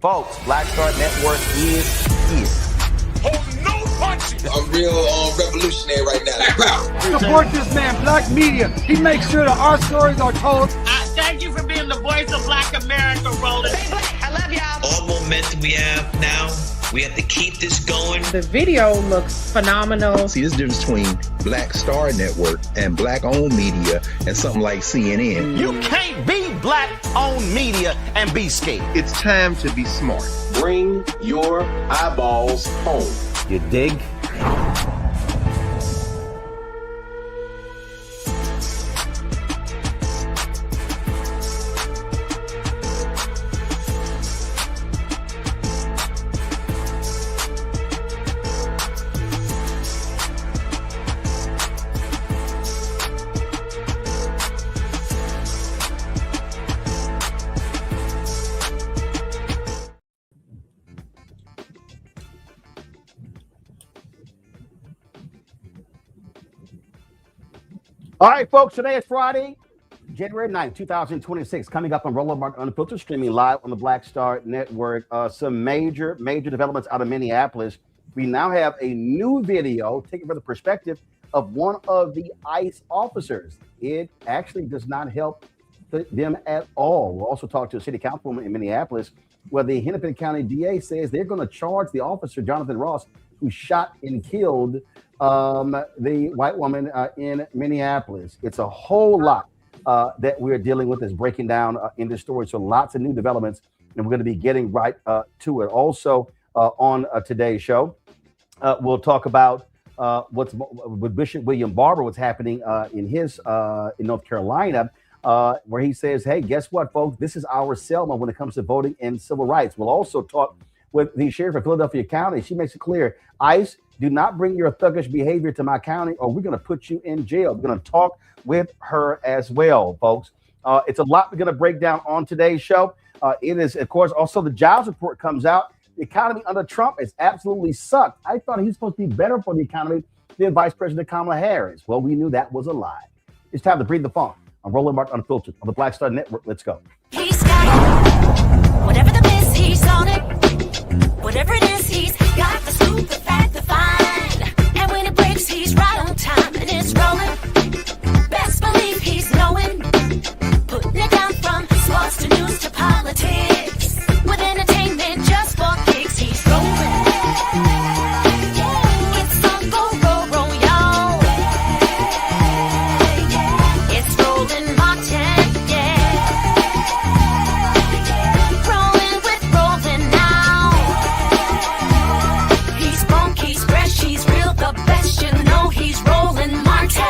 Folks, Black Star Network is here. Oh, no punches! I'm real revolutionary right now. Support this man, Black Media. He makes sure that our stories are told. Thank you for being the voice of Black America, Roland. Stay black. I love y'all. All momentum we have now, we have to keep this going. The video looks phenomenal. See, this difference between Black Star Network and Black-owned media and something like CNN. You can't be Black-owned media and be scared. It's time to be smart. Bring your eyeballs home. You dig? All right, folks, today is Friday, January 9th, 2026. Coming up on Roland Martin Unfiltered, streaming live on the Black Star Network. Some major developments out of Minneapolis. We now have a new video taken from the perspective of one of the ICE officers. It actually does not help them at all. We'll also talk to a city councilwoman in Minneapolis where the Hennepin County DA says they're going to charge the officer, Jonathan Ross, who shot and killed the white woman in Minneapolis. It's a whole lot that we're dealing with, is breaking down in this story. So lots of new developments, and we're going to be getting right to it. Also on today's show, we'll talk about what's with Bishop William Barber, what's happening in North Carolina, where he says, hey, guess what, folks? This is our Selma when it comes to voting and civil rights. We'll also talk with the sheriff of Philadelphia County. She makes it clear, ICE, do not bring your thuggish behavior to my county or we're going to put you in jail. We're going to talk with her as well, folks. It's a lot we're going to break down on today's show. It is, of course, also the jobs report comes out. The economy under Trump has absolutely sucked. I thought he's supposed to be better for the economy than Vice President Kamala Harris. Well, we knew that was a lie. It's time to breathe the funk. I'm Roland Martin Unfiltered on the Black Star Network. Let's go. He's got whatever the miss, he's on it. Whatever it is, he's got the scoop, the fact, the find. And when it breaks, he's right on time and it's rolling. Best believe he's knowing. Putting it down from sports to news to politics. With entertainment just for kicks, he's rolling. It's on go, y'all. It's Roland Martin, yeah. Rolling with Roland now. He's funk, he's fresh, he's real, the best, you know he's Roland Martin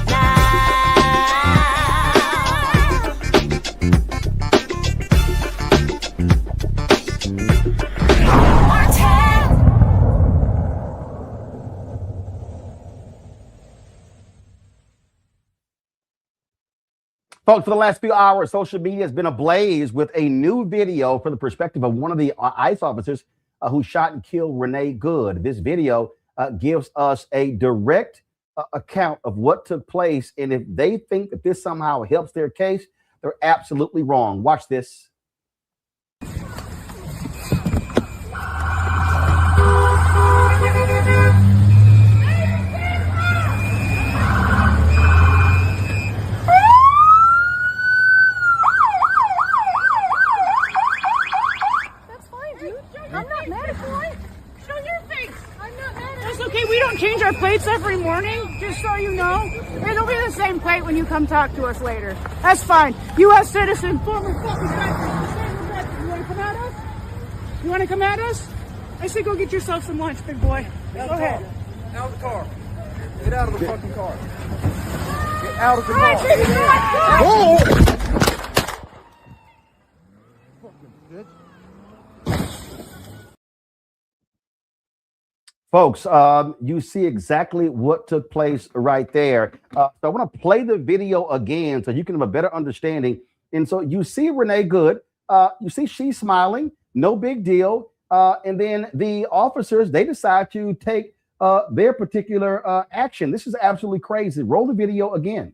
now. Folks, for the last few hours, social media has been ablaze with a new video from the perspective of one of the ICE officers who shot and killed Renee Good. This video gives us a direct account of what took place. And if they think that this somehow helps their case, they're absolutely wrong. Watch this. Change our plates every morning, just so you know. It'll be the same plate when you come talk to us later. That's fine. U.S. citizen, former fucking veteran. You want to come at us? You want to come at us? I say go get yourself some lunch, big boy. Go ahead. Out of the car. Get out of the fucking car. Get out of the car. Right, Folks, you see exactly what took place right there. So I want to play the video again so you can have a better understanding. And so you see Renee Good. You see she's smiling. No big deal. And then the officers, they decide to take their particular action. This is absolutely crazy. Roll the video again.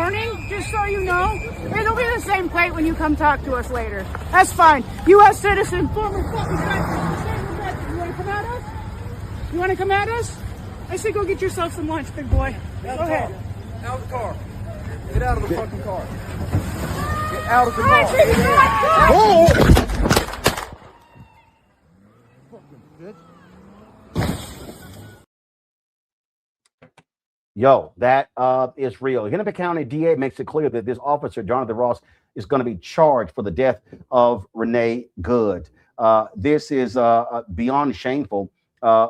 warning, just so you know. It'll be the same plate when you come talk to us later. That's fine. U.S. citizen, former fucking veteran. You want to come at us? You want to come at us? I say go get yourself some lunch, big boy. Go ahead. Out of the car. Get out of the fucking car. Get out of the All right, car. baby, come on. Yo, that is real. Hennepin County DA makes it clear that this officer, Jonathan Ross, is going to be charged for the death of Renee Good. This is beyond shameful,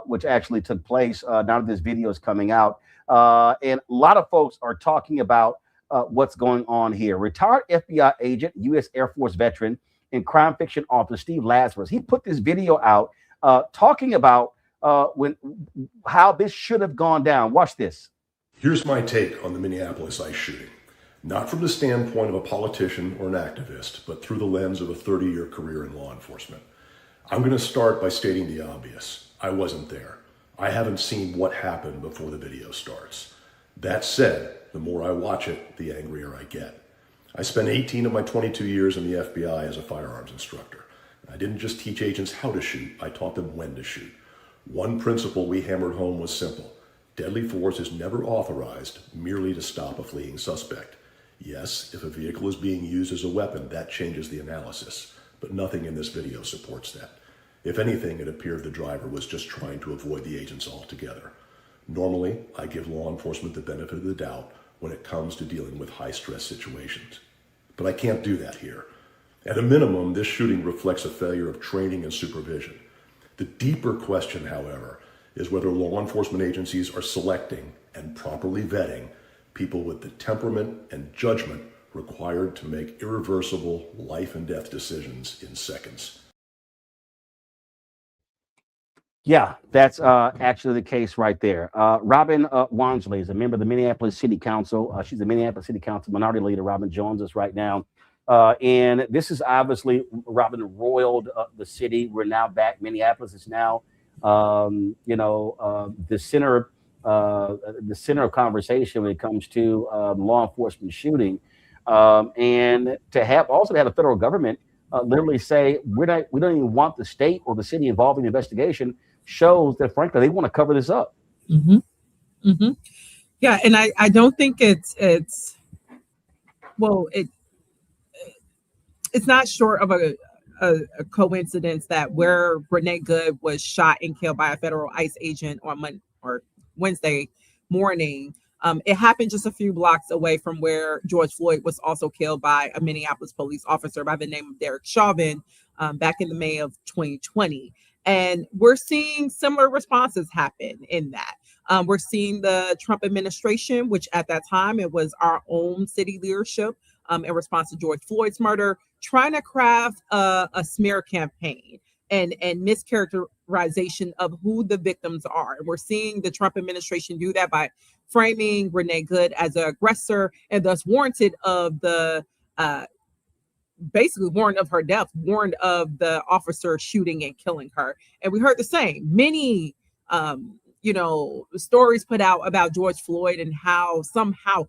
which actually took place now that this video is coming out. And a lot of folks are talking about what's going on here. Retired FBI agent, U.S. Air Force veteran, and crime fiction author Steve Lazarus, he put this video out talking about how this should have gone down. Watch this. Here's my take on the Minneapolis ICE shooting. Not from the standpoint of a politician or an activist, but through the lens of a 30-year career in law enforcement. I'm going to start by stating the obvious. I wasn't there. I haven't seen what happened before the video starts. That said, the more I watch it, the angrier I get. I spent 18 of my 22 years in the FBI as a firearms instructor. I didn't just teach agents how to shoot, I taught them when to shoot. One principle we hammered home was simple. Deadly force is never authorized merely to stop a fleeing suspect. Yes, if a vehicle is being used as a weapon, that changes the analysis, but nothing in this video supports that. If anything, it appeared the driver was just trying to avoid the agents altogether. Normally, I give law enforcement the benefit of the doubt when it comes to dealing with high-stress situations. But I can't do that here. At a minimum, this shooting reflects a failure of training and supervision. The deeper question, however, is whether law enforcement agencies are selecting and properly vetting people with the temperament and judgment required to make irreversible life and death decisions in seconds. Yeah, that's actually the case right there. Robin Wansley is a member of the Minneapolis City Council. She's the Minneapolis City Council minority leader. Robin joins us right now. And this is obviously, Robin roiled the city. We're now back. Minneapolis is now the center of conversation when it comes to law enforcement shooting, and to have the federal government literally say we don't even want the state or the city involved in the investigation shows that frankly they want to cover this up. Mm-hmm. Mm-hmm. Yeah, and I don't think it's not short of a coincidence that where Renee Good was shot and killed by a federal ICE agent on Wednesday morning, it happened just a few blocks away from where George Floyd was also killed by a Minneapolis police officer by the name of Derek Chauvin back in the May of 2020. And we're seeing similar responses happen in that. We're seeing the Trump administration, which at that time it was our own city leadership in response to George Floyd's murder, trying to craft a smear campaign and mischaracterization of who the victims are. And we're seeing the Trump administration do that by framing Renee Good as an aggressor and thus warranted of the basically warned of her death, warned of the officer shooting and killing her. And we heard the same. Many stories put out about George Floyd and how somehow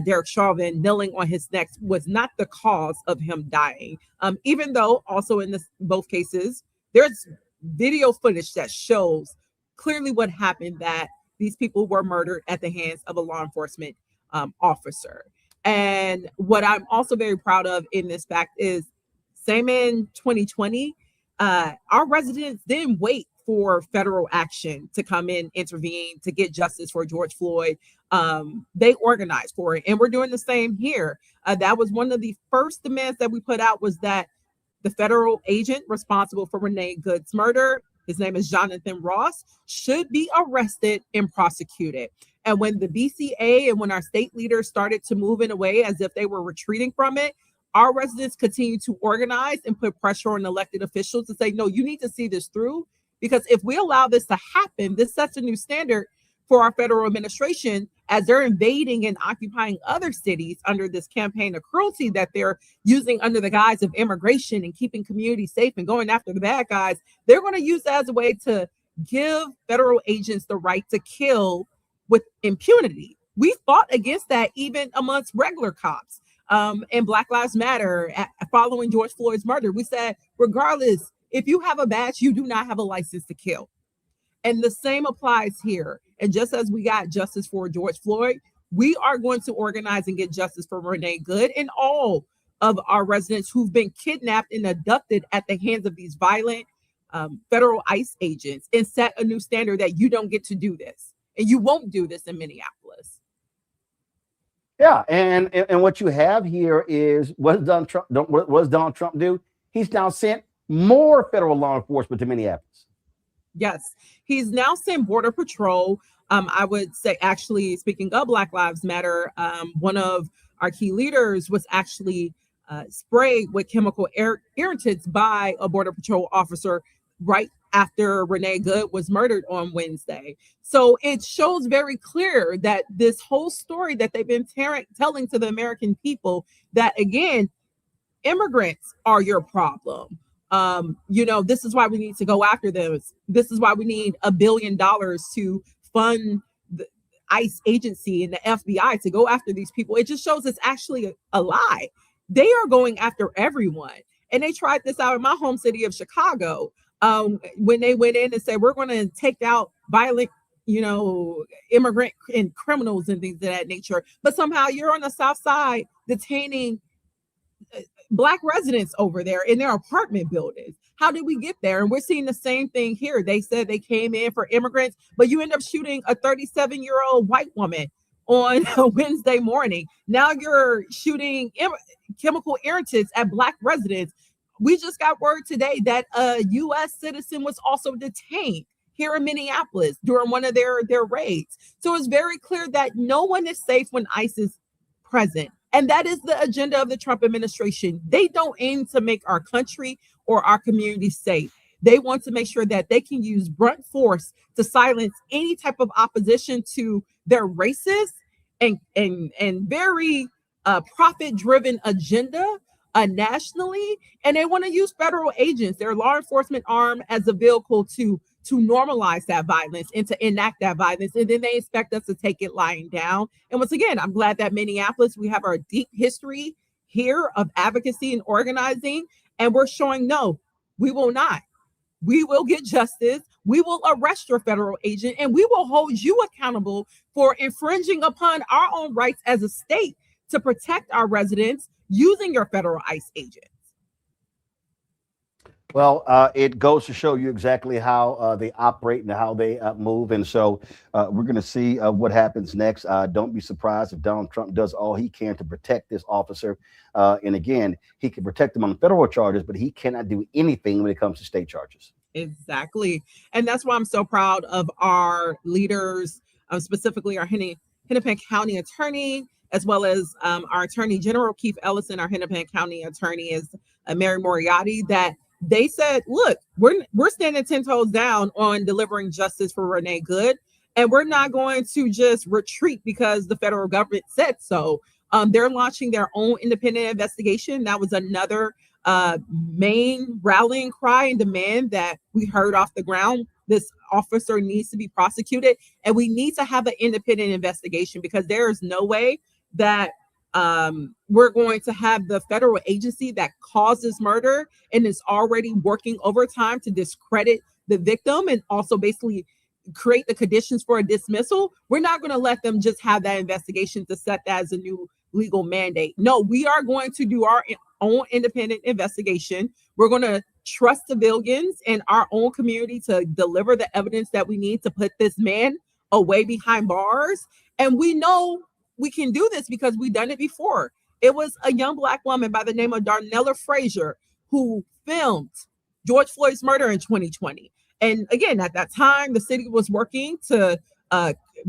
Derek Chauvin kneeling on his neck was not the cause of him dying. Even though also in both cases, there's video footage that shows clearly what happened, that these people were murdered at the hands of a law enforcement officer. And what I'm also very proud of in this fact is, same in 2020, our residents didn't wait for federal action to come in, intervene, to get justice for George Floyd. They organized for it. And we're doing the same here. That was one of the first demands that we put out, was that the federal agent responsible for Renee Good's murder, his name is Jonathan Ross, should be arrested and prosecuted. And when the BCA and when our state leaders started to move in a way as if they were retreating from it, our residents continued to organize and put pressure on elected officials to say, no, you need to see this through. Because if we allow this to happen, this sets a new standard for our federal administration as they're invading and occupying other cities under this campaign of cruelty that they're using under the guise of immigration and keeping communities safe and going after the bad guys. They're going to use that as a way to give federal agents the right to kill with impunity, We fought against that even amongst regular cops. And Black Lives Matter following George Floyd's murder. We said, regardless, if you have a badge, you do not have a license to kill. And the same applies here. And just as we got justice for George Floyd, we are going to organize and get justice for Renee Good and all of our residents who've been kidnapped and abducted at the hands of these violent federal ICE agents, and set a new standard that you don't get to do this. And you won't do this in Minneapolis. Yeah, and what you have here is what does Donald Trump do? He's now sent more federal law enforcement to Minneapolis. Yes, he's now sent Border Patrol. I would say, actually, speaking of Black Lives Matter, one of our key leaders was actually sprayed with chemical irritants by a Border Patrol officer right after Renee Good was murdered on Wednesday. So it shows very clear that this whole story that they've been telling to the American people, that again, immigrants are your problem. This is why we need to go after them. This is why we need $1 billion to fund the ICE agency and the FBI to go after these people. It just shows it's actually a lie. They are going after everyone. And they tried this out in my home city of Chicago. When they went in and said, we're going to take out violent, immigrant and criminals and things of that nature. But somehow you're on the South Side detaining Black residents over there in their apartment buildings. How did we get there? And we're seeing the same thing here. They said they came in for immigrants, but you end up shooting a 37-year-old white woman on a Wednesday morning. Now you're shooting chemical irritants at Black residents. We just got word today that a U.S. citizen was also detained here in Minneapolis during one of their raids. So it's very clear that no one is safe when ICE is present. And that is the agenda of the Trump administration. They don't aim to make our country or our community safe. They want to make sure that they can use blunt force to silence any type of opposition to their racist and very profit-driven agenda nationally. And they want to use federal agents, their law enforcement arm, as a vehicle to normalize that violence and to enact that violence. And then they expect us to take it lying down. And once again, I'm glad that Minneapolis, we have our deep history here of advocacy and organizing. And we're showing, no, we will not. We will get justice. We will arrest your federal agent, and we will hold you accountable for infringing upon our own rights as a state to protect our residents using your federal ICE agents. Well, it goes to show you exactly how they operate and how they move. And so we're going to see what happens next. Don't be surprised if Donald Trump does all he can to protect this officer. And again, he can protect him on federal charges, but he cannot do anything when it comes to state charges. Exactly. And that's why I'm so proud of our leaders, specifically our Hennepin County attorney, as well as our Attorney General, Keith Ellison. Our Hennepin County attorney is Mary Moriarty, that they said, look, we're standing 10 toes down on delivering justice for Renee Good, and we're not going to just retreat because the federal government said so. They're launching their own independent investigation. That was another main rallying cry and demand that we heard off the ground. This officer needs to be prosecuted, and we need to have an independent investigation, because there is no way that we're going to have the federal agency that caused this murder and is already working overtime to discredit the victim and also basically create the conditions for a dismissal. We're not going to let them just have that investigation to set that as a new legal mandate. No, we are going to do our own independent investigation. We're going to trust civilians in our own community to deliver the evidence that we need to put this man away behind bars. And we know we can do this because we've done it before. It was a young Black woman by the name of Darnella Frazier who filmed George Floyd's murder in 2020. And again, at that time, the city was working to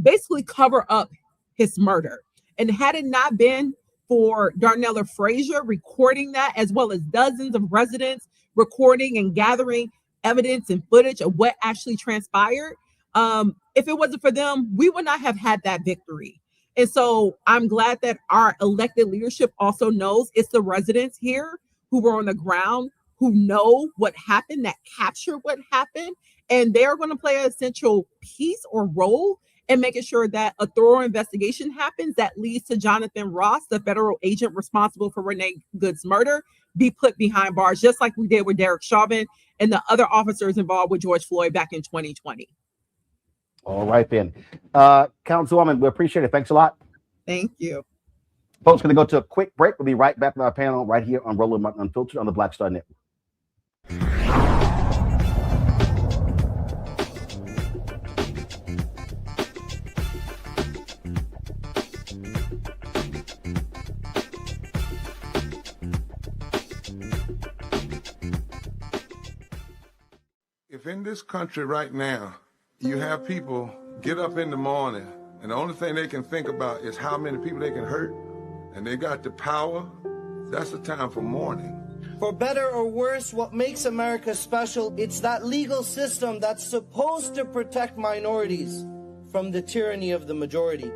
basically cover up his murder. And had it not been for Darnella Frazier recording that, as well as dozens of residents recording and gathering evidence and footage of what actually transpired, if it wasn't for them, we would not have had that victory. And so I'm glad that our elected leadership also knows it's the residents here who were on the ground, who know what happened, that captured what happened, and they're going to play an essential piece or role and making sure that a thorough investigation happens that leads to Jonathan Ross, the federal agent responsible for Renee Good's murder, be put behind bars, just like we did with Derek Chauvin and the other officers involved with George Floyd back in 2020. All right, then. Councilwoman, we appreciate it. Thanks a lot. Thank you. Folks, going to go to a quick break. We'll be right back with our panel right here on Roland Martin Unfiltered on the Black Star Network. If in this country right now, you have people get up in the morning and the only thing they can think about is how many people they can hurt, and they got the power, that's the time for mourning. For better or worse, what makes America special, it's that legal system that's supposed to protect minorities from the tyranny of the majority.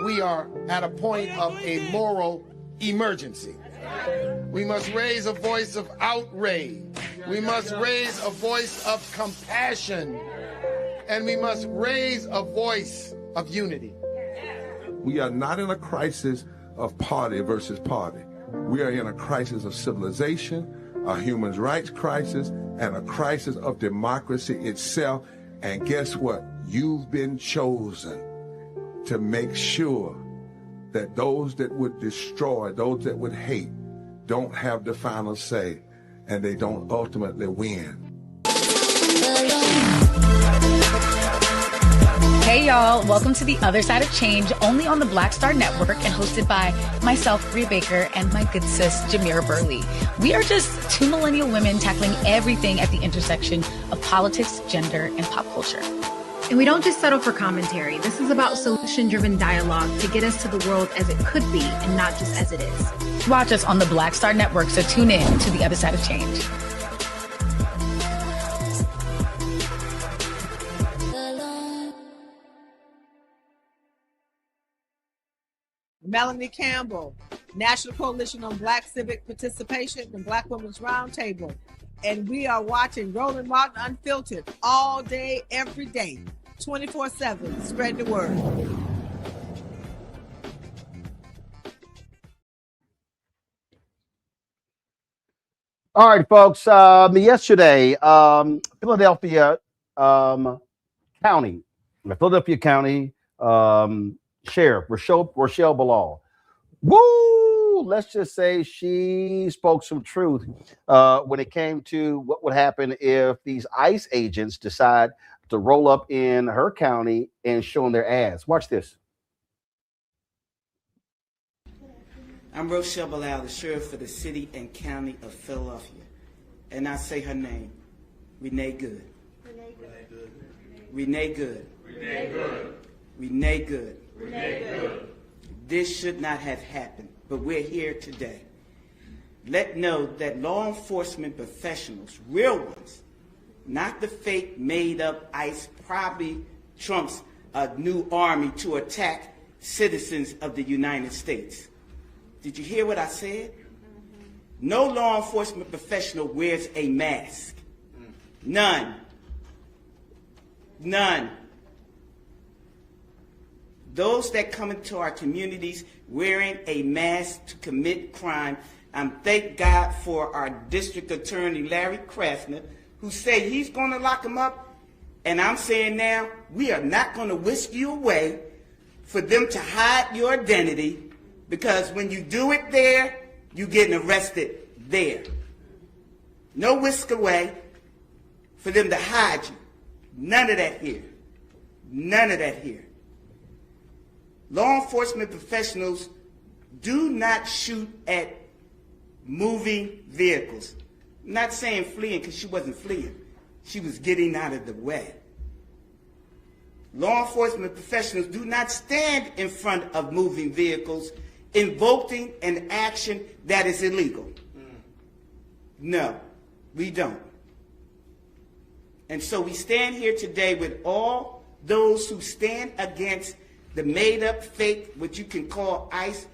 We are at a point of a moral emergency. We must raise a voice of outrage. We must raise a voice of compassion. And we must raise a voice of unity. We are not in a crisis of party versus party. We are in a crisis of civilization, a human rights crisis, and a crisis of democracy itself. And guess what? You've been chosen to make sure that those that would destroy, those that would hate, don't have the final say, and they don't ultimately win. Hey y'all, welcome to The Other Side of Change, only on the Black Star Network and hosted by myself, Rhea Baker, and my good sis, Jamira Burley. We are just two millennial women tackling everything at the intersection of politics, gender, and pop culture. And we don't just settle for commentary. This is about solution-driven dialogue to get us to the world as it could be and not just as it is. Watch us on the Black Star Network, so tune in to The Other Side of Change. Melanie Campbell, National Coalition on Black Civic Participation and Black Women's Roundtable. And we are watching Roland Martin Unfiltered all day, every day, 24/7. Spread the word. All right, folks. Yesterday, Philadelphia County Sheriff Rochelle Bilal. Woo! Let's just say she spoke some truth when it came to what would happen if these ICE agents decide to roll up in her county and showing their ass. Watch this. I'm Rochelle Bilal, the sheriff for the city and county of Philadelphia. And I say her name, Renee Good. Renee Good. Renee Good. Renee Good. Renee Good. Renee Good. This should not have happened, but we're here today. Let know that law enforcement professionals, real ones, not the fake made-up ICE, probably Trump's new army to attack citizens of the United States. Did you hear what I said? No law enforcement professional wears a mask. None. None. Those that come into our communities wearing a mask to commit crime, thank God for our district attorney, Larry Krasner, who said he's going to lock them up. And I'm saying now, we are not going to whisk you away for them to hide your identity, because when you do it there, you're getting arrested there. No whisk away for them to hide you. None of that here. None of that here. Law enforcement professionals do not shoot at moving vehicles. I'm not saying fleeing, because she wasn't fleeing. She was getting out of the way. Law enforcement professionals do not stand in front of moving vehicles invoking an action that is illegal. No, we don't. And so we stand here today with all those who stand against the made-up, fake, what you can call ICE,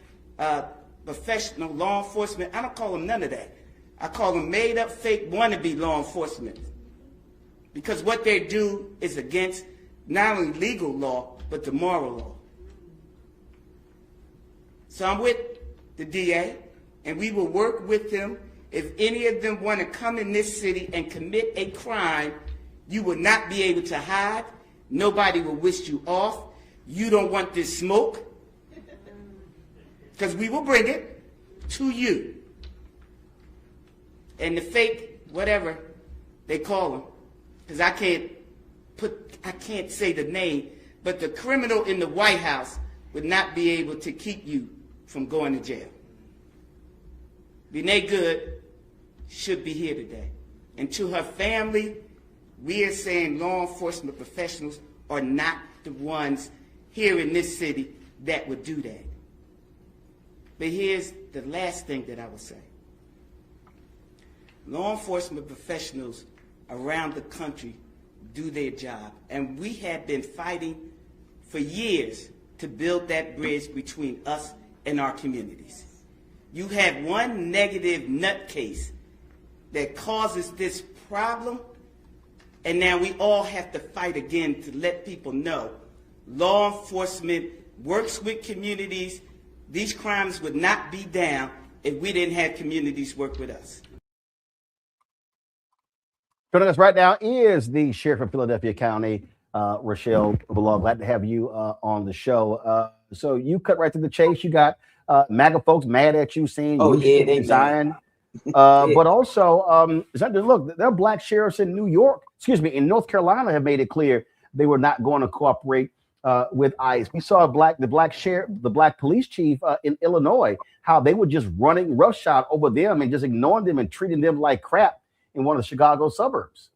professional law enforcement. I don't call them none of that. I call them made-up, fake, wannabe law enforcement. Because what they do is against not only legal law, but the moral law. So I'm with the DA, and we will work with them. If any of them want to come in this city and commit a crime, you will not be able to hide. Nobody will wish you off. You don't want this smoke, because we will bring it to you. And the fake, whatever they call them, because I can't say the name, but the criminal in the White House would not be able to keep you from going to jail. Renee Good should be here today. And to her family, we are saying law enforcement professionals are not the ones here in this city that would do that. But here's the last thing that I will say. Law enforcement professionals around the country do their job, and we have been fighting for years to build that bridge between us and our communities. You have one negative nutcase that causes this problem, and now we all have to fight again to let people know law enforcement works with communities. These crimes would not be down if we didn't have communities work with us. Joining us right now is the Sheriff of Philadelphia County, Rochelle Belong. Glad to have you on the show. So you cut right to the chase. You got MAGA folks mad at you, saying you should resign. But also, look, there are black sheriffs in in North Carolina have made it clear they were not going to cooperate with ICE. We saw the black police chief in Illinois, how they were just running roughshod over them and just ignoring them and treating them like crap in one of the Chicago suburbs.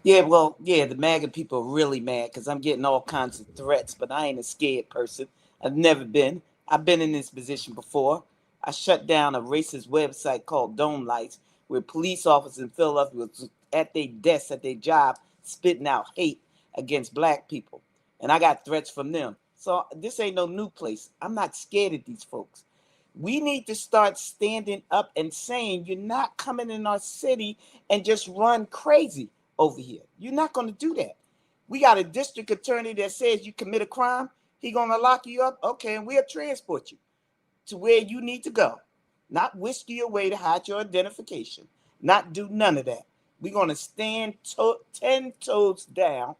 Yeah, the MAGA people are really mad because I'm getting all kinds of threats, but I ain't a scared person. I've never been. I've been in this position before. I shut down a racist website called Dome Lights, where police officers in Philadelphia was at their desks, at their job, spitting out hate against black people. And I got threats from them. So this ain't no new place. I'm not scared of these folks. We need to start standing up and saying, you're not coming in our city and just run crazy over here. You're not going to do that. We got a district attorney that says you commit a crime, he going to lock you up. Okay, and we'll transport you to where you need to go. Not whisk you away to hide your identification. Not do none of that. We're going to stand 10 toes down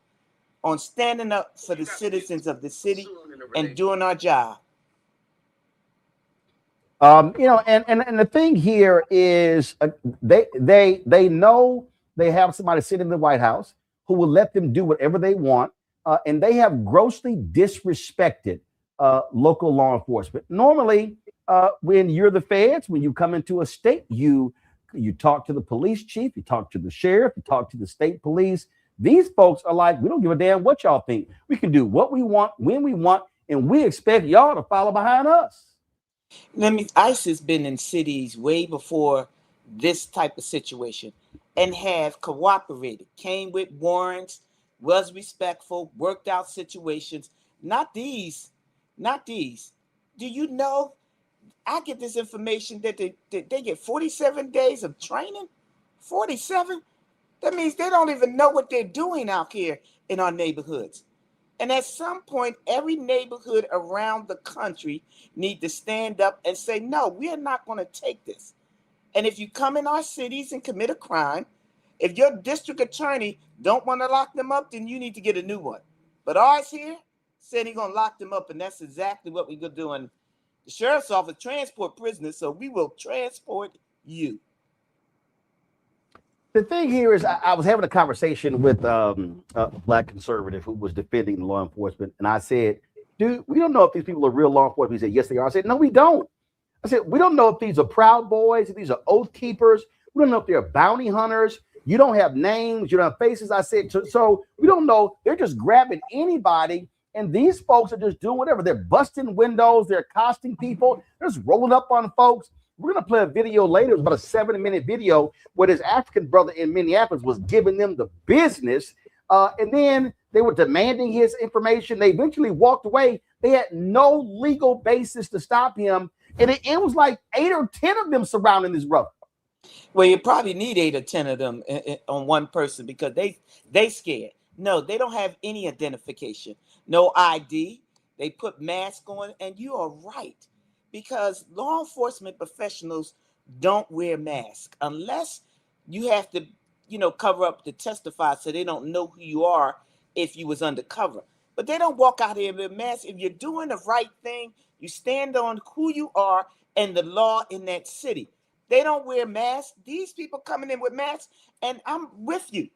on standing up for the citizens of the city and doing our job. And the thing here is they know they have somebody sitting in the White House who will let them do whatever they want, and they have grossly disrespected local law enforcement. Normally, when you're the feds, when you come into a state, you talk to the police chief, you talk to the sheriff, you talk to the state police. These folks are like, we don't give a damn what y'all think. We can do what we want, when we want, and we expect y'all to follow behind us. ICE has been in cities way before this type of situation and have cooperated, came with warrants, was respectful, worked out situations. Not these. Do you know? I get this information that they get 47 days of training. 47? That means they don't even know what they're doing out here in our neighborhoods. And at some point, every neighborhood around the country need to stand up and say, no, we are not going to take this. And if you come in our cities and commit a crime, if your district attorney don't want to lock them up, then you need to get a new one. But ours here said he's going to lock them up, and that's exactly what we're going to do. And the sheriff's office transport prisoners, so we will transport you. The thing here is, I was having a conversation with a black conservative who was defending law enforcement, and I said, dude, we don't know if these people are real law enforcement. He said, yes, they are. I said, no, we don't. I said, we don't know if these are Proud Boys, if these are Oath Keepers. We don't know if they're bounty hunters. You don't have names, you don't have faces. I said, so we don't know. They're just grabbing anybody, and these folks are just doing whatever. They're busting windows. They're accosting people. They're just rolling up on folks. We're going to play a video later. It's about a 7-minute video where this African brother in Minneapolis was giving them the business. And then they were demanding his information. They eventually walked away. They had no legal basis to stop him. And it was like 8 or 10 of them surrounding this brother. Well, you probably need 8 or 10 of them on one person because they scared. No, they don't have any identification, no ID. They put masks on, and you are right, because law enforcement professionals don't wear masks unless you have to, cover up to testify, so they don't know who you are if you was undercover. But they don't walk out here with masks. If you're doing the right thing, you stand on who you are and the law in that city. They don't wear masks. These people coming in with masks, and I'm with you.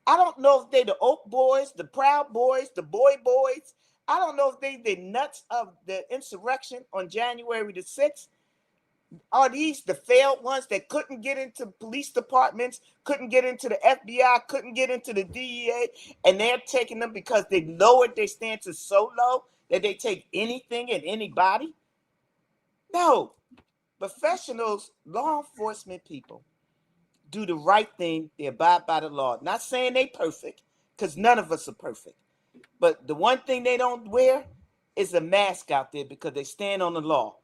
I don't know if they the Oak Boys, the Proud Boys, the Boy Boys. I don't know if they the nuts of the insurrection on January the 6th. Are these the failed ones that couldn't get into police departments, couldn't get into the FBI, couldn't get into the DEA, and they're taking them because they lowered their stances so low that they take anything and anybody? No. Professionals, law enforcement people, do the right thing. They abide by the law. Not saying they perfect, because none of us are perfect. But the one thing they don't wear is a mask out there because they stand on the law.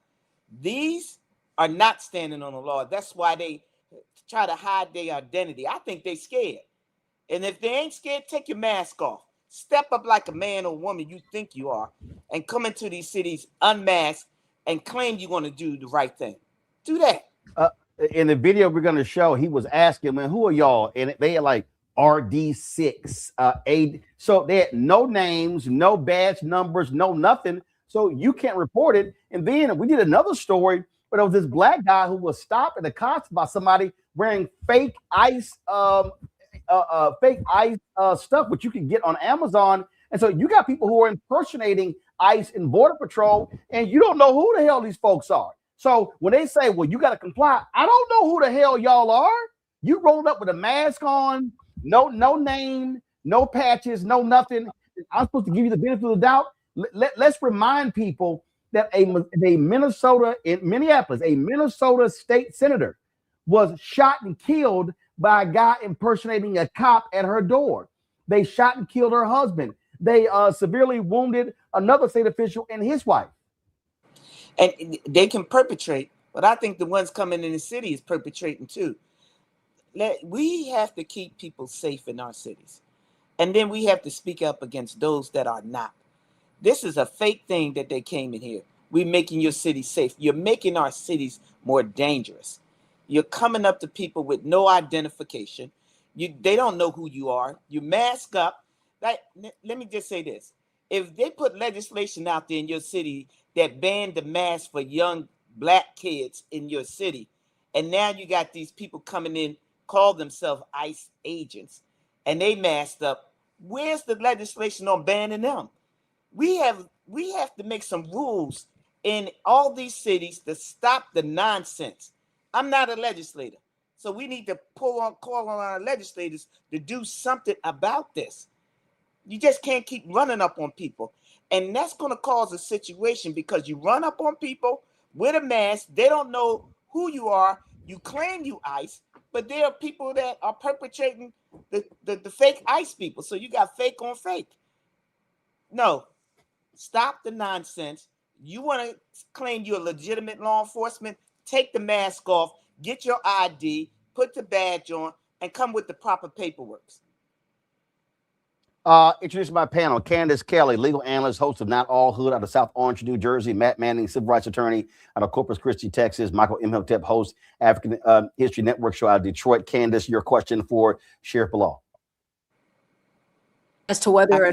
These are not standing on the law. That's why they try to hide their identity. I think they're scared. And if they ain't scared, take your mask off. Step up like a man or woman you think you are and come into these cities unmasked and claim you're going to do the right thing. Do that. In the video we're going to show, he was asking, man, who are y'all? And they had like RD6, so they had no names, no badge numbers, no nothing. So you can't report it. And then we did another story where there was this black guy who was stopped at the cops by somebody wearing fake ICE stuff, which you can get on Amazon. And so you got people who are impersonating ICE and Border Patrol, and you don't know who the hell these folks are. So when they say, well, you got to comply, I don't know who the hell y'all are. You rolled up with a mask on, no name, no patches, no nothing. I'm supposed to give you the benefit of the doubt. Let's remind people that a Minnesota, in Minneapolis, a Minnesota state senator was shot and killed by a guy impersonating a cop at her door. They shot and killed her husband. They severely wounded another state official and his wife. And they can perpetrate, but I think the ones coming in the city is perpetrating too. We have to keep people safe in our cities. And then we have to speak up against those that are not. This is a fake thing that they came in here. We're making your city safe. You're making our cities more dangerous. You're coming up to people with no identification. They don't know who you are. You mask up. Let me just say this. If they put legislation out there in your city that banned the mask for young black kids in your city, and now you got these people coming in, call themselves ICE agents, and they masked up, where's the legislation on banning them? We have to make some rules in all these cities to stop the nonsense. I'm not a legislator, so we need to call on our legislators to do something about this. You just can't keep running up on people. And that's going to cause a situation because you run up on people with a mask. They don't know who you are. You claim you ICE, but there are people that are perpetrating the fake ICE people. So you got fake on fake. No, stop the nonsense. You want to claim you're a legitimate law enforcement? Take the mask off, get your ID, put the badge on, and come with the proper paperwork. Introduce my panel, Candace Kelly, legal analyst, host of Not All Hood out of South Orange, New Jersey. Matt Manning, civil rights attorney out of Corpus Christi, Texas. Michael Imhotep, host, African History Network show out of Detroit. Candace, your question for Sheriff Bilal. As to whether or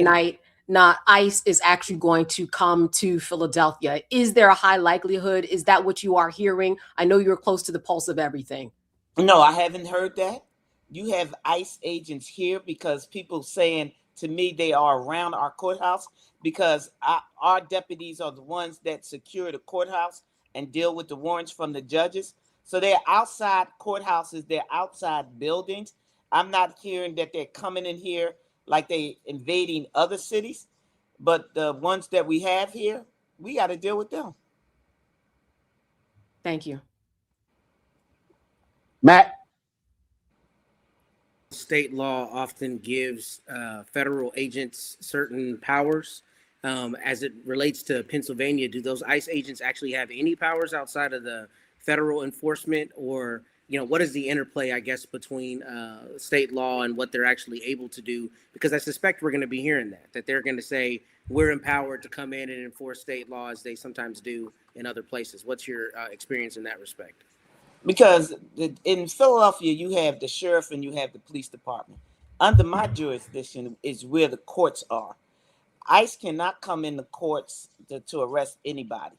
not ICE is actually going to come to Philadelphia. Is there a high likelihood? Is that what you are hearing? I know you're close to the pulse of everything. No, I haven't heard that. You have ICE agents here because people saying to me they are around our courthouse because our deputies are the ones that secure the courthouse and deal with the warrants from the judges. So they're outside courthouses, they're outside buildings. I'm not hearing that they're coming in here like they invading other cities, but the ones that we have here, we got to deal with them. Thank you. Matt? State law often gives federal agents certain powers. As it relates to Pennsylvania, do those ICE agents actually have any powers outside of the federal enforcement, or what is the interplay, I guess, between state law and what they're actually able to do? Because I suspect we're going to be hearing that they're going to say we're empowered to come in and enforce state law as they sometimes do in other places. What's your experience in that respect? Because in Philadelphia, you have the sheriff and you have the police department. Under my jurisdiction is where the courts are. ICE cannot come in the courts to arrest anybody.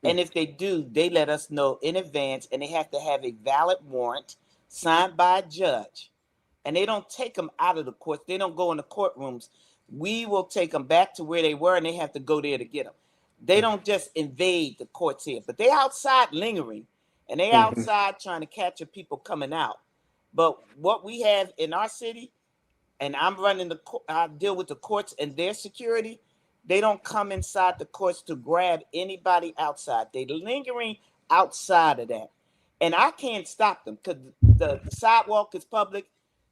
And if they do, they let us know in advance, and they have to have a valid warrant signed by a judge. And they don't take them out of the courts. They don't go in the courtrooms. We will take them back to where they were, and they have to go there to get them. They don't just invade the courts here, but they're outside lingering, and they're outside trying to capture people coming out. But what we have in our city, and I'm running I deal with the courts and their security. They don't come inside the courts to grab anybody outside. They're lingering outside of that. And I can't stop them because the sidewalk is public.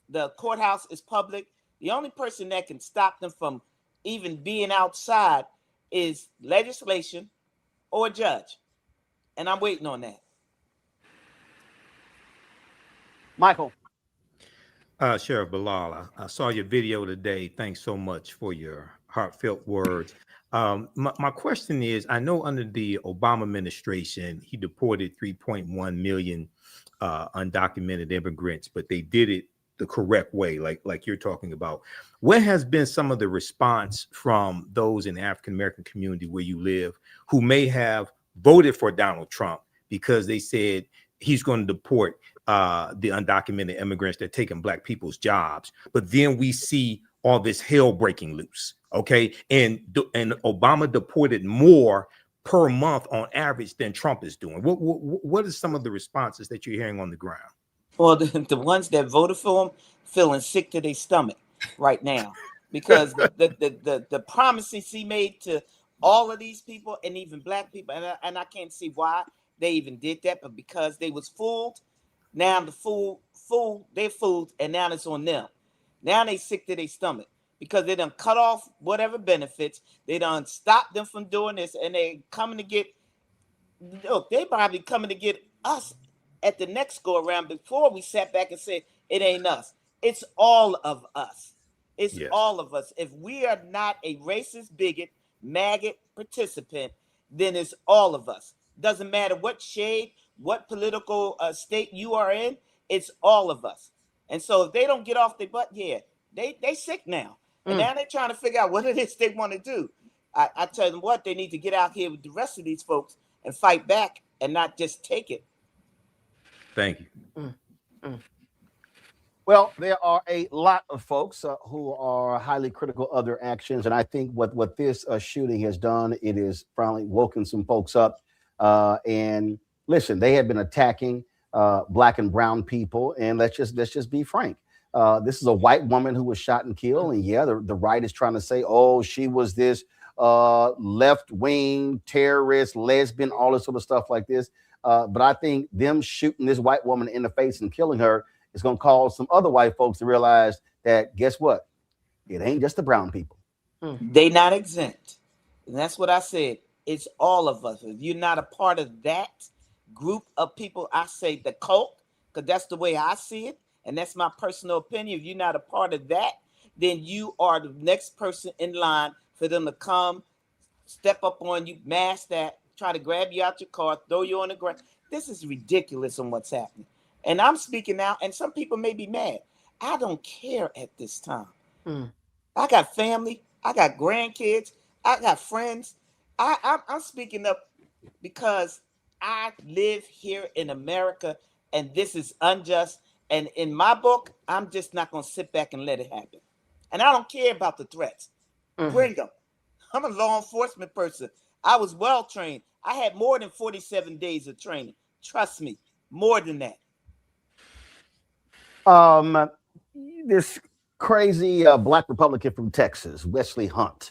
The courthouse is public. The only person that can stop them from even being outside is legislation or a judge. And I'm waiting on that. Michael. Sheriff Bilal, I saw your video today. Thanks so much for your heartfelt words. My question is, I know under the Obama administration, he deported 3.1 million undocumented immigrants, but they did it the correct way, like you're talking about. What has been some of the response from those in the African-American community where you live who may have voted for Donald Trump because they said he's going to deport the undocumented immigrants that are taking Black people's jobs? But then we see all this hell breaking loose. Okay. And Obama deported more per month on average than Trump is doing. What are some of the responses that you're hearing on the ground? Well, the ones that voted for him feeling sick to their stomach right now because the promises he made to all of these people and even Black people, and I can't see why they even did that, but because they was fooled. Now the they're fooled, and now it's on them. Now they sick to their stomach because they done cut off whatever benefits. They done stopped them from doing this, and they coming to get. Look, they probably coming to get us at the next go around. Before we sat back and said it ain't us, it's all of us. It's all of us. If we are not a racist, bigot, maggot participant, then it's all of us. Doesn't matter what shade, what political state you are in, it's all of us. And so if they don't get off their butt, they sick now. And now they're trying to figure out what it is they want to do. I tell them what, they need to get out here with the rest of these folks and fight back and not just take it. Thank you. Well, there are a lot of folks who are highly critical of their actions. And I think what this shooting has done, it has finally woken some folks up. And listen, they have been attacking Black and brown people. And let's just be frank. This is a white woman who was shot and killed. And the right is trying to say, oh, she was this left-wing terrorist, lesbian, all this sort of stuff like this. But I think them shooting this white woman in the face and killing her is going to cause some other white folks to realize that, guess what? It ain't just the brown people. They not exempt. And that's what I said. It's all of us. If you're not a part of that group of people, I say the cult, because that's the way I see it. And that's my personal opinion. If you're not a part of that, then you are the next person in line for them to come, step up on you, mask that, try to grab you out your car, throw you on the ground. This is ridiculous on what's happening. And I'm speaking now, and some people may be mad. I don't care at this time. I got family. I got grandkids. I got friends. I'm speaking up because I live here in America, and this is unjust. And in my book, I'm just not going to sit back and let it happen. And I don't care about the threats. Bring them. I'm a law enforcement person. I was well trained. I had more than 47 days of training. Trust me, more than that. This crazy Black Republican from Texas, Wesley Hunt,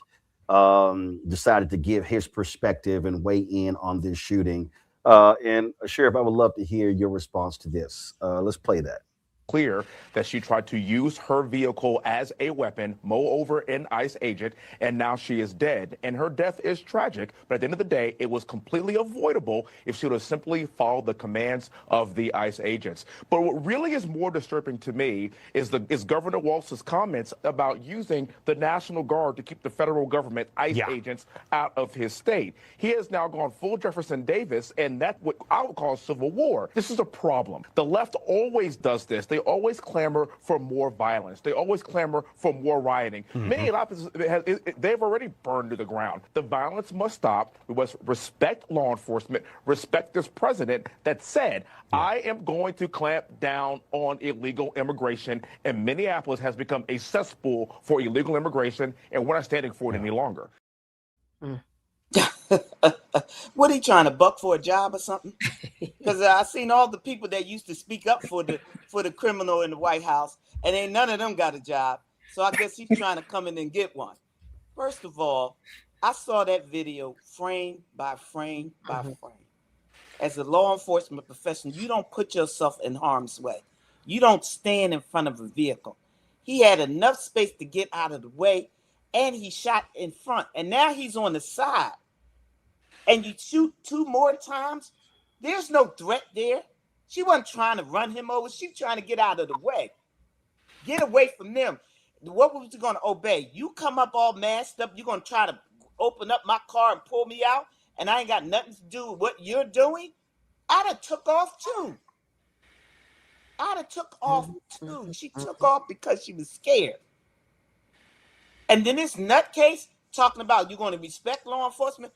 decided to give his perspective and weigh in on this shooting. And Sheriff, I would love to hear your response to this. Let's play that. clear that she tried to use her vehicle as a weapon, mow over an ICE agent, and now she is dead. And her death is tragic, but at the end of the day, it was completely avoidable if she would have simply followed the commands of the ICE agents. But what really is more disturbing to me is Governor Walz's comments about using the National Guard to keep the federal government ICE agents out of his state. He has now gone full Jefferson Davis, and that's what I would call civil war. This is a problem. The left always does this. They always clamor for more violence. They always clamor for more rioting. Minneapolis, they've already burned to the ground. The violence must stop. We must respect law enforcement, respect this president that said, I am going to clamp down on illegal immigration, and Minneapolis has become a cesspool for illegal immigration, and we're not standing for it any longer. What, he trying to buck for a job or something? Because I seen all the people that used to speak up for the criminal in the White House, and ain't none of them got a job. So I guess he's trying to come in and get one. First of all, I saw that video frame by frame by frame. As a law enforcement professional, you don't put yourself in harm's way. You don't stand in front of a vehicle. He had enough space to get out of the way, and he shot in front. And now he's on the side. And you shoot 2 more times, there's no threat there. She wasn't trying to run him over. She's trying to get out of the way. Get away from them. What was you going to obey? You come up all masked up. You're going to try to open up my car and pull me out, and I ain't got nothing to do with what you're doing? I'd have took off too. She took off because she was scared. And then this nutcase talking about you're going to respect law enforcement.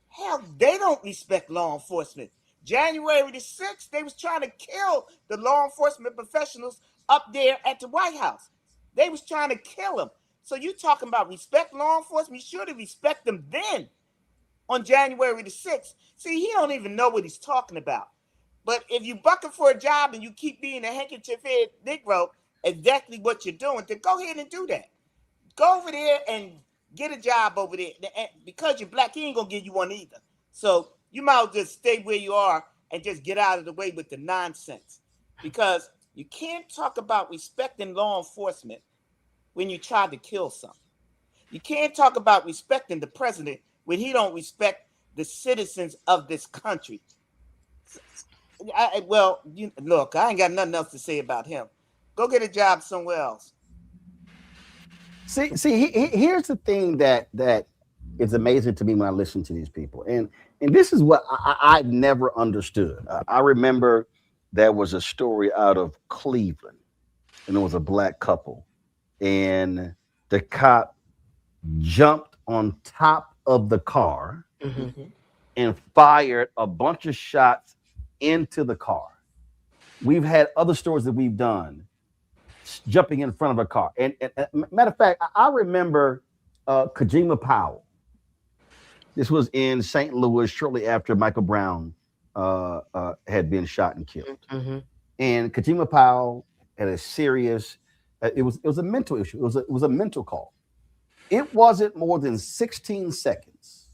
Hell, they don't respect law enforcement. January the 6th, they was trying to kill the law enforcement professionals up there at the White House. They was trying to kill them. So you talking about respect law enforcement? You should have respect them then on January the 6th. See, he don't even know what he's talking about. But if you bucking for a job and you keep being a handkerchief head Negro, exactly what you're doing, then go ahead and do that. Go over there and get a job over there. And because you're black, he ain't gonna give you one either. So you might as well just stay where you are and just get out of the way with the nonsense. Because you can't talk about respecting law enforcement when you try to kill something. You can't talk about respecting the president when he don't respect the citizens of this country. Look, I ain't got nothing else to say about him. Go get a job somewhere else. Here's the thing that is amazing to me when I listen to these people, and this is what I never understood. I remember there was a story out of Cleveland, and it was a black couple, and the cop jumped on top of the car and fired a bunch of shots into the car. We've had other stories that we've done jumping in front of a car. And matter of fact, I remember Kajima Powell. This was in St. Louis shortly after Michael Brown had been shot and killed. And Kajima Powell had a serious, it was a mental issue. It was a mental call. It wasn't more than 16 seconds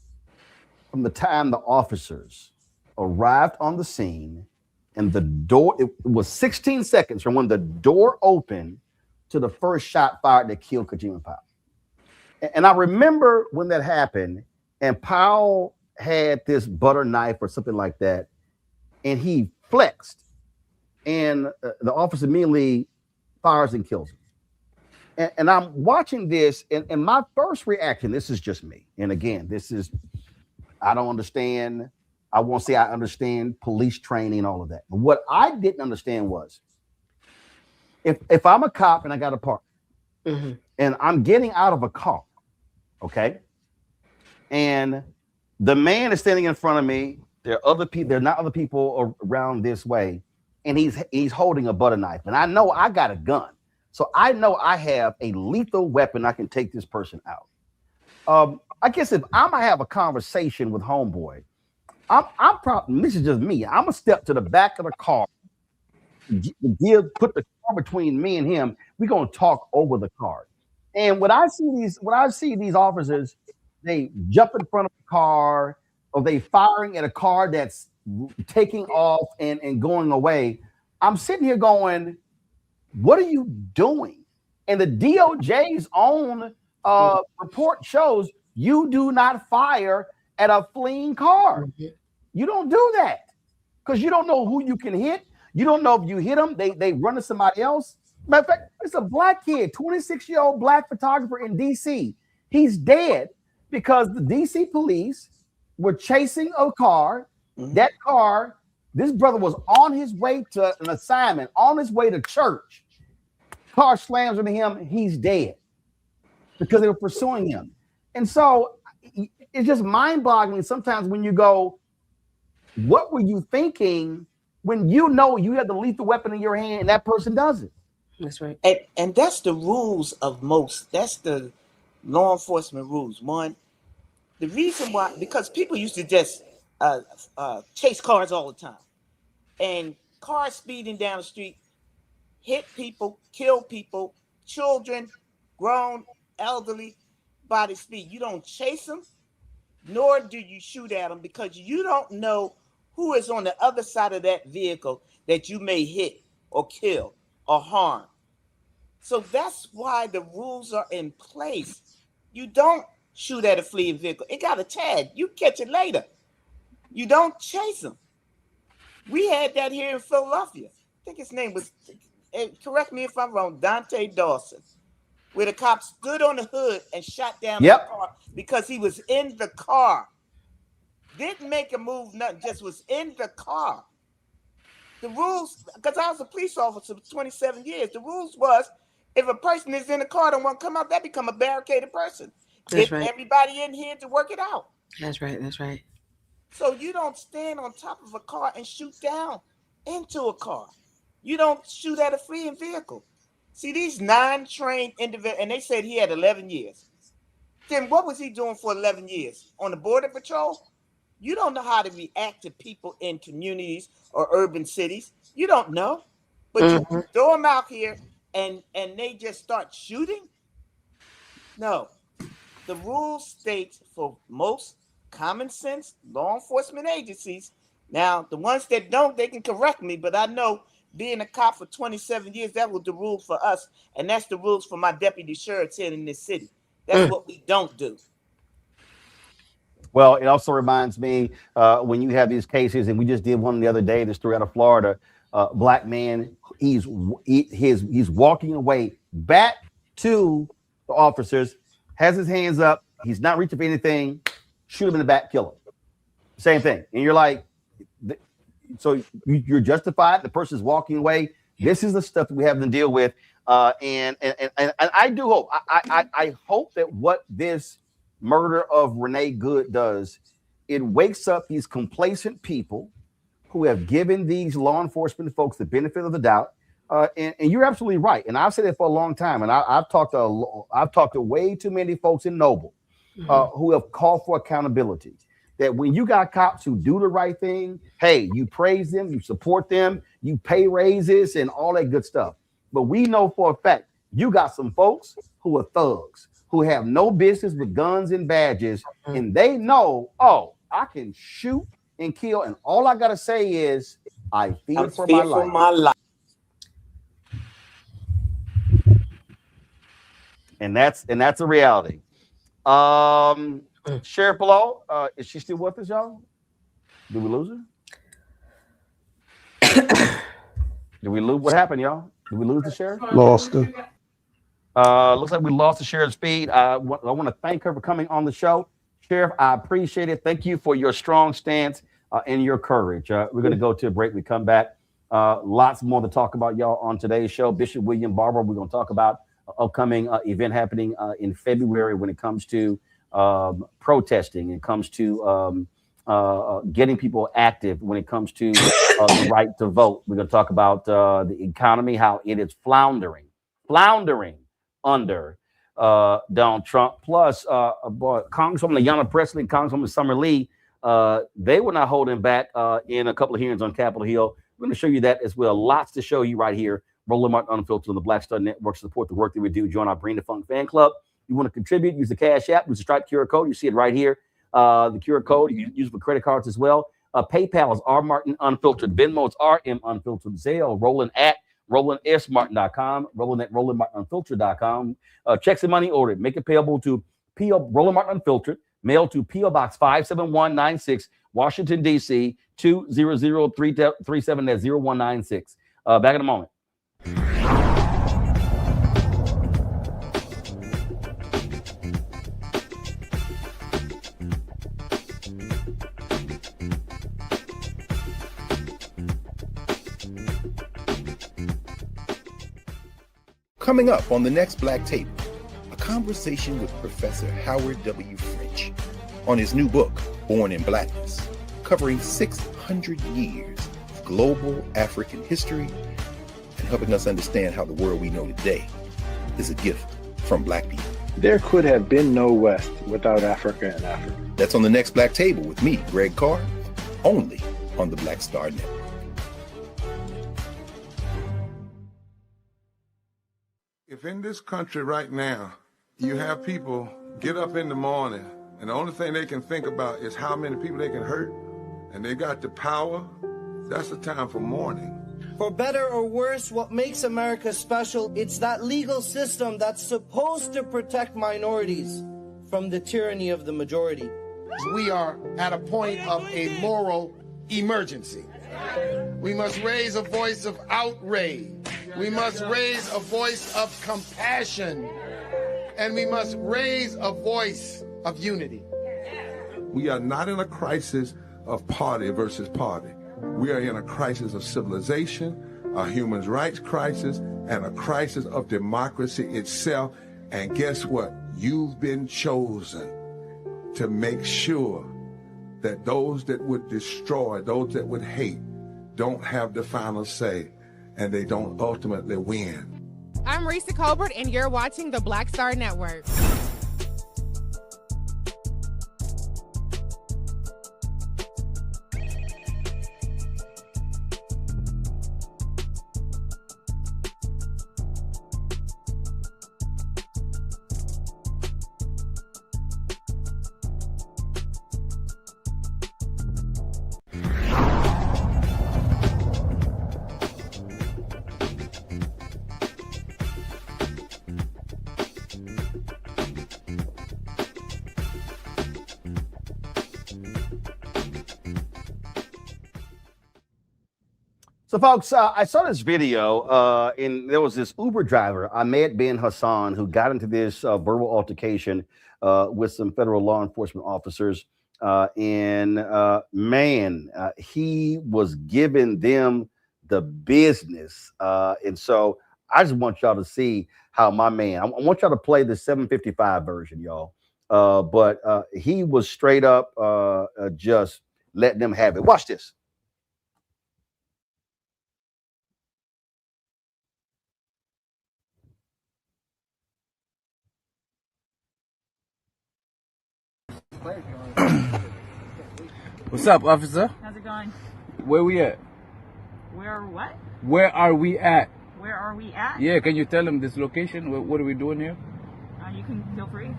from the time the officers arrived on the scene, and the door, it was 16 seconds from when the door opened to the first shot fired that killed Kajima Powell. And I remember when that happened, and Powell had this butter knife or something like that, and he flexed, and the officer immediately fires and kills him. And I'm watching this, and my first reaction, this is just me. And again, I don't understand. I won't say I understand police training and all of that. But what I didn't understand was if I'm a cop and I got a partner and I'm getting out of a car, okay, and the man is standing in front of me, there are other people, there are not other people around this way, and he's holding a butter knife, and I know I got a gun. So I know I have a lethal weapon. I can take this person out. I guess if I'm gonna have a conversation with homeboy, I'm probably, this is just me, I'm gonna step to the back of the car, put the car between me and him. We're gonna talk over the car. And when I see these officers, they jump in front of the car, or they firing at a car that's taking off and going away. I'm sitting here going, What are you doing? And the DOJ's own report shows you do not fire at a fleeing car. You don't do that because you don't know who you can hit. You don't know if you hit them, they run to somebody else. Matter of fact, it's a black kid, 26-year-old black photographer in DC. He's dead because the DC police were chasing a car. That car, this brother was on his way to an assignment, on his way to church. Car slams into him, he's dead because they were pursuing him. And so it's just mind-boggling sometimes when you go, what were you thinking when you know you have the lethal weapon in your hand and that person does it? That's right. And that's the rules of most. That's the law enforcement rules. One, the reason why, because people used to just chase cars all the time. And cars speeding down the street, hit people, kill people, children, grown, elderly, by the speed. You don't chase them, nor do you shoot at them because you don't know who is on the other side of that vehicle that you may hit or kill or harm. So that's why the rules are in place. You don't shoot at a fleeing vehicle. It got a tag. You catch it later. You don't chase them. We had that here in Philadelphia. I think his name was, correct me if I'm wrong, Dante Dawson, where the cop stood on the hood and shot down the car because he was in the car. Didn't make a move, nothing, just was in the car. The rules, because I was a police officer for 27 years, the rules was if a person is in the car and won't come out, that become a barricaded person. That's Get right. everybody in here to work it out. That's right. That's right. So you don't stand on top of a car and shoot down into a car. You don't shoot at a fleeing vehicle. See, these non-trained individuals, and they said he had 11 years. Then what was he doing for 11 years? On the border patrol? You don't know how to react to people in communities or urban cities. You don't know. But you throw them out here and they just start shooting? No. The rule states for most common sense law enforcement agencies. Now, the ones that don't, they can correct me, but I know being a cop for 27 years, that was the rule for us. And that's the rules for my deputy sheriffs here in this city. That's what we don't do. Well, it also reminds me when you have these cases, and we just did one the other day, this story out of Florida, black man, he's walking away back to the officers, has his hands up, he's not reaching for anything, shoot him in the back, kill him. Same thing. And you're like, so you're justified, the person's walking away. This is the stuff that we have to deal with. And I do hope, I hope that what this murder of Renee Good does, it wakes up these complacent people who have given these law enforcement folks the benefit of the doubt. And you're absolutely right. And I've said it for a long time. And I've talked to way too many folks in Noble who have called for accountability. That when you got cops who do the right thing, hey, you praise them, you support them, you pay raises and all that good stuff. But we know for a fact you got some folks who are thugs, who have no business with guns and badges, and they know, oh, I can shoot and kill, and all I gotta say is I fear for my life. And that's a reality. Sheriff Below, is she still with us, y'all? Did we lose her? Did we lose? What happened, y'all? Did we lose the sheriff? Lost her. Looks like we lost the sheriff's feed. I want to thank her for coming on the show. Sheriff, I appreciate it. Thank you for your strong stance and your courage. We're going to go to a break. We come back. Lots more to talk about, y'all, on today's show. Bishop William Barber, we're going to talk about an upcoming event happening in February when it comes to protesting, it comes to getting people active when it comes to the right to vote. We're going to talk about the economy, how it is floundering under Donald Trump. Plus, Congresswoman Ayanna Pressley and Congresswoman Summer Lee, they were not holding back in a couple of hearings on Capitol Hill. We're going to show you that as well. Lots to show you right here. Roland Martin Unfiltered on the Black Star Network. Support the work that we do. Join our Bring the Funk fan club. You want to contribute, use the Cash App, use the Stripe QR code. You see it right here. The QR code, you use it for credit cards as well. PayPal is R Martin Unfiltered. Venmo is RM Unfiltered. Zelle, rolling at RolandSMartin.com, Roland at RolandMartinUnfiltered.com. Checks and money ordered. Make it payable to P.O. Roland Martin Unfiltered, mail to P.O. Box 57196, Washington, D.C., 20037, that's 0196. Back in a moment. Coming up on the next Black Table, a conversation with Professor Howard W. French on his new book, Born in Blackness, covering 600 years of global African history and helping us understand how the world we know today is a gift from Black people. There could have been no West without Africa and Africa. That's on the next Black Table with me, Greg Carr, only on the Black Star Network. If in this country right now, you have people get up in the morning and the only thing they can think about is how many people they can hurt, and they got the power, that's the time for mourning. For better or worse, what makes America special, it's that legal system that's supposed to protect minorities from the tyranny of the majority. We are at a point of a moral emergency. We must raise a voice of outrage. We must raise a voice of compassion. And we must raise a voice of unity. We are not in a crisis of party versus party. We are in a crisis of civilization, a human rights crisis, and a crisis of democracy itself. And guess what? You've been chosen to make sure that those that would destroy, those that would hate, don't have the final say, and they don't ultimately win. I'm Risa Colbert, and you're watching the Black Star Network. So, folks, I saw this video, and there was this Uber driver, Ahmed bin Hassan, who got into this verbal altercation with some federal law enforcement officers. Man, he was giving them the business. And so I just want y'all to see how my man, I want y'all to play the 755 version, y'all. But he was straight up just letting them have it. Watch this. What's up, officer? How's it going? Where we at? Where what? Where are we at? Where are we at? Yeah, can you tell them this location? What are we doing here? You can feel free.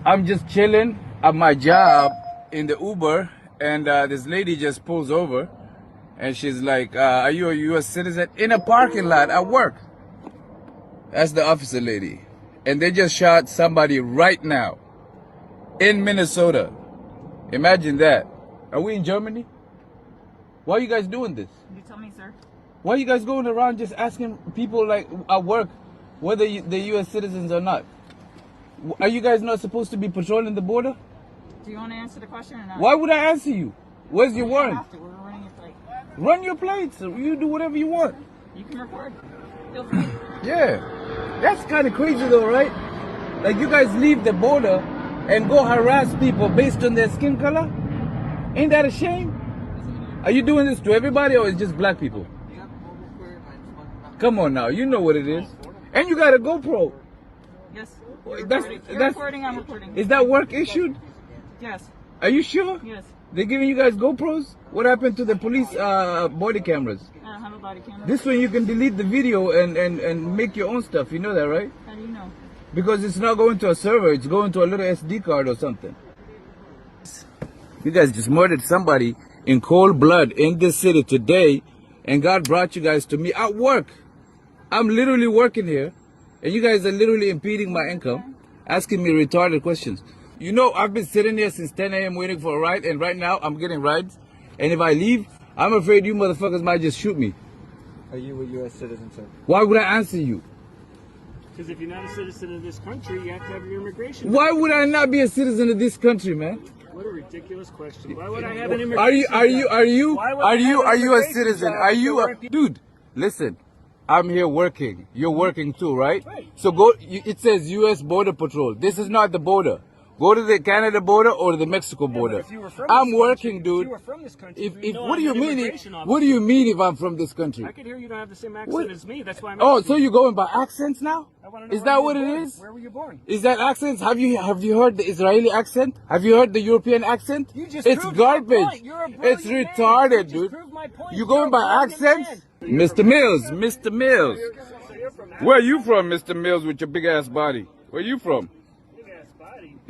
I'm just chilling at my job in the Uber, and this lady just pulls over, and she's like, are you a U.S. citizen? In a parking lot at work. That's the officer lady. And they just shot somebody right now in Minnesota. Imagine that. Are we in Germany? Why are you guys doing this? You tell me, sir. Why are you guys going around just asking people like at work whether they're U.S. citizens or not? Are you guys not supposed to be patrolling the border? Do you want to answer the question or not? Why would I answer you? Where's your warrant? We're running your plate. Run your plates. You do whatever you want. You can record. Feel free. Yeah. That's kind of crazy though, right? Like you guys leave the border and go harass people based on their skin color? Ain't that a shame? Are you doing this to everybody or it's just black people? Come on now, you know what it is. And you got a GoPro. Yes. You're recording, I'm recording. Is that work issued? Yes. Are you sure? Yes. They're giving you guys GoPros? What happened to the police body cameras? I don't have a body camera. This one you can delete the video and make your own stuff. You know that, right? How do you know? Because it's not going to a server. It's going to a little SD card or something. You guys just murdered somebody in cold blood in this city today, and God brought you guys to me at work. I'm literally working here, and you guys are literally impeding my income, asking me retarded questions. You know, I've been sitting here since 10 a.m. waiting for a ride, and right now I'm getting rides. And if I leave, I'm afraid you motherfuckers might just shoot me. Are you a U.S. citizen, sir? Why would I answer you? Because if you're not a citizen of this country, you have to have your immigration. Why would I not be a citizen of this country, man? What a ridiculous question. Why would I have an immigration? Are you a citizen? Are you a dude? Listen, I'm here working. You're working too, right? So go. It says U.S. Border Patrol. This is not the border. Go to the Canada border or the Mexico border. I'm working, dude. If you were from this country, What do you mean? What do you mean if I'm from this country? I could hear you don't have the same accent as me. That's why I'm. Oh, so you're going by accents now? Is that what it is? Where were you born? Is that accents? Have you heard the Israeli accent? Have you heard the European accent? It's garbage. It's retarded, dude. You going by accents? Mr. Mills. Where are you from, Mr. Mills, with your big ass body? Where you from?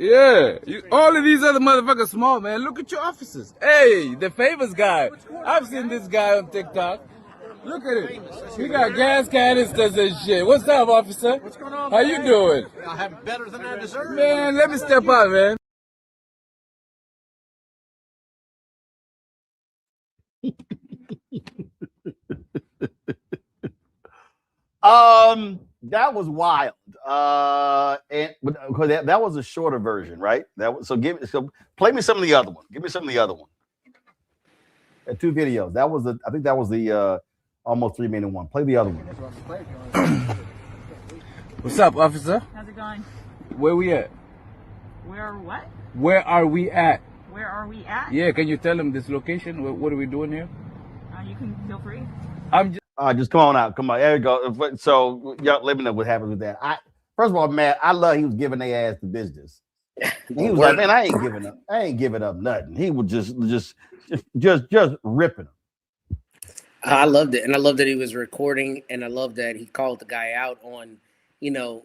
Yeah, all of these other motherfuckers small, man. Look at your officers. Hey, the famous guy. I've seen this guy on TikTok. Look at it. He got gas canisters and shit. What's up, officer? What's going on? How you doing? I have better than I deserve. Man, let me step out, man. That was wild. And because that was a shorter version, right? Play me some of the other one. Give me some of the other one. 2 videos. I think that was the almost 3-minute one. Play the other one. What's up, officer? How's it going? Where we at? Where are what? Where are we at? Where are we at? Yeah, can you tell them this location? What are we doing here? You can feel free. I'm just come on out. Come on. There you go. So y'all let me know what happens with that. First of all, man, I love he was giving their ass the business. He was like, man, I ain't giving up nothing. He was just ripping them. I loved it. And I love that he was recording, and I love that he called the guy out on, the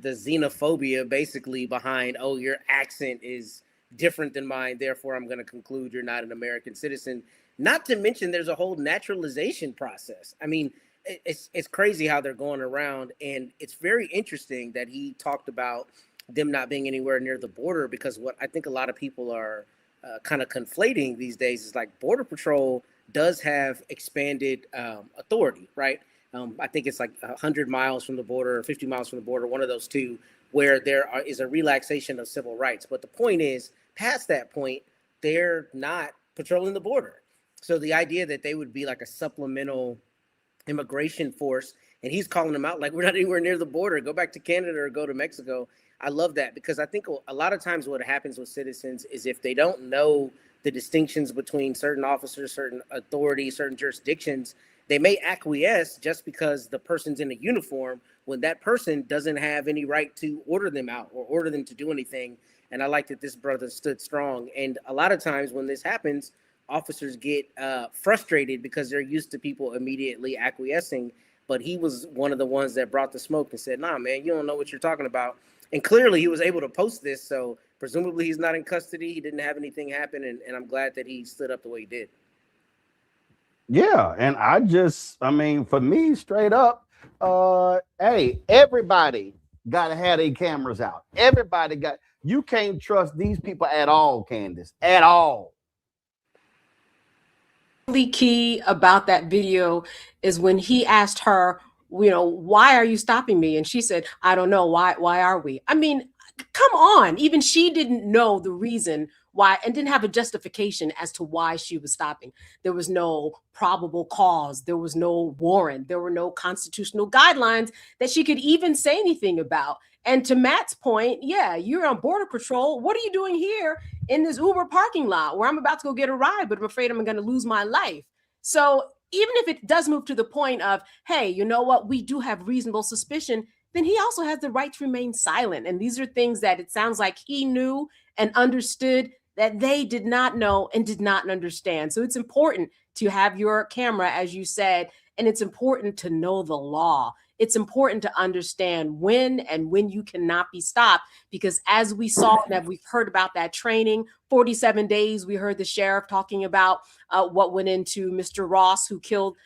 xenophobia basically behind, oh, your accent is different than mine, therefore I'm going to conclude you're not an American citizen. Not to mention there's a whole naturalization process. I mean, it's crazy how they're going around, and it's very interesting that he talked about them not being anywhere near the border, because what I think a lot of people are kind of conflating these days is like Border Patrol does have expanded authority, right? I think it's like 100 miles from the border or 50 miles from the border, one of those two, where there is a relaxation of civil rights. But the point is, past that point, they're not patrolling the border. So the idea that they would be like a supplemental immigration force, and he's calling them out like, we're not anywhere near the border, go back to Canada or go to Mexico. I love that, because I think a lot of times what happens with citizens is if they don't know the distinctions between certain officers, certain authorities, certain jurisdictions, they may acquiesce just because the person's in a uniform when that person doesn't have any right to order them out or order them to do anything. And I like that this brother stood strong. And a lot of times when this happens, officers get frustrated because they're used to people immediately acquiescing. But he was one of the ones that brought the smoke and said, nah, man, you don't know what you're talking about. And clearly he was able to post this. So presumably he's not in custody. He didn't have anything happen. And I'm glad that he stood up the way he did. Yeah. And I mean, for me, straight up, hey, everybody got to have their cameras out. You can't trust these people at all, Candace, at all. Really key about that video is when he asked her, why are you stopping me? And she said, I don't know. Why are we? I mean, come on. Even she didn't know the reason why and didn't have a justification as to why she was stopping. There was no probable cause. There was no warrant. There were no constitutional guidelines that she could even say anything about. And to Matt's point, yeah, you're on Border Patrol. What are you doing here in this Uber parking lot where I'm about to go get a ride, but I'm afraid I'm going to lose my life? So even if it does move to the point of, hey, you know what, we do have reasonable suspicion, then he also has the right to remain silent. And these are things that it sounds like he knew and understood that they did not know and did not understand. So it's important to have your camera, as you said, and it's important to know the law. It's important to understand when you cannot be stopped, because as we saw and we've heard about that training, 47 days, we heard the sheriff talking about what went into Mr. Ross, who killed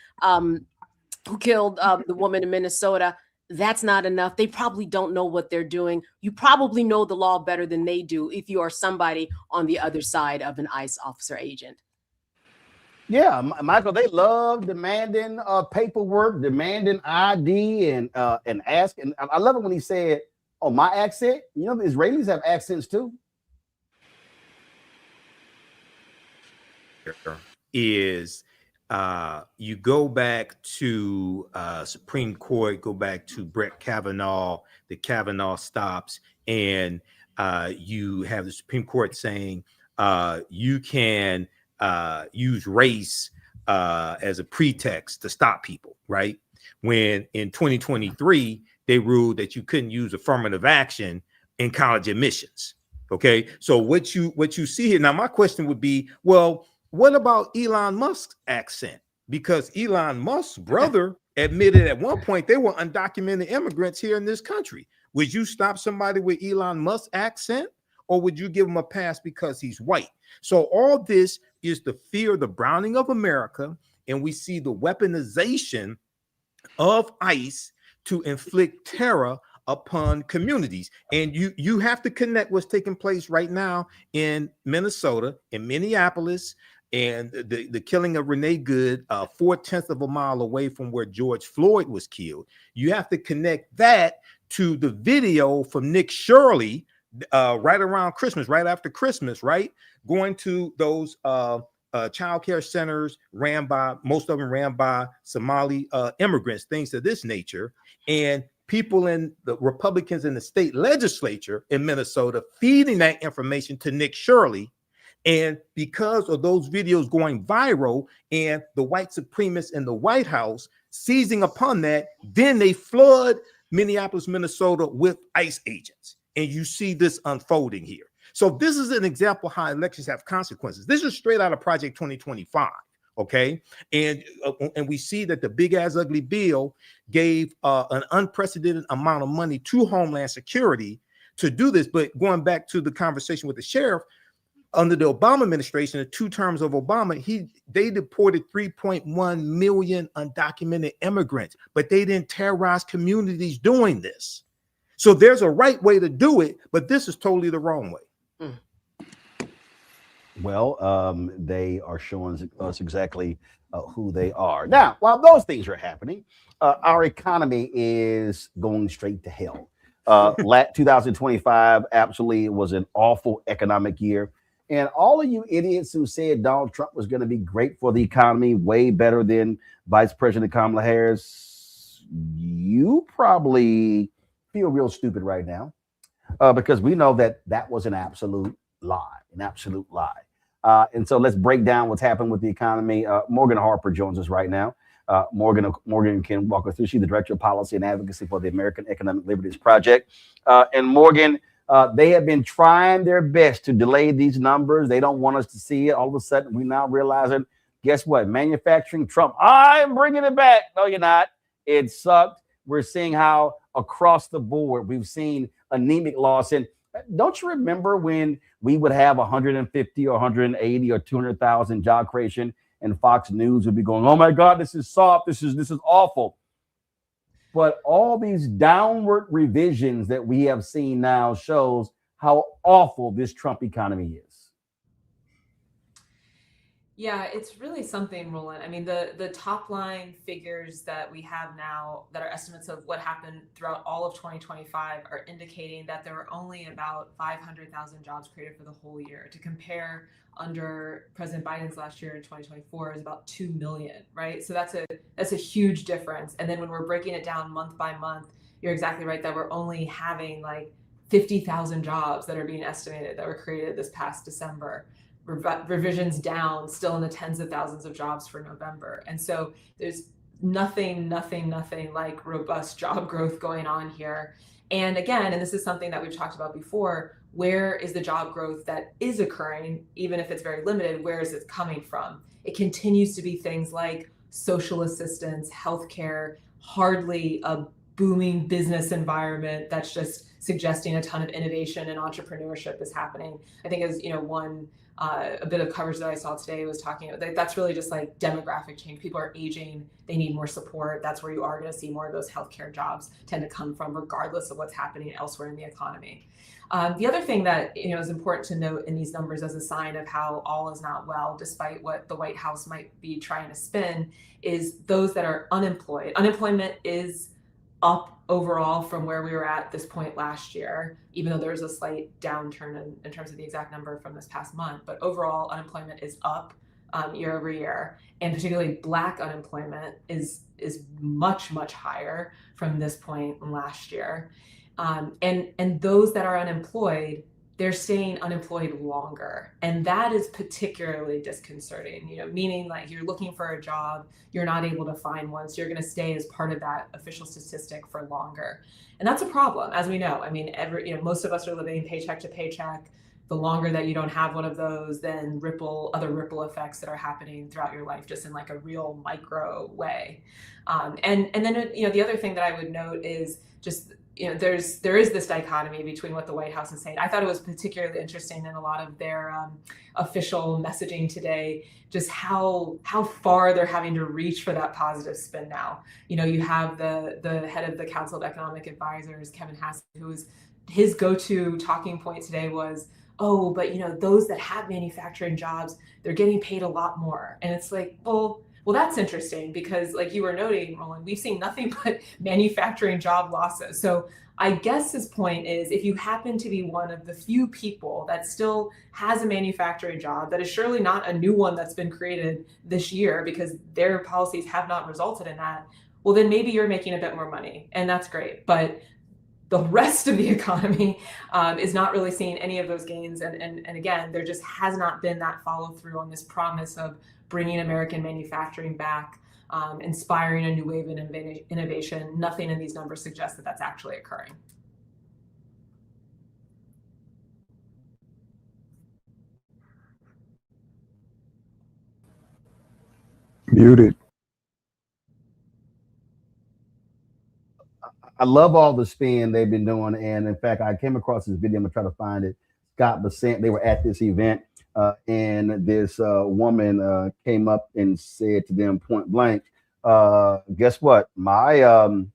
who killed the woman in Minnesota. That's not enough. They probably don't know what they're doing. You probably know the law better than they do if you are somebody on the other side of an ICE officer agent. Yeah, Michael, they love demanding paperwork, demanding ID, and asking. I love it when he said, "Oh, my accent." You know, the Israelis have accents too. Is you go back to Supreme Court, go back to Brett Kavanaugh, the Kavanaugh stops, and you have the Supreme Court saying you can use race as a pretext to stop people, right? When in 2023, they ruled that you couldn't use affirmative action in college admissions. Okay, so what you see here now, my question would be, well, what about Elon Musk's accent? Because Elon Musk's brother admitted at one point they were undocumented immigrants here in this country. Would you stop somebody with Elon Musk's accent, or would you give him a pass because he's white? So all this is the fear, the browning of America, and we see the weaponization of ICE to inflict terror upon communities. And you have to connect what's taking place right now in Minnesota, in Minneapolis, and the killing of Renee Good, 4/10 of a mile away from where George Floyd was killed. You have to connect that to the video from Nick Shirley right around Christmas, right after Christmas, right? Going to those child care centers most of them ran by Somali immigrants, things of this nature. And people in the Republicans in the state legislature in Minnesota feeding that information to Nick Shirley. And because of those videos going viral and the white supremacists in the White House seizing upon that, then they flood Minneapolis, Minnesota with ICE agents. And you see this unfolding here. So this is an example how elections have consequences. This is straight out of Project 2025. Okay. And we see that the big ass ugly bill gave an unprecedented amount of money to Homeland Security to do this. But going back to the conversation with the sheriff, under the Obama administration, the 2 terms of Obama, they deported 3.1 million undocumented immigrants, but they didn't terrorize communities doing this. So there's a right way to do it, but this is totally the wrong way. Well, they are showing us exactly who they are. Now, while those things are happening, our economy is going straight to hell. 2025 absolutely was an awful economic year. And all of you idiots who said Donald Trump was going to be great for the economy, way better than Vice President Kamala Harris, you probably feel real stupid right now because we know that was an absolute lie, and so let's break down what's happened with the economy. Morgan Harper joins us right now. Morgan can walk us through. She's the Director of Policy and Advocacy for the American Economic Liberties Project. And Morgan, they have been trying their best to delay these numbers. They don't want us to see it. All of a sudden, we now realizing, guess what? Manufacturing Trump. I'm bringing it back. No, you're not. It sucked. We're seeing how across the board we've seen anemic loss. And don't you remember when we would have 150 or 180 or 200,000 job creation and Fox News would be going, oh my God, this is soft. This is awful. But all these downward revisions that we have seen now shows how awful this Trump economy is. Yeah, it's really something, Roland. I mean, the top line figures that we have now that are estimates of what happened throughout all of 2025 are indicating that there were only about 500,000 jobs created for the whole year. To compare, under President Biden's last year in 2024 is about 2 million, right? So that's a huge difference. And then when we're breaking it down month by month, you're exactly right that we're only having like 50,000 jobs that are being estimated that were created this past December. Revisions down, still in the tens of thousands of jobs for November. And so there's nothing like robust job growth going on here. And again, and this is something that we've talked about before, where is the job growth that is occurring, even if it's very limited, where is it coming from? It continues to be things like social assistance, healthcare, hardly a booming business environment that's just suggesting a ton of innovation and entrepreneurship is happening. I think as one a bit of coverage that I saw today was talking about that's really just like demographic change. People are aging, they need more support. That's where you are going to see more of those healthcare jobs tend to come from, regardless of what's happening elsewhere in the economy. The other thing that is important to note in these numbers as a sign of how all is not well, despite what the White House might be trying to spin, is those that are unemployed. Unemployment is up overall from where we were at this point last year, even though there's a slight downturn in terms of the exact number from this past month. But overall, unemployment is up year over year, and particularly Black unemployment is much, much higher from this point last year. And those that are unemployed, they're staying unemployed longer. And that is particularly disconcerting, meaning like you're looking for a job, you're not able to find one, so you're going to stay as part of that official statistic for longer. And that's a problem, as we know. I mean, most of us are living paycheck to paycheck. The longer that you don't have one of those, then other ripple effects that are happening throughout your life, just in like a real micro way. And then the other thing that I would note is just there is this dichotomy between what the White House is saying. I thought it was particularly interesting in a lot of their official messaging today, just how far they're having to reach for that positive spin now. You have the head of the Council of Economic Advisors, Kevin Hassett, his go-to talking point today was, oh, but those that have manufacturing jobs, they're getting paid a lot more. And it's like, well, that's interesting because, like you were noting, Roland, we've seen nothing but manufacturing job losses. So I guess his point is, if you happen to be one of the few people that still has a manufacturing job, that is surely not a new one that's been created this year because their policies have not resulted in that, well, then maybe you're making a bit more money, and that's great. But the rest of the economy is not really seeing any of those gains. And again, there just has not been that follow through on this promise of bringing American manufacturing back, inspiring a new wave of innovation. Nothing in these numbers suggests that that's actually occurring. Muted. I love all the spin they've been doing. And in fact, I came across this video. I'm gonna try to find it. Scott Bassett, they were at this event, and this woman came up and said to them point blank, guess what? My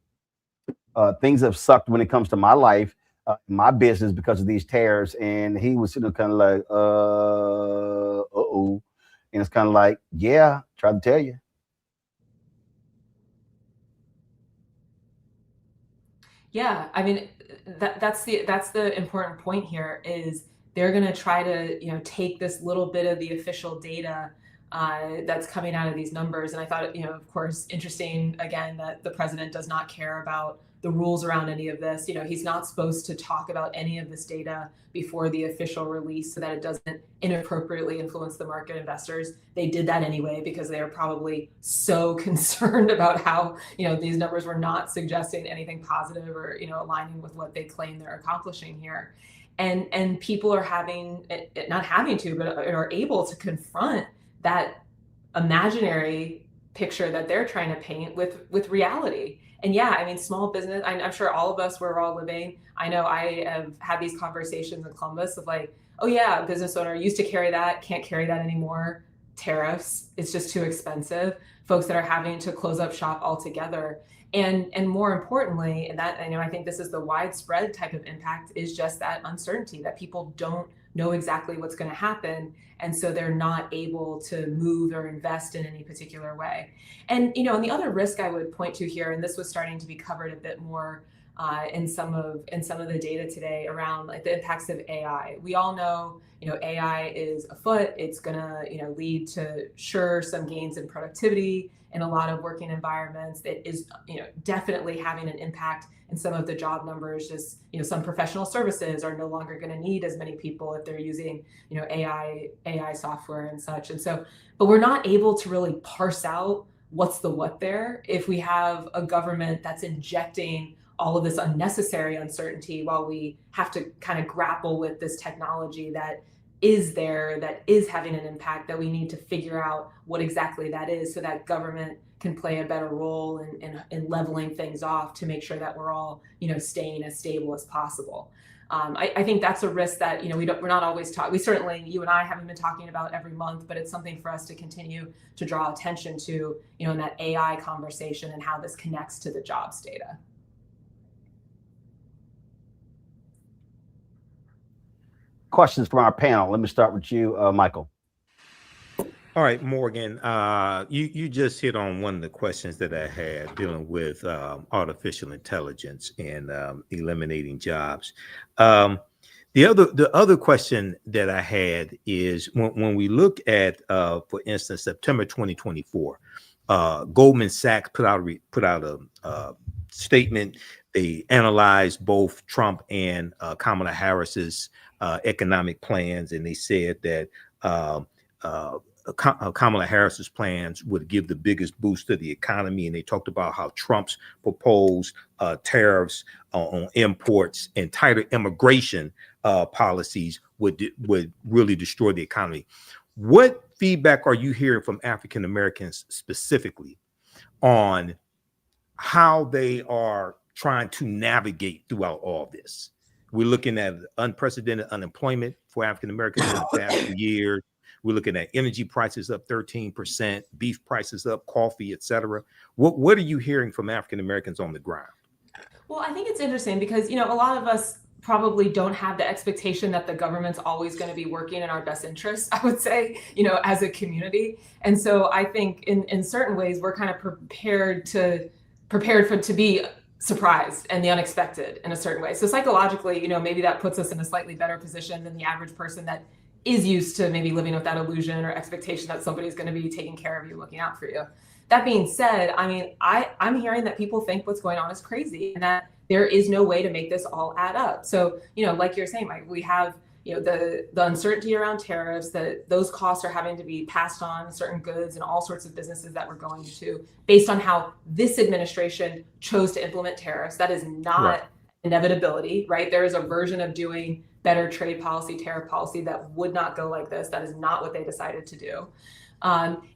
things have sucked when it comes to my life, my business, because of these tariffs. And he was sitting kind of like, uh-oh. And it's kind of like, yeah, try to tell you. Yeah, I mean, that's the important point here is they're going to try to take this little bit of the official data that's coming out of these numbers. And I thought, of course, interesting again that the president does not care about the rules around any of this. He's not supposed to talk about any of this data before the official release so that it doesn't inappropriately influence the market investors. They did that anyway because they are probably so concerned about how, these numbers were not suggesting anything positive or, aligning with what they claim they're accomplishing here. And people are not having to, but are able to confront that imaginary picture that they're trying to paint with reality. And yeah, I mean, small business, I'm sure all of us, we're all living. I know I have had these conversations in Columbus of like, oh yeah, business owner used to carry that, can't carry that anymore. Tariffs, it's just too expensive. Folks that are having to close up shop altogether. And more importantly, and that I think this is the widespread type of impact, is just that uncertainty that people don't know exactly what's going to happen. And so they're not able to move or invest in any particular way. And, and the other risk I would point to here, and this was starting to be covered a bit more in some of the data today around like the impacts of AI. We all know, AI is afoot. It's going to, lead to some gains in productivity in a lot of working environments. It is, definitely having an impact in some of the job numbers. Just, some professional services are no longer going to need as many people if they're using, AI software and such. And so, but we're not able to really parse out what's the what there if we have a government that's injecting all of this unnecessary uncertainty while we have to kind of grapple with this technology that is there that is having an impact that we need to figure out what exactly that is so that government can play a better role in leveling things off to make sure that we're all, staying as stable as possible. I think that's a risk that, we're not always talking. We certainly, you and I haven't been talking about every month, but it's something for us to continue to draw attention to, in that AI conversation and how this connects to the jobs data. Questions from our panel. Let me start with you, Michael. All right, Morgan, you just hit on one of the questions that I had dealing with artificial intelligence and eliminating jobs. The other question that I had is when we look at, for instance, September 2024, Goldman Sachs put out a statement. They analyzed both Trump and Kamala Harris's economic plans, and they said that Kamala Harris's plans would give the biggest boost to the economy. And they talked about how Trump's proposed tariffs on imports and tighter immigration policies would really destroy the economy. What feedback are you hearing from African Americans specifically on how they are trying to navigate throughout all this? We're looking at unprecedented unemployment for African Americans in the past few years. We're looking at energy prices up 13%, beef prices up, coffee, et cetera. What are you hearing from African Americans on the ground? Well, I think it's interesting because, a lot of us probably don't have the expectation that the government's always going to be working in our best interests, I would say, as a community. And so I think in certain ways, we're kind of prepared to be surprised and the unexpected in a certain way. So psychologically, maybe that puts us in a slightly better position than the average person that is used to maybe living with that illusion or expectation that somebody's going to be taking care of you, looking out for you. That being said, I'm hearing that people think what's going on is crazy and that there is no way to make this all add up. So, like you're saying, Mike, we have, the uncertainty around tariffs, that those costs are having to be passed on certain goods and all sorts of businesses that we're going to based on how this administration chose to implement tariffs. That is not inevitability, right? There is a version of doing better trade policy, tariff policy that would not go like this. That is not what they decided to do.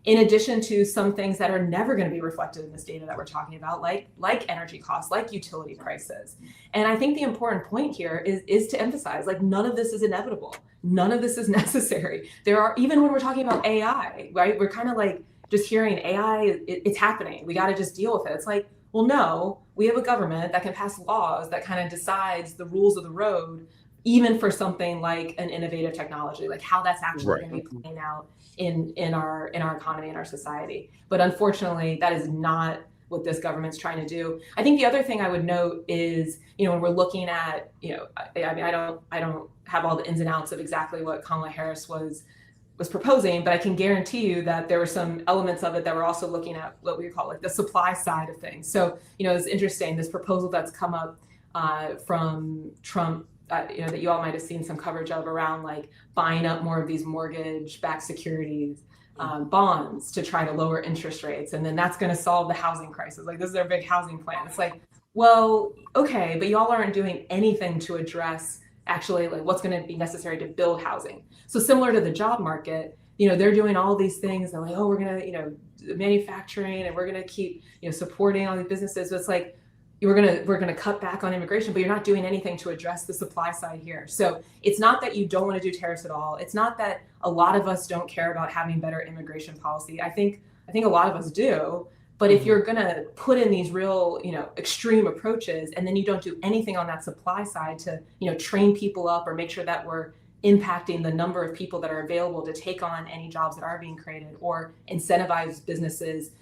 In addition to some things that are never going to be reflected in this data that we're talking about, like energy costs, like utility prices. And I think the important point here is to emphasize, none of this is inevitable. None of this is necessary. Even when we're talking about AI, right? We're kind of just hearing AI, it's happening. We got to just deal with it. It's well, no, we have a government that can pass laws that kind of decides the rules of the road, even for something like an innovative technology, like how that's actually going to be playing out in our economy and our society. But unfortunately, that is not what this government's trying to do. I think the other thing I would note is, when we're looking at, I don't have all the ins and outs of exactly what Kamala Harris was proposing, but I can guarantee you that there were some elements of it that we're also looking at what we call the supply side of things. So, it's interesting, this proposal that's come up from Trump, that you all might have seen some coverage of around buying up more of these mortgage-backed securities, bonds to try to lower interest rates. And then that's going to solve the housing crisis. This is their big housing plan. It's well, okay, but y'all aren't doing anything to address actually what's going to be necessary to build housing. So similar to the job market, they're doing all these things. They're oh, we're going to, manufacturing, and we're going to keep, supporting all these businesses. So it's we're gonna cut back on immigration, but you're not doing anything to address the supply side here. So it's not that you don't want to do tariffs at all. It's not that a lot of us don't care about having better immigration policy. I think a lot of us do. But if you're gonna put in these real, extreme approaches, and then you don't do anything on that supply side to, train people up or make sure that we're impacting the number of people that are available to take on any jobs that are being created, or incentivize businesses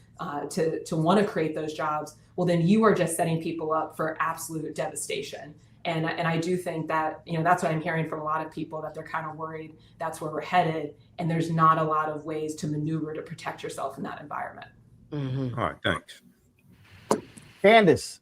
to want to create those jobs, well, then you are just setting people up for absolute devastation. And I do think that, that's what I'm hearing from a lot of people, that they're kind of worried that's where we're headed. And there's not a lot of ways to maneuver to protect yourself in that environment. Mm-hmm. All right, thanks. Candace.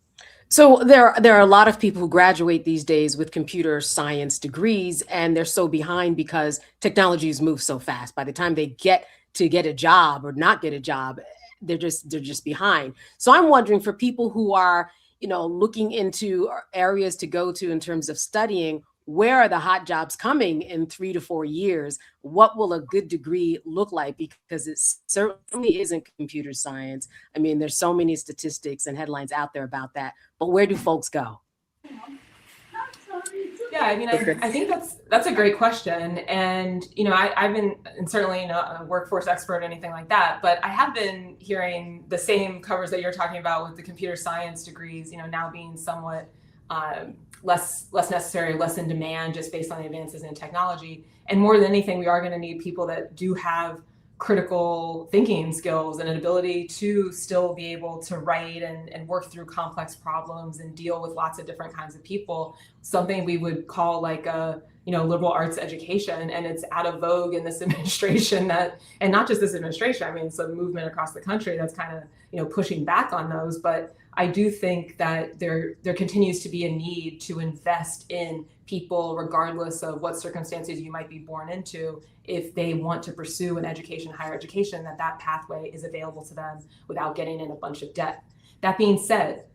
So there are a lot of people who graduate these days with computer science degrees, and they're so behind because technologies move so fast. By the time they get a job or not get a job, they're just behind. So I'm wondering, for people who are, looking into areas to go to in terms of studying, where are the hot jobs coming in 3 to 4 years? What will a good degree look like? Because it certainly isn't computer science. I mean, there's so many statistics and headlines out there about that, but where do folks go? Yeah, I mean, I think that's a great question. And, I've been, and certainly not a workforce expert or anything like that, but I have been hearing the same covers that you're talking about with the computer science degrees, now being somewhat less necessary, less in demand just based on the advances in technology. And more than anything, we are going to need people that do have critical thinking skills and an ability to still be able to write and work through complex problems and deal with lots of different kinds of people, something we would call like a liberal arts education. And it's out of vogue in this administration and not just this administration, I mean, it's a movement across the country that's kind of, pushing back on those. But I do think that there continues to be a need to invest in people, regardless of what circumstances you might be born into, if they want to pursue an education, higher education, that pathway is available to them without getting in a bunch of debt. That being said,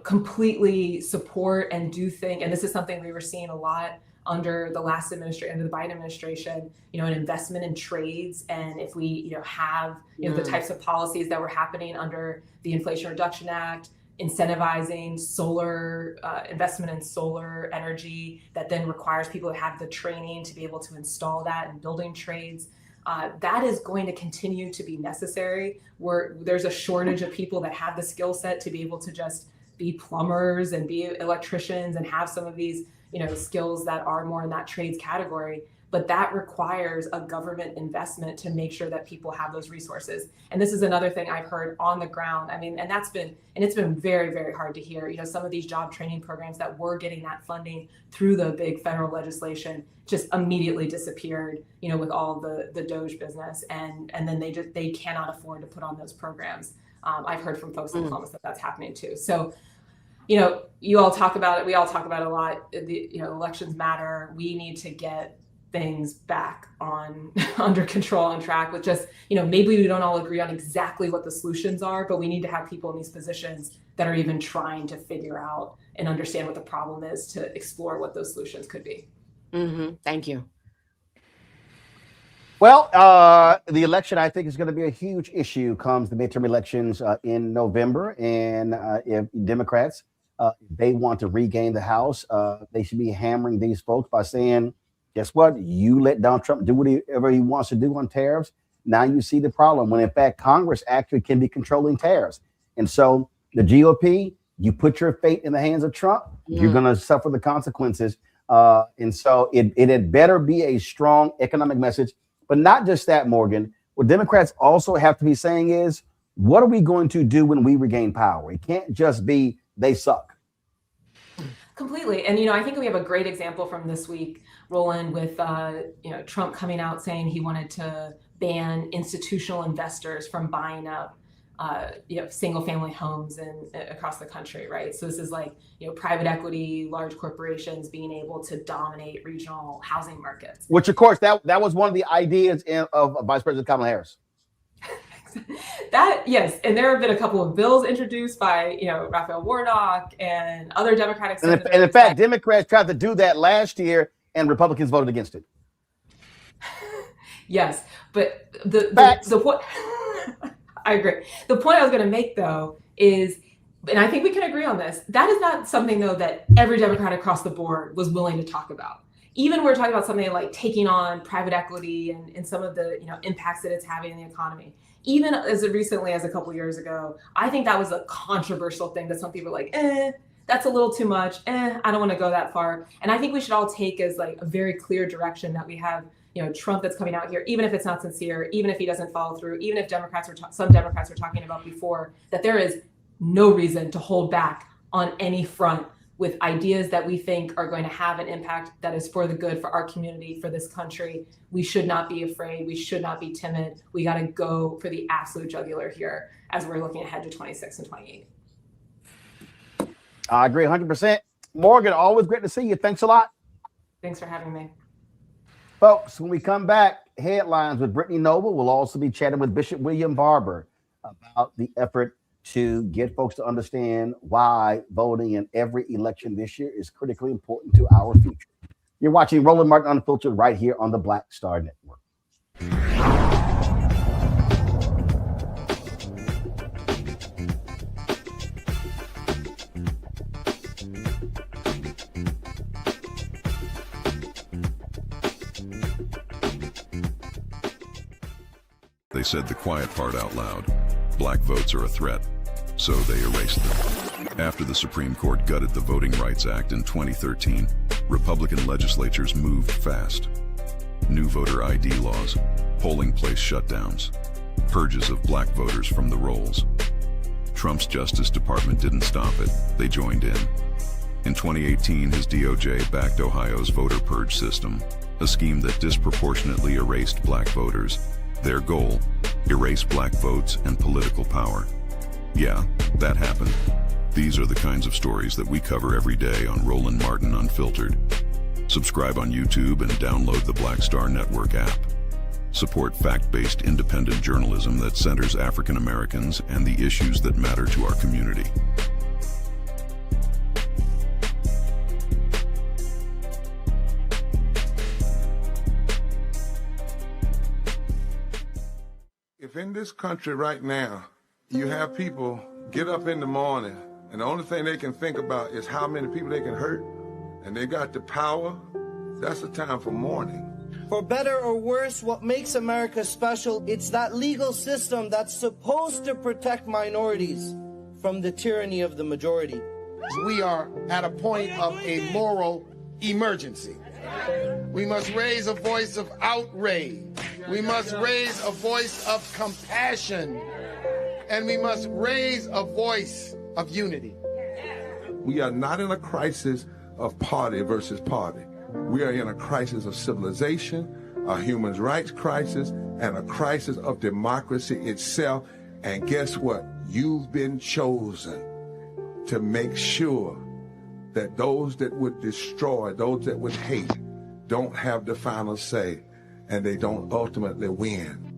completely support and do think, and this is something we were seeing a lot under the last administration, under the Biden administration, an investment in trades. And if we, have, the types of policies that were happening under the Inflation Reduction Act, incentivizing solar investment in solar energy that then requires people to have the training to be able to install that in building trades. That is going to continue to be necessary. There's a shortage of people that have the skill set to be able to just be plumbers and be electricians and have some of these, skills that are more in that trades category. But that requires a government investment to make sure that people have those resources. And this is another thing I've heard on the ground. I mean, and it's been very, very hard to hear. Some of these job training programs that were getting that funding through the big federal legislation just immediately disappeared, with all the Doge business. And then they cannot afford to put on those programs. I've heard from folks in Columbus that that's happening too. So, you all talk about it. We all talk about it a lot. Elections matter. We need to get things back on under control, on track with just, maybe we don't all agree on exactly what the solutions are, but we need to have people in these positions that are even trying to figure out and understand what the problem is to explore what those solutions could be. Thank you. Well, the election, I think, is going to be a huge issue comes the midterm elections in November. And if Democrats, they want to regain the House, they should be hammering these folks by saying, guess what? You let Donald Trump do whatever he wants to do on tariffs. Now you see the problem when, in fact, Congress actually can be controlling tariffs. And so the GOP, you put your fate in the hands of Trump, you're going to suffer the consequences. And so it had better be a strong economic message. But not just that, Morgan. What Democrats also have to be saying is, what are we going to do when we regain power? It can't just be they suck. Completely. And, I think we have a great example from this week, Roland, with, Trump coming out saying he wanted to ban institutional investors from buying up, single family homes across the country. Right. So this is like, private equity, large corporations being able to dominate regional housing markets. Which, of course, that was one of the ideas of Vice President Kamala Harris. Yes, and there have been a couple of bills introduced by Raphael Warnock and other Democratic senators. And in fact, Democrats tried to do that last year, and Republicans voted against it. Yes, but the point I agree. The point I was going to make, though, is, and I think we can agree on this, that is not something, though, that every Democrat across the board was willing to talk about. Even we're talking about something like taking on private equity and some of the impacts that it's having in the economy. Even as recently as a couple years ago, I think that was a controversial thing that some people were like, that's a little too much. I don't want to go that far. And I think we should all take as like a very clear direction that we have, Trump that's coming out here, even if it's not sincere, even if he doesn't follow through, even if some Democrats were talking about before, that there is no reason to hold back on any front with ideas that we think are going to have an impact that is for the good for our community, for this country. We should not be afraid. We should not be timid. We got to go for the absolute jugular here as we're looking ahead to 26 and 28. I agree 100%. Morgan, always great to see you. Thanks a lot. Thanks for having me. Folks, when we come back, headlines with Brittany Noble. We'll also be chatting with Bishop William Barber about the effort to get folks to understand why voting in every election this year is critically important to our future. You're watching Roland Martin Unfiltered right here on the Black Star Network. They said the quiet part out loud. Black votes are a threat, so they erased them. After the Supreme Court gutted the Voting Rights Act in 2013, Republican legislatures moved fast. New voter ID laws, polling place shutdowns, purges of black voters from the rolls. Trump's Justice Department didn't stop it, they joined in. In 2018, his DOJ backed Ohio's voter purge system, a scheme that disproportionately erased black voters. Their goal, erase black votes and political power. Yeah, that happened. These are the kinds of stories that we cover every day on Roland Martin Unfiltered. Subscribe on YouTube and download the Black Star Network app. Support fact-based independent journalism that centers African Americans and the issues that matter to our community. If in this country right now, you have people get up in the morning and the only thing they can think about is how many people they can hurt, and they got the power, that's the time for mourning. For better or worse, what makes America special, it's that legal system that's supposed to protect minorities from the tyranny of the majority. We are at a point of a moral emergency. We must raise a voice of outrage. We must raise a voice of compassion. And we must raise a voice of unity. We are not in a crisis of party versus party. We are in a crisis of civilization, a human rights crisis, and a crisis of democracy itself. And guess what? You've been chosen to make sure that those that would destroy, those that would hate, don't have the final say, and they don't ultimately win.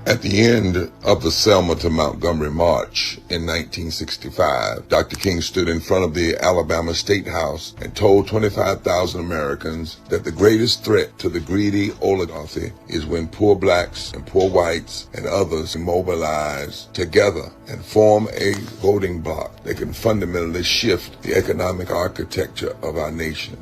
At the end of the Selma to Montgomery March in 1965, Dr. King stood in front of the Alabama State House and told 25,000 Americans that the greatest threat to the greedy oligarchy is when poor blacks and poor whites and others mobilize together and form a voting bloc that can fundamentally shift the economic architecture of our nation.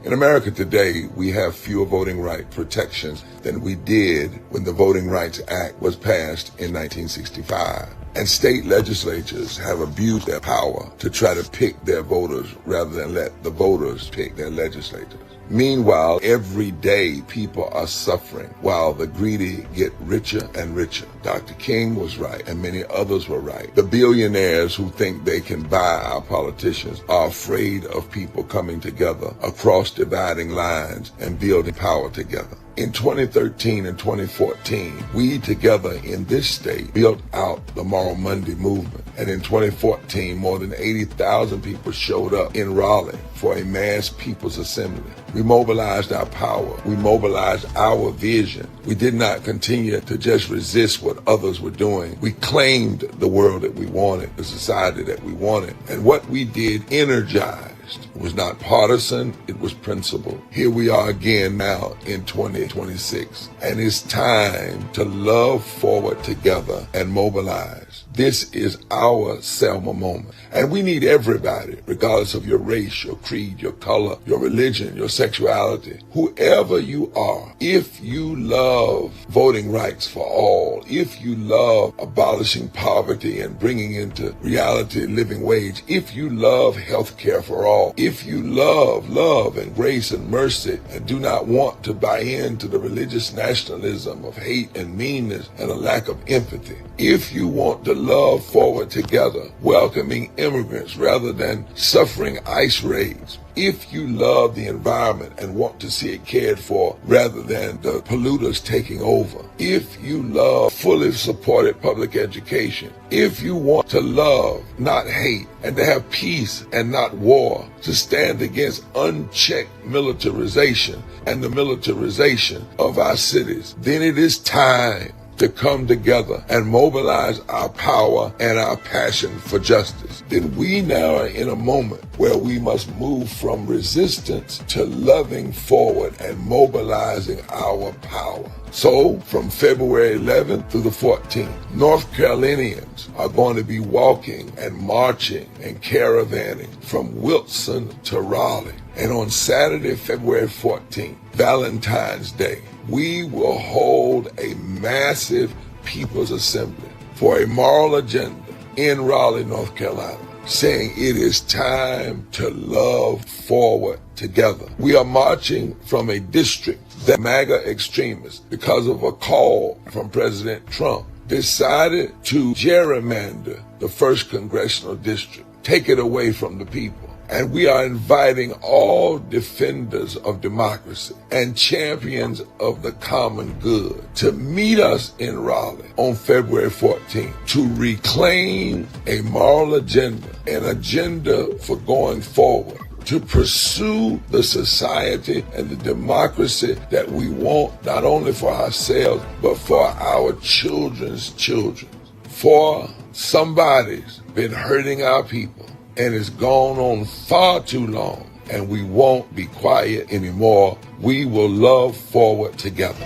In America today, we have fewer voting right protections than we did when the Voting Rights Act was passed in 1965. And state legislatures have abused their power to try to pick their voters rather than let the voters pick their legislators. Meanwhile, every day people are suffering while the greedy get richer and richer. Dr. King was right, and many others were right. The billionaires who think they can buy our politicians are afraid of people coming together across dividing lines and building power together. In 2013 and 2014, we together in this state built out the Moral Monday movement. And in 2014, more than 80,000 people showed up in Raleigh for a mass people's assembly. We mobilized our power. We mobilized our vision. We did not continue to just resist what others were doing. We claimed the world that we wanted, the society that we wanted. And what we did energized. It was not partisan, it was principled. Here we are again now in 2026. And it's time to love forward together and mobilize. This is our Selma moment. And we need everybody, regardless of your race, your creed, your color, your religion, your sexuality, whoever you are. If you love voting rights for all, if you love abolishing poverty and bringing into reality living wage, if you love health care for all, if you love love and grace and mercy and do not want to buy into the religious nationalism of hate and meanness and a lack of empathy, if you want to love forward together, welcoming immigrants rather than suffering ICE raids, if you love the environment and want to see it cared for rather than the polluters taking over, if you love fully supported public education, if you want to love, not hate, and to have peace and not war, to stand against unchecked militarization and the militarization of our cities, then it is time to come together and mobilize our power and our passion for justice, then we now are in a moment where we must move from resistance to loving forward and mobilizing our power. So, from February 11th through the 14th, North Carolinians are going to be walking and marching and caravanning from Wilson to Raleigh. And on Saturday, February 14th, Valentine's Day, we will hold a massive People's Assembly for a moral agenda in Raleigh, North Carolina, saying it is time to love forward together. We are marching from a district that MAGA extremists, because of a call from President Trump, decided to gerrymander the 1st Congressional District, take it away from the people. And we are inviting all defenders of democracy and champions of the common good to meet us in Raleigh on February 14th to reclaim a moral agenda, an agenda for going forward, to pursue the society and the democracy that we want, not only for ourselves, but for our children's children. For somebody's been hurting our people, and it's gone on far too long, and we won't be quiet anymore. We will love forward together.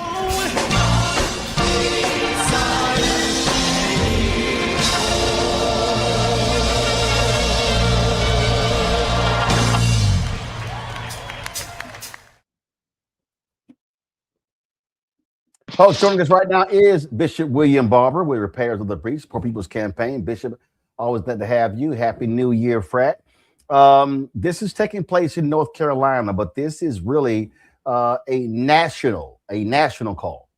Folks, joining us right now is Bishop William Barber with Repairs of the Breach, Poor People's Campaign. Bishop, always glad to have you. Happy New Year, frat. This is taking place in North Carolina, but this is really a national call.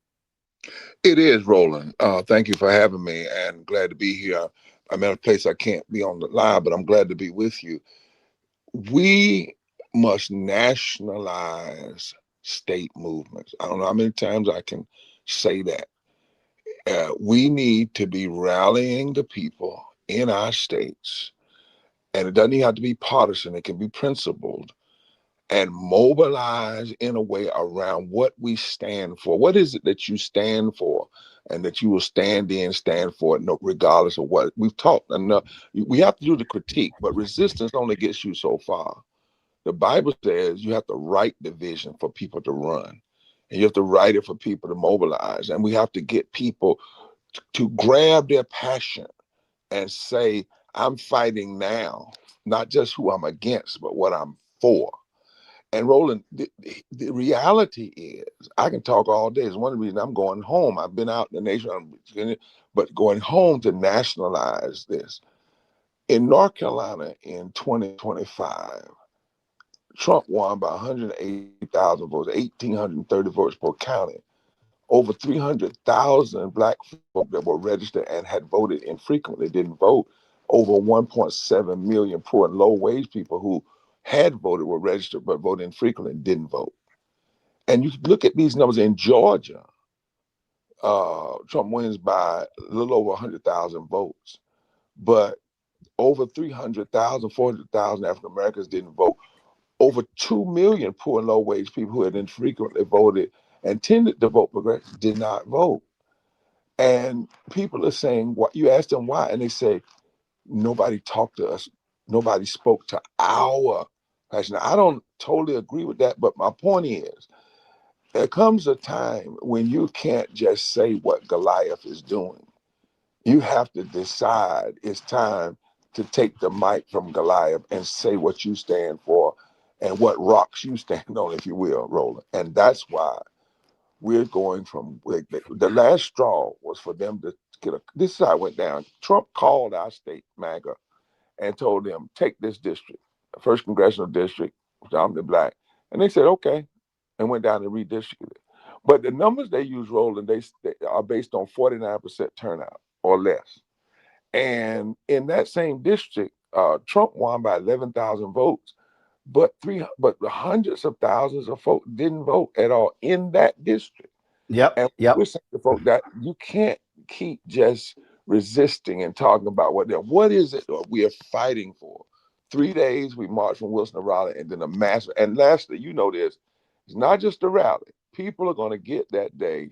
It is, Roland. Thank you for having me, and glad to be here. I'm at a place I can't be on the line, but I'm glad to be with you. We must nationalize state movements. I don't know how many times I can say that. We need to be rallying the people in our states, and it doesn't even have to be partisan. It can be principled, and mobilize in a way around what we stand for. What is it that you stand for, and that you will stand for it, regardless of what we've talked enough. We have to do the critique, but resistance only gets you so far. The Bible says you have to write the vision for people to run, and you have to write it for people to mobilize. And we have to get people to grab their passion and say, I'm fighting now, not just who I'm against, but what I'm for. And Roland, the reality is, I can talk all day. It's one of the reasons I'm going home. I've been out in the nation, but going home to nationalize this. In North Carolina in 2025, Trump won by 180,000 votes, 1,830 votes per county. Over 300,000 Black folk that were registered and had voted infrequently didn't vote. Over 1.7 million poor and low-wage people who had voted were registered but voted infrequently and didn't vote. And you look at these numbers in Georgia, Trump wins by a little over 100,000 votes, but over 300,000, 400,000 African Americans didn't vote. Over 2 million poor and low-wage people who had infrequently voted and tended to vote progressive did not vote. And people are saying, what? You ask them why, and they say, nobody talked to us. Nobody spoke to our passion. I don't totally agree with that, but my point is, there comes a time when you can't just say what Goliath is doing. You have to decide it's time to take the mic from Goliath and say what you stand for and what rocks you stand on, if you will, Roland. And that's why we're going from, the last straw was for them to get this is how it went down. Trump called our state, MAGA, and told them, take this district, first congressional district, dominantly Black. And they said, okay, and went down and redistricted it. But the numbers they use, Roland, they are based on 49% turnout or less. And in that same district, Trump won by 11,000 votes, but hundreds of thousands of folks didn't vote at all in that district. And we're saying to folks that you can't keep just resisting and talking about what is it we are fighting for. 3 days we marched from Wilson to Raleigh, and then a massive. And lastly, you know this, it's not just a rally. People are going to get that day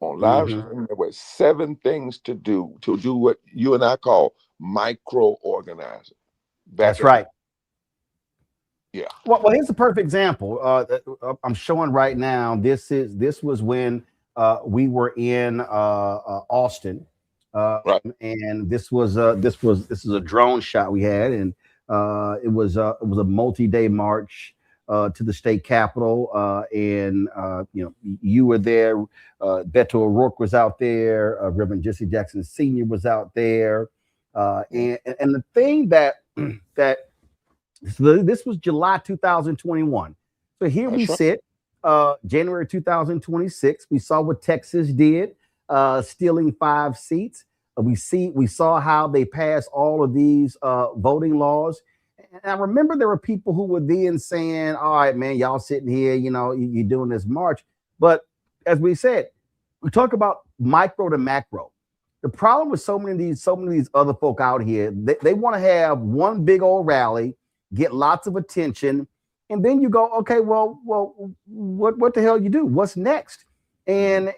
on live Mhm. stream. There were 7 things to do what you and I call micro organizing. Back That's in the right. yeah. Well, here's a perfect example. I'm showing right now. This was when we were in Austin, Right. and this is a drone shot we had, and it was a multi-day march to the state capitol, and you were there. Beto O'Rourke was out there. Reverend Jesse Jackson Sr. was out there, and the thing that that so this was July 2021. So here we That's right. sit, January 2026. We saw what Texas did, stealing 5 seats. We saw how they passed all of these voting laws. And I remember there were people who were then saying, "All right, man, y'all sitting here, you're doing this march." But as we said, we talk about micro to macro. The problem with so many of these other folk out here, they want to have one big old rally, get lots of attention, and then you go, okay, well, what the hell you do? What's next? And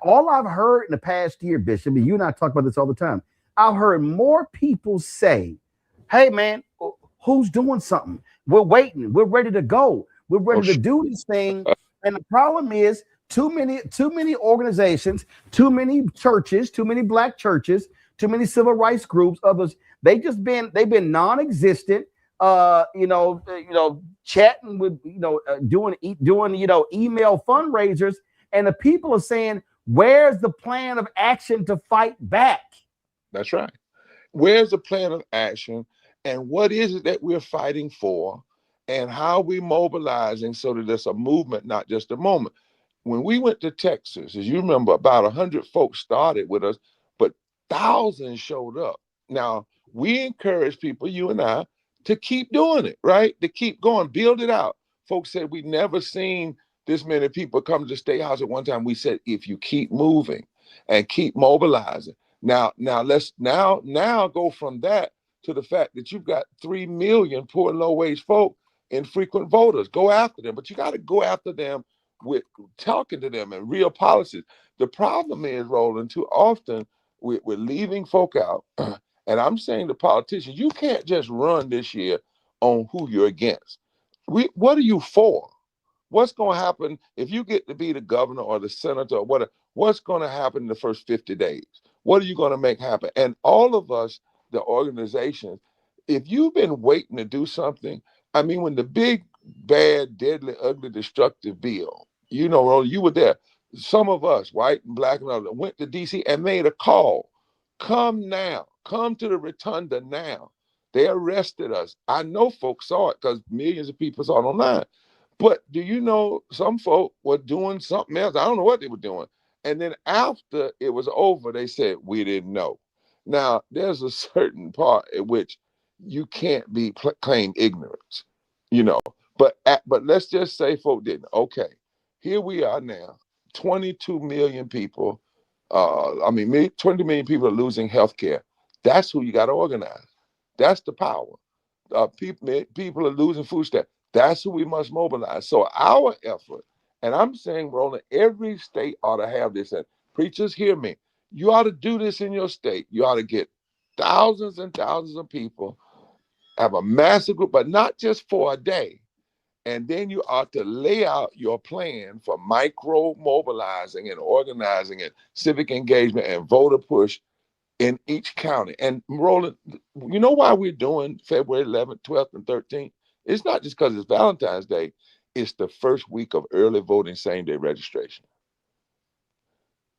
all I've heard in the past year, Bishop, and you and I talk about this all the time. I've heard more people say, "Hey, man, who's doing something? We're waiting. We're ready to go. We're ready to do this thing." And the problem is too many organizations, too many churches, too many black churches, too many civil rights groups, others. They've been non-existent. Chatting with, doing email fundraisers, and the people are saying, "Where's the plan of action to fight back?" That's right. Where's the plan of action, and what is it that we're fighting for, and how we mobilizing so that there's a movement, not just a moment. When we went to Texas, as you remember, about 100 folks started with us, but thousands showed up. Now, we encourage people, you and I, to keep doing it, right? To keep going, build it out. Folks said we've never seen this many people come to the State House at one time. We said, if you keep moving and keep mobilizing. Now let's go from that to the fact that you've got 3 million poor and low-wage folk infrequent voters. Go after them, but you got to go after them with talking to them and real policies. The problem is, Roland, too often we're leaving folk out. And I'm saying to politicians, you can't just run this year on who you're against. What are you for? What's going to happen if you get to be the governor or the senator or whatever? What's going to happen in the first 50 days? What are you going to make happen? And all of us, the organizations, if you've been waiting to do something, I mean, when the big, bad, deadly, ugly, destructive bill, Roland, you were there. Some of us, white and black and others, went to D.C. and made a call. Come now. Come to the rotunda now. They arrested us. I know folks saw it because millions of people saw it online. But do you know some folk were doing something else? I don't know what they were doing. And then after it was over, they said, we didn't know. Now, there's a certain part at which you can't claim ignorance, But let's just say folk didn't. Okay, here we are now, 22 million people. 20 million people are losing health care. That's who you got to organize. That's the power. People are losing food stamps. That's who we must mobilize. So our effort, and I'm saying, Roland, every state ought to have this. And preachers, hear me. You ought to do this in your state. You ought to get thousands and thousands of people, have a massive group, but not just for a day. And then you ought to lay out your plan for micro mobilizing and organizing and civic engagement and voter push in each county. And Roland, you know why we're doing February 11th, 12th, and 13th? It's not just because it's Valentine's Day. It's the first week of early voting, same-day registration.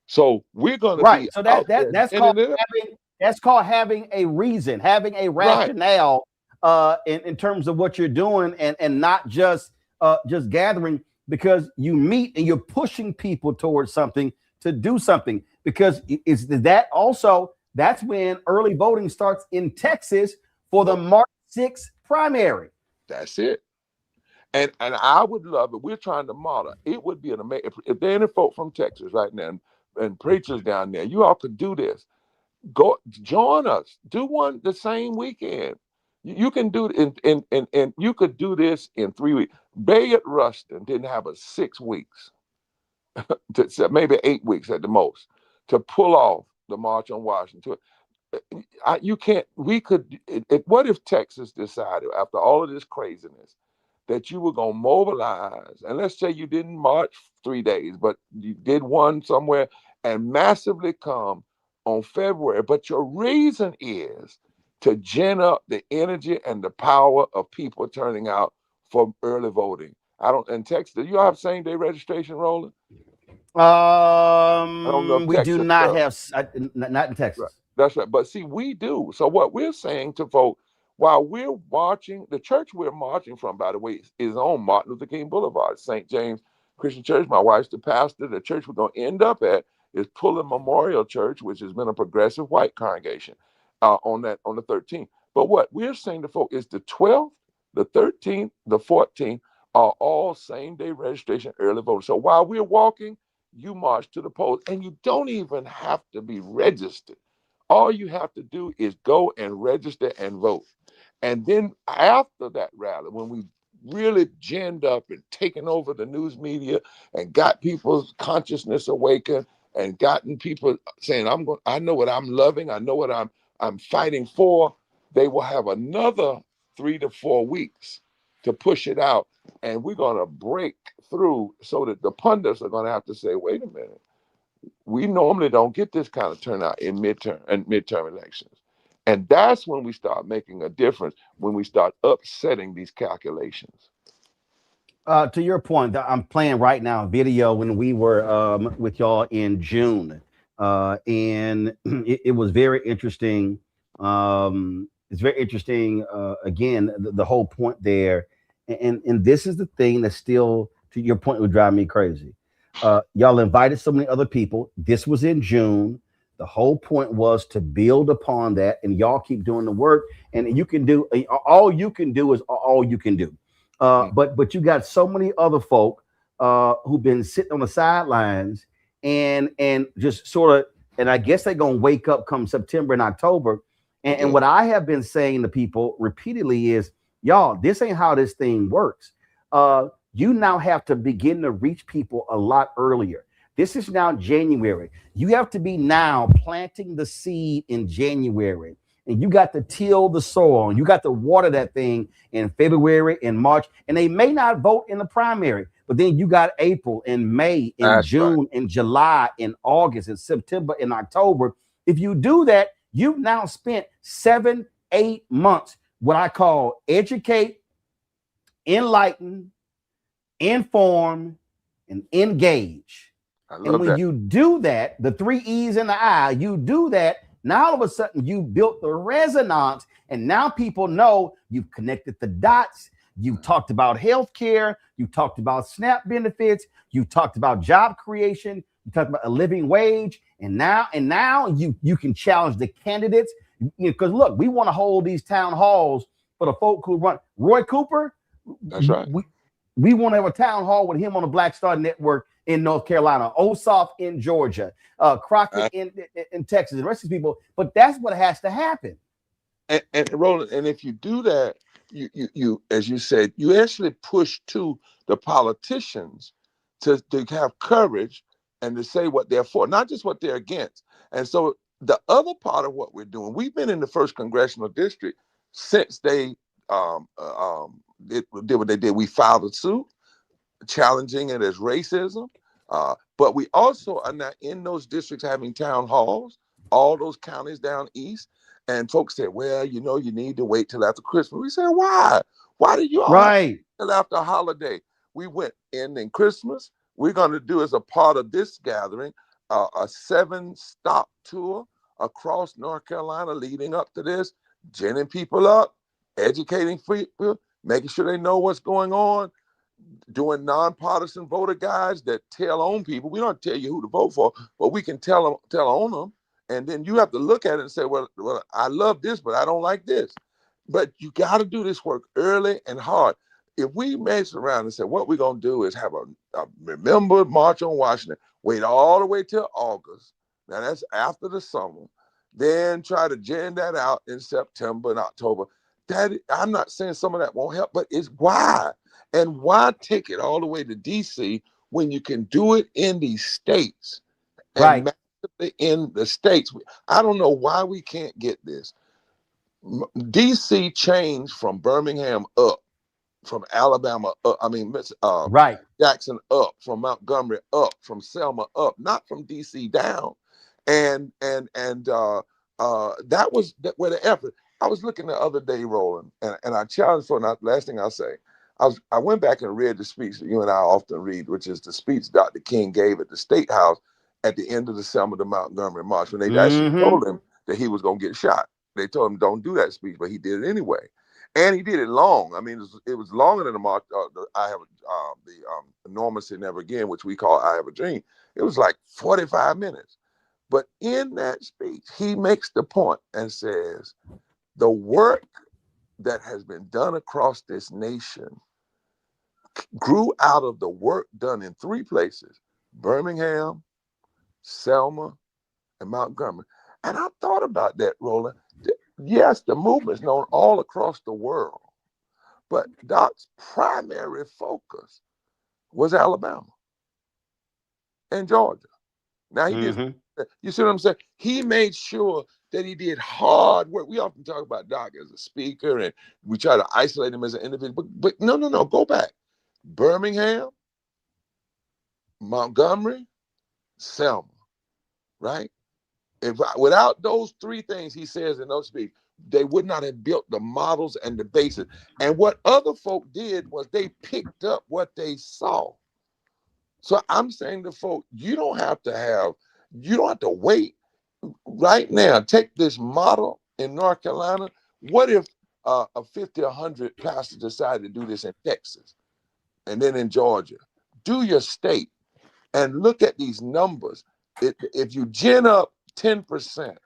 So we're going to be So out there. that's called having a reason, having a rationale in terms of what you're doing, and not just gathering, because you meet and you're pushing people towards something, to do something. Because that's when early voting starts in Texas for the March 6th primary. That's it. And I would love it. We're trying to model. It would be an amazing, if there are any folk from Texas right now and preachers down there, you all could do this. Go join us. Do one the same weekend. You can do it and you could do this in 3 weeks. Bayard Rustin didn't have 6 weeks. to maybe 8 weeks at the most, to pull off the March on Washington. You can't, we could, what if Texas decided after all of this craziness that you were going to mobilize, and let's say you didn't march 3 days, but you did one somewhere and massively come on February, but your reason is to gin up the energy and the power of people turning out for early voting. In Texas, do you all have same-day registration, Roland? I don't know if We do Texas not does. have, not in Texas. Right. That's right. But see, we do. So what we're saying to folks, while we're marching, the church we're marching from, by the way, is on Martin Luther King Boulevard, St. James Christian Church. My wife's the pastor. The church we're going to end up at is Pullen Memorial Church, which has been a progressive white congregation on the 13th. But what we're saying to folks is the 12th, the 13th, the 14th are all same-day registration early voting. So while we're walking, you march to the polls, and you don't even have to be registered. All you have to do is go and register and vote. And then after that rally, when we really ginned up and taken over the news media and got people's consciousness awakened and gotten people saying, I know what I'm loving, I know what I'm fighting for, they will have another 3 to 4 weeks to push it out. And we're going to break through so that the pundits are going to have to say, wait a minute, we normally don't get this kind of turnout in midterm elections. And that's when we start making a difference, when we start upsetting these calculations. To your point, I'm playing right now a video when we were with y'all in June. And it was very interesting. It's very interesting. Again, the whole point there. And this is the thing that still, to your point, would drive me crazy. Y'all invited so many other people. This was in June. The whole point was to build upon that, and y'all keep doing the work. And you can do all you can do is all you can do. But you got so many other folk who've been sitting on the sidelines and just sort of, and I guess they're gonna wake up come September and October. And what I have been saying to people repeatedly is, y'all, this ain't how this thing works. You now have to begin to reach people a lot earlier. This is now January. You have to be now planting the seed in January. And you got to till the soil. You got to water that thing in February and March. And they may not vote in the primary, but then you got April and May and June and July and August and September and October. If you do that, you've now spent 7-8 months, what I call educate, enlighten, inform, and engage. And when you do that, the 3 E's in the I, you do that, now all of a sudden you built the resonance, and now people know you've connected the dots. You've talked about healthcare, you talked about SNAP benefits, you talked about job creation, you talked about a living wage, and now you can challenge the candidates. Because look, we want to hold these town halls for the folk who run. Roy Cooper, that's right. We want to have a town hall with him on the Black Star Network in North Carolina, Ossoff in Georgia, Crockett in Texas, the rest of these people. But that's what has to happen. And Roland, and if you do that, you as you said, you actually push to the politicians to have courage and to say what they're for, not just what they're against. And so the other part of what we're doing, we've been in the 1st Congressional District since they did what they did. We filed a suit challenging it as racism, but we also are not in those districts having town halls, all those counties down east. And folks said, well, you need to wait till after Christmas. We said, why? Why did you all wait till after a holiday? We went in Christmas. We're going to do, as a part of this gathering, a 7-stop tour across North Carolina leading up to this, ginning people up, educating people, making sure they know what's going on, doing nonpartisan voter guides that tell on people. We don't tell you who to vote for, but we can tell on them. And then you have to look at it and say, well, I love this, but I don't like this. But you got to do this work early and hard. If we mess around and say, what we're going to do is have a remember March on Washington, wait all the way till August. Now that's after the summer. Then try to gin that out in September and October. I'm not saying some of that won't help, but it's why. And why take it all the way to DC when you can do it in these states Right. and massively in the states. I don't know why we can't get this. DC changed from Birmingham up, from Alabama up, Right. Jackson up, from Montgomery up, from Selma up, not from DC down. And that was where the effort. I was looking the other day, Roland, and I challenged for last thing I'll say. I went back and read the speech that you and I often read, which is the speech Dr. King gave at the State House at the end of the Selma to Montgomery March, when they actually told him that he was going to get shot. They told him don't do that speech, but he did it anyway, and he did it long. I mean, it was longer than the march. Enormously Never Again, which we call I Have a Dream. It was like 45 minutes. But in that speech, he makes the point and says, the work that has been done across this nation grew out of the work done in three places: Birmingham, Selma, and Montgomery. And I thought about that, Roland. Yes, the movement's known all across the world, but Doc's primary focus was Alabama and Georgia. Now he did. You see what I'm saying? He made sure that he did hard work. We often talk about Doc as a speaker, and we try to isolate him as an individual. But no, go back. Birmingham, Montgomery, Selma, right? Without those three things he says in those speeches, they would not have built the models and the basis. And what other folk did was they picked up what they saw. So I'm saying to folk, you don't have to wait. Right now, take this model in North Carolina. What if a 50 or 100 pastors decide to do this in Texas and then in Georgia? Do your state and look at these numbers. If you gin up 10%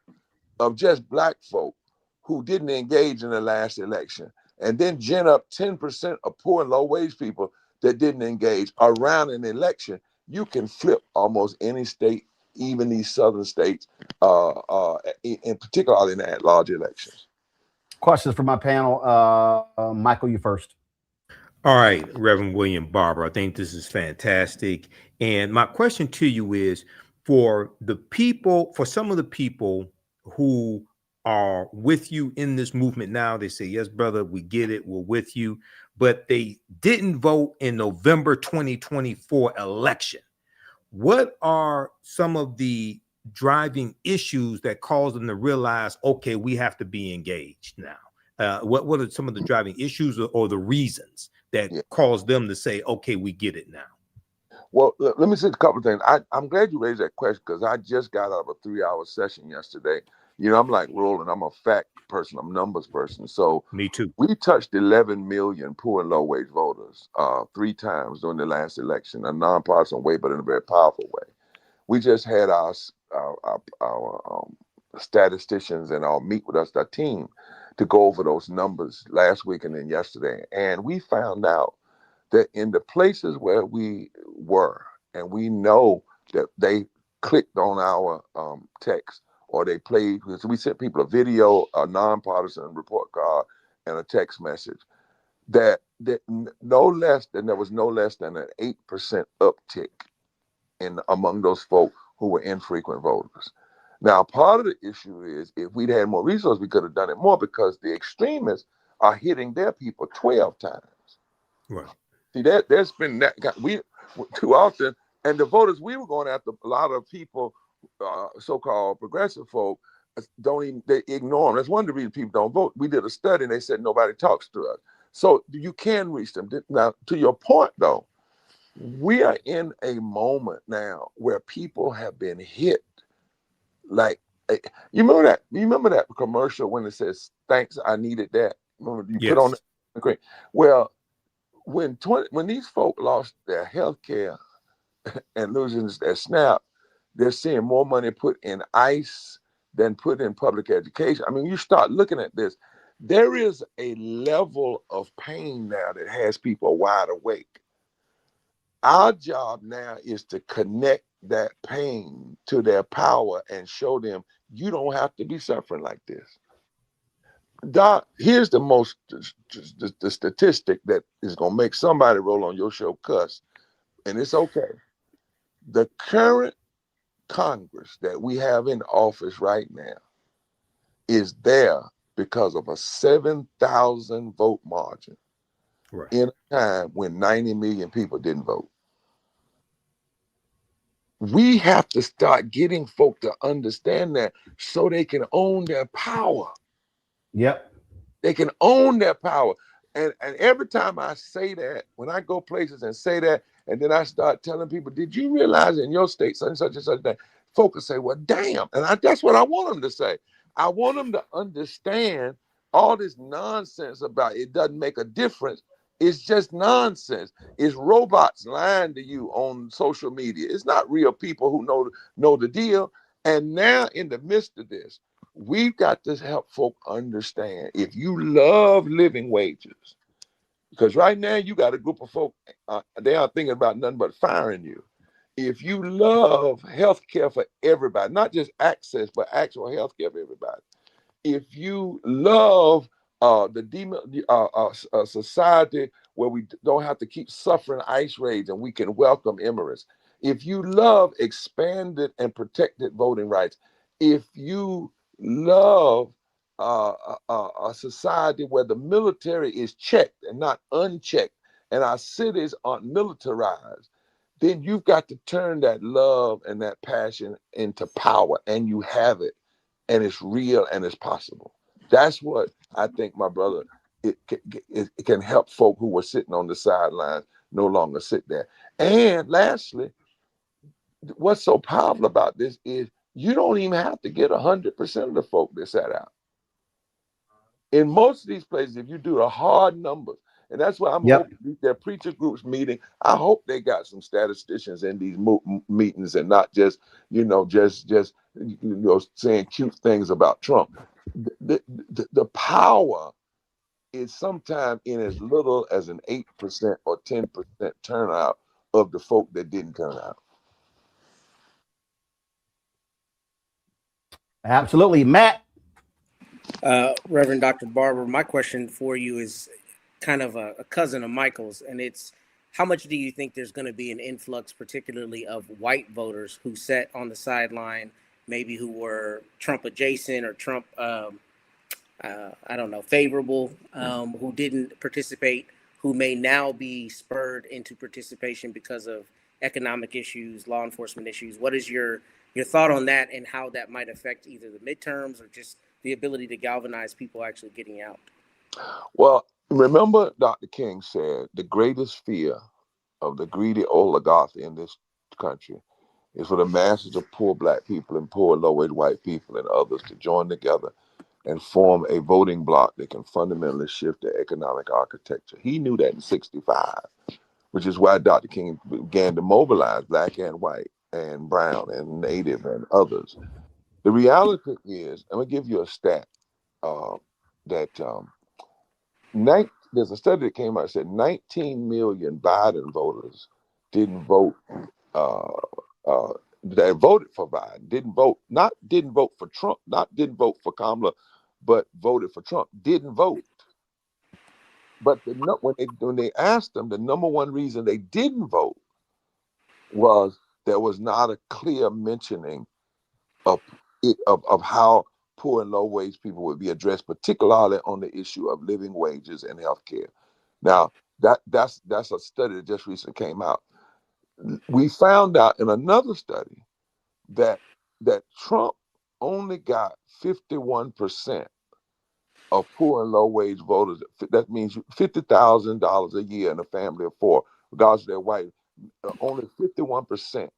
of just black folk who didn't engage in the last election, and then gin up 10% of poor and low wage people that didn't engage around an election, you can flip almost any state, even these southern states, in particular in the at-large elections. Questions for my panel. Michael, you first. All right, Reverend William Barber, I think this is fantastic. And my question to you is, for some of the people who are with you in this movement now, they say, yes, brother, we get it, we're with you, but they didn't vote in November 2024 election. What are some of the driving issues that cause them to realize, okay, we have to be engaged now? What are some of the driving issues or the reasons that cause them to say, okay, we get it now? Well, let me say a couple of things. I'm glad you raised that question, because I just got out of a 3-hour session yesterday. You know, I'm like Roland, I'm a fact person, I'm a numbers person. So me too. We touched 11 million poor and low wage voters 3 times during the last election, a nonpartisan way, but in a very powerful way. We just had our statisticians and our meet with us, our team, to go over those numbers last week and then yesterday. And we found out that in the places where we were, and we know that they clicked on our text, or they played, so we sent people a video, a nonpartisan report card, and a text message, that there was no less than an 8% uptick among those folk who were infrequent voters. Now, part of the issue is, if we'd had more resources, we could have done it more, because the extremists are hitting their people 12 times. Right. See, there's been that we too often, and the voters we were going after, a lot of people, so-called progressive folk, they ignore them. That's one of the reasons people don't vote. We did a study and they said nobody talks to us. So you can reach them. Now, to your point though, we are in a moment now where people have been hit. Like, you remember that commercial when it says, "Thanks, I needed that." Remember you put on that? Great. Well, when these folk lost their health care and losing their SNAP, they're seeing more money put in ICE than put in public education. I mean, you start looking at this, there is a level of pain now that has people wide awake. Our job now is to connect that pain to their power and show them you don't have to be suffering like this. Doc, here's the statistic that is going to make somebody roll on your show cuss. and it's okay. The current Congress that we have in office right now is there because of a 7,000 vote margin in a time when 90 million people didn't vote. We have to start getting folk to understand that so they can own their power. Yep. They can own their power. And every time I say that, when I go places and say that, and then I start telling people, did you realize in your state such and such and such that folk will say, well, damn. And that's what I want them to say. I want them to understand all this nonsense about it doesn't make a difference. It's just nonsense. It's robots lying to you on social media. It's not real people who know the deal. And now in the midst of this, we've got to help folk understand if you love living wages, because right now you got a group of folk, they are thinking about nothing but firing you. If you love health care for everybody, not just access, but actual health care for everybody. If you love a society where we don't have to keep suffering ICE raids and we can welcome immigrants. If you love expanded and protected voting rights, if you love a society where the military is checked and not unchecked, and our cities aren't militarized, then you've got to turn that love and that passion into power, and you have it, and it's real and it's possible. That's what I think, my brother, it can help folk who were sitting on the sidelines no longer sit there. And lastly, what's so powerful about this is you don't even have to get 100% of the folk that sat out. In most of these places, if you do the hard numbers, and that's why I'm hoping their preacher groups meeting, I hope they got some statisticians in these meetings and not just saying cute things about Trump. The power is sometimes in as little as an 8% or 10% turnout of the folk that didn't turn out. Absolutely. Matt. Reverend Dr. Barber, my question for you is kind of a cousin of Michael's, and it's how much do you think there's going to be an influx, particularly of white voters who sat on the sideline, maybe who were Trump adjacent or Trump, I don't know, favorable, who didn't participate, who may now be spurred into participation because of economic issues, law enforcement issues? What is your thought on that and how that might affect either the midterms or just the ability to galvanize people actually getting out? Well, remember Dr. King said the greatest fear of the greedy oligarchy in this country is for the masses of poor black people and poor low-wage white people and others to join together and form a voting bloc that can fundamentally shift the economic architecture. He knew that in 65, which is why Dr. King began to mobilize black and white and brown and native and others. The reality is, I'm gonna give you a stat that there's a study that came out that said 19 million Biden voters didn't vote. That voted for Biden didn't vote for Trump, didn't vote for Kamala, but voted for Trump. Didn't vote. But when they asked them, the number one reason they didn't vote was there was not a clear mentioning of how poor and low wage people would be addressed, particularly on the issue of living wages and health care. Now, that's a study that just recently came out. We found out in another study that Trump only got 51% of poor and low wage voters. That means $50,000 a year in a family of four, regardless of their white, only 51%.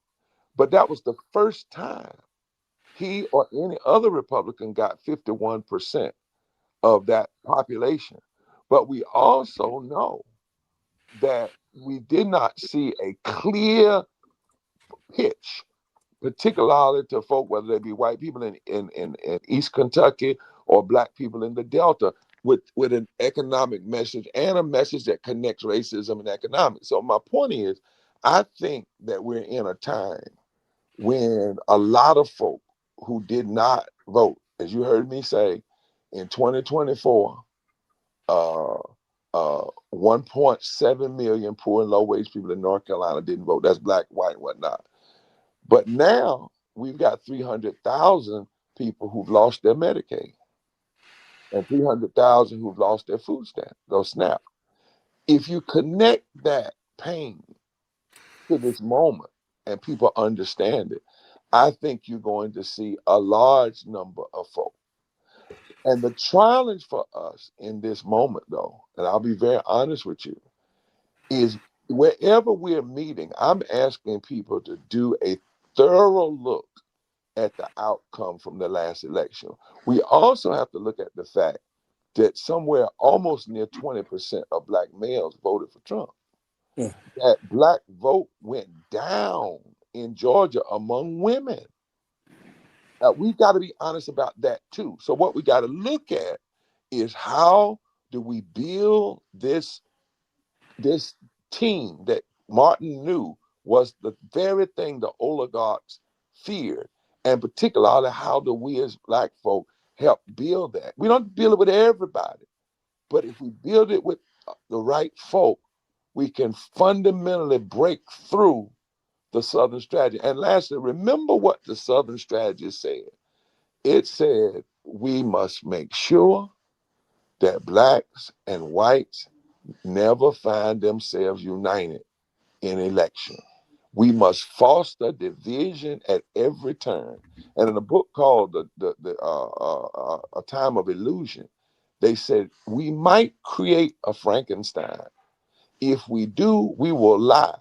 But that was the first time he or any other Republican got 51% of that population. But we also know that we did not see a clear pitch, particularly to folk, whether they be white people in East Kentucky or black people in the Delta, with an economic message and a message that connects racism and economics. So my point is, I think that we're in a time when a lot of folk who did not vote, as you heard me say, in 2024, 1.7 million poor and low-wage people in North Carolina didn't vote. That's black, white, whatnot. But now we've got 300,000 people who've lost their Medicaid and 300,000 who've lost their food stamp, those SNAP. If you connect that pain to this moment and people understand it, I think you're going to see a large number of folks. And the challenge for us in this moment, though, and I'll be very honest with you, is wherever we're meeting, I'm asking people to do a thorough look at the outcome from the last election. We also have to look at the fact that somewhere almost near 20% of black males voted for Trump. Yeah. That black vote went down in Georgia among women. We've got to be honest about that too. So what we got to look at is how do we build this team that Martin knew was the very thing the oligarchs feared, and particularly how do we as black folk help build that? We don't build it with everybody, but if we build it with the right folk, we can fundamentally break through the Southern strategy. And lastly, remember what the Southern strategy said. It said we must make sure that blacks and whites never find themselves united in election. We must foster division at every turn. And in a book called A Time of Illusion, they said we might create a Frankenstein. If we do, we will lie.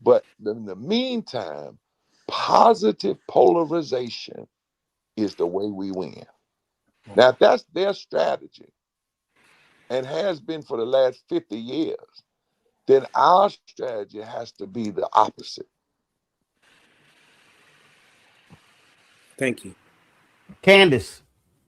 But in the meantime, positive polarization is the way we win. Now, if that's their strategy and has been for the last 50 years, then our strategy has to be the opposite. Thank you. Candace.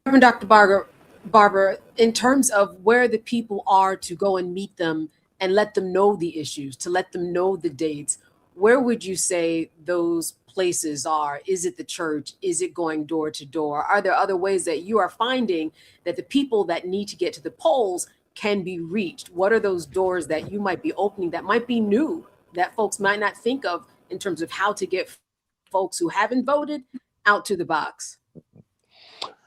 Reverend Dr. Barber, in terms of where the people are to go and meet them and let them know the issues, to let them know the dates, where would you say those places are? Is it the church? Is it going door to door? Are there other ways that you are finding that the people that need to get to the polls can be reached? What are those doors that you might be opening that might be new, that folks might not think of in terms of how to get folks who haven't voted out to the box?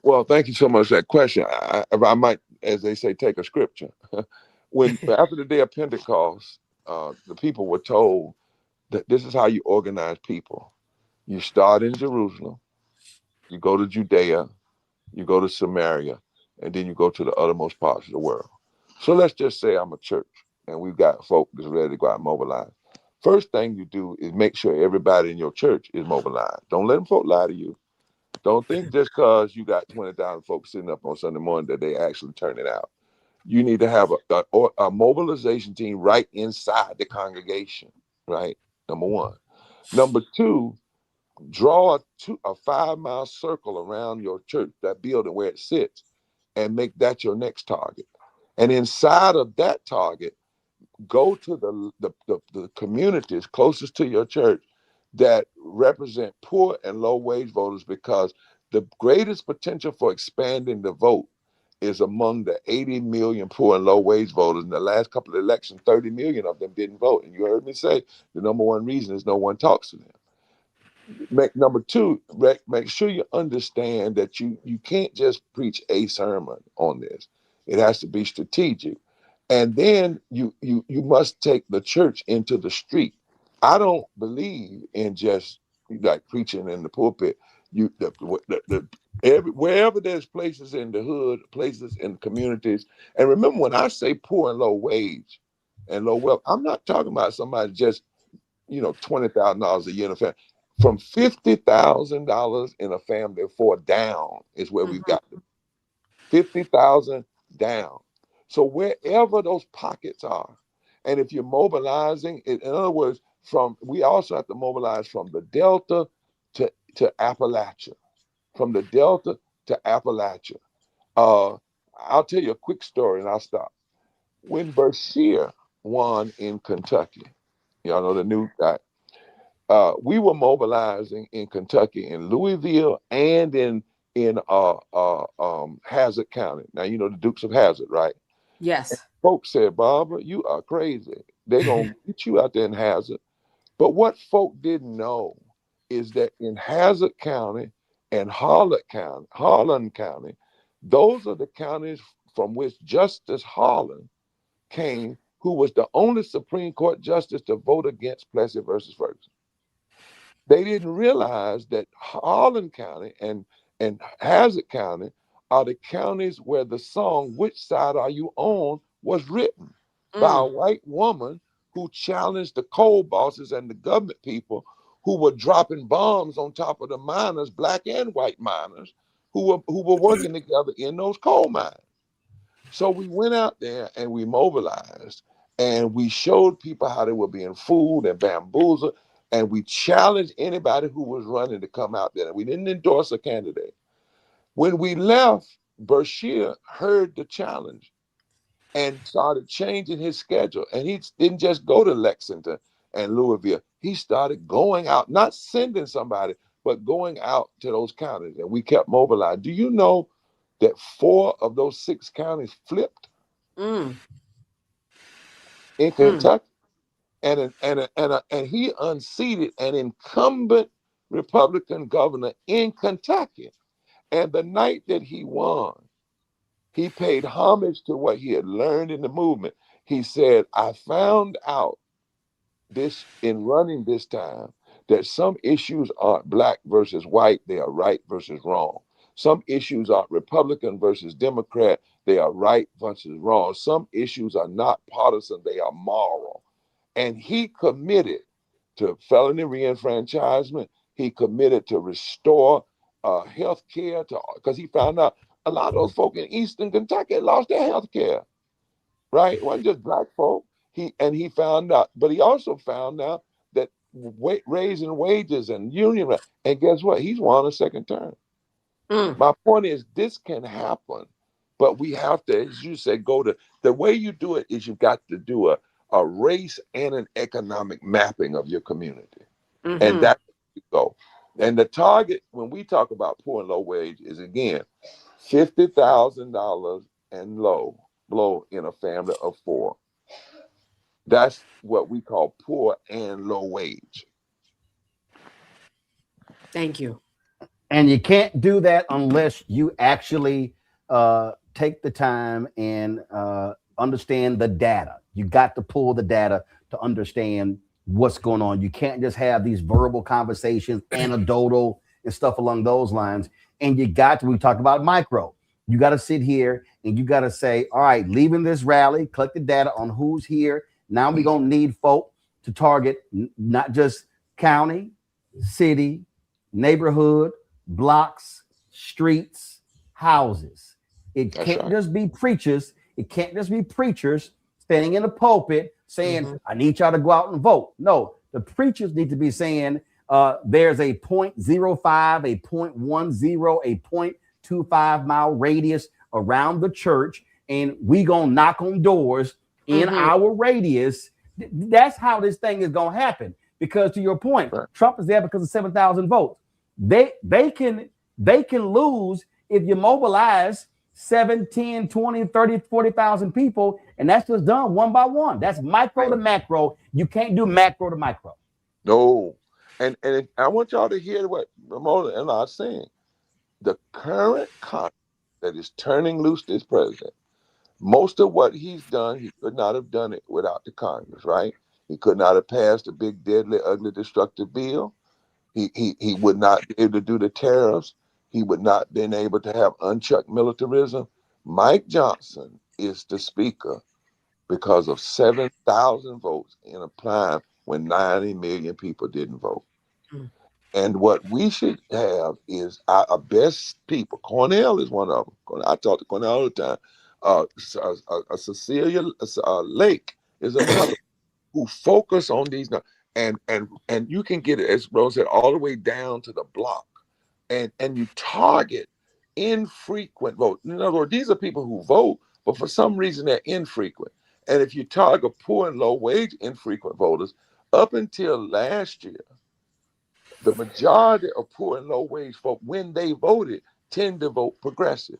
Well, thank you so much for that question. I might, as they say, take a scripture. When after the day of Pentecost, the people were told that this is how you organize people. You start in Jerusalem, you go to Judea, you go to Samaria, and then you go to the uttermost parts of the world. So let's just say I'm a church and we've got folk that's ready to go out and mobilize. First thing you do is make sure everybody in your church is mobilized. Don't let them folk lie to you. Don't think just because you got 20,000 folks sitting up on Sunday morning that they actually turn it out. You need to have a mobilization team right inside the congregation, right? Number one. Number two, draw a 5-mile circle around your church, that building where it sits, and make that your next target. And inside of that target, go to the communities closest to your church that represent poor and low wage voters, because the greatest potential for expanding the vote is among the 80 million poor and low wage voters. In the last couple of elections, 30 million of them didn't vote. And you heard me say the number one reason is no one talks to them. Number two, make sure you understand that you can't just preach a sermon on this. It has to be strategic. And then you must take the church into the street. I don't believe in just like preaching in the pulpit. Wherever there's places in the hood, places in the communities. And remember, when I say poor and low wage and low wealth, I'm not talking about somebody just, $20,000 a year in a family. From $50,000 in a family for down is where we've got them. 50,000 down. So wherever those pockets are, and if you're mobilizing, in other words, we also have to mobilize from the Delta to Appalachia, from the Delta to Appalachia. I'll tell you a quick story and I'll stop. When Bashir won in Kentucky, y'all know the new guy, we were mobilizing in Kentucky, in Louisville, and in Hazard County. Now, you know the Dukes of Hazzard, right? Yes. folks said, Barbara, you are crazy. They're going to get you out there in Hazard. But what folk didn't know is that in Hazard County and Harlan County, those are the counties from which Justice Harlan came, who was the only Supreme Court justice to vote against Plessy versus Ferguson. They didn't realize that Harlan County and Hazard County are the counties where the song "Which Side Are You On" was written by a white woman who challenged the coal bosses and the government people who were dropping bombs on top of the miners, black and white miners, who were working together in those coal mines. So we went out there and we mobilized and we showed people how they were being fooled and bamboozled, and we challenged anybody who was running to come out there. We didn't endorse a candidate. When we left, Bashir heard the challenge and started changing his schedule. And he didn't just go to Lexington and Louisville. He started going out, not sending somebody, but going out to those counties. And we kept mobilized. Do you know that 4 of those 6 counties flipped in Kentucky? And he unseated an incumbent Republican governor in Kentucky. And the night that he won, he paid homage to what he had learned in the movement. He said, I found out this in running this time, that some issues aren't black versus white, they are right versus wrong. Some issues aren't Republican versus Democrat, they are right versus wrong. Some issues are not partisan, they are moral. And he committed to felony reenfranchisement. He committed to restore health care, because he found out a lot of those folk in Eastern Kentucky lost their health care, right? It wasn't just black folk. He found out, but he also found out that raising wages and union, and guess what? He's won a second term. My point is, this can happen, but we have to, as you said, the way you do it is you've got to do a race and an economic mapping of your community. And that's where you go. And the target, when we talk about poor and low wage, is again, $50,000 and below in a family of 4. That's what we call poor and low wage. Thank you. And you can't do that unless you actually take the time and understand the data. You got to pull the data to understand what's going on. You can't just have these verbal conversations, anecdotal and stuff along those lines. And you got to, we talked about micro. You got to sit here and you got to say, all right, leaving this rally, collect the data on who's here. Now we're going to need folk to target not just county, city, neighborhood, blocks, streets, houses. It can't just be preachers. It can't just be preachers standing in the pulpit saying, I need y'all to go out and vote. No, the preachers need to be saying there's a 0.05, a 0.10, a 0.25 mile radius around the church, and we gonna knock on doors in our radius. That's how this thing is gonna happen. Because to your point, Trump is there because of 7,000 votes. They can lose if you mobilize 7, 10, 20, 30, 40,000 people, and that's just done one by one. That's micro to macro. You can't do macro to micro. No. And I want y'all to hear what Ramona and I are saying. The current Congress that is turning loose this president, most of what he's done, he could not have done it without the Congress, right? He could not have passed a big, deadly, ugly, destructive bill. He would not be able to do the tariffs. He would not have been able to have unchecked militarism. Mike Johnson is the speaker because of 7,000 votes in a time when 90 million people didn't vote. And what we should have is our best people. Cornell is one of them. I talk to Cornell all the time. Cecilia Lake is another who focus on these. And you can get it, as Rose said, all the way down to the block. And you target infrequent vote. In other words, these are people who vote, but for some reason they're infrequent. And if you target poor and low wage infrequent voters, up until last year, the majority of poor and low wage folk, when they voted, tend to vote progressive.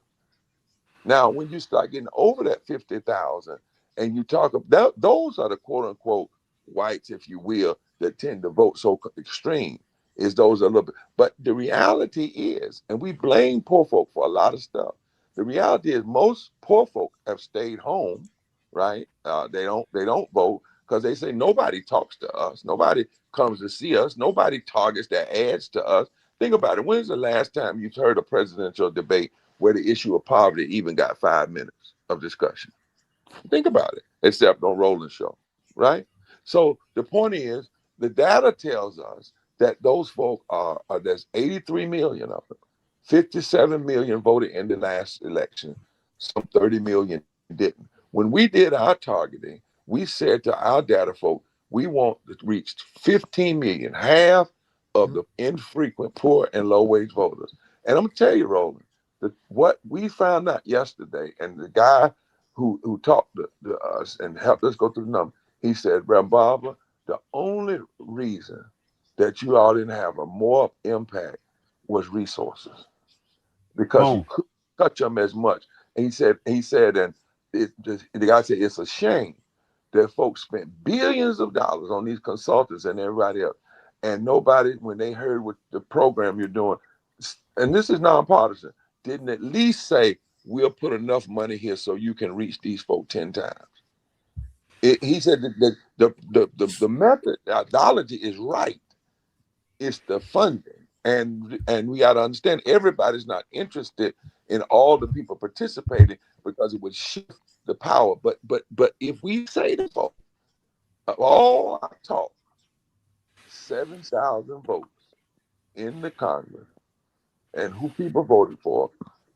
Now, when you start getting over that 50,000 and you talk about those are the quote unquote whites, if you will, that tend to vote so extreme. Is those a little bit, but the reality is, and we blame poor folk for a lot of stuff. The reality is most poor folk have stayed home, right? They don't vote because they say nobody talks to us, nobody comes to see us, nobody targets their ads to us. Think about it. When's the last time you've heard a presidential debate where the issue of poverty even got 5 minutes of discussion? Think about it, except on Roland Show, right? So the point is, the data tells us that those folk there's 83 million of them. 57 million voted in the last election. Some 30 million didn't. When we did our targeting, we said to our data folk, we want to reach 15 million, half of the infrequent, poor, and low-wage voters. And I'm going to tell you, Roland, that what we found out yesterday, and the guy who talked to us and helped us go through the numbers, he said, Barbara, the only reason that you all didn't have a more impact was resources, because you couldn't touch them as much. And he said, and the guy said, it's a shame that folks spent billions of dollars on these consultants and everybody else, and nobody, when they heard what the program you're doing, and this is nonpartisan, didn't at least say, we'll put enough money here so you can reach these folk 10 times. He said that the methodology is right. It's the funding. And we got to understand everybody's not interested in all the people participating because it would shift the power. But if we say to folks, all I talk, 7,000 votes in the Congress and who people voted for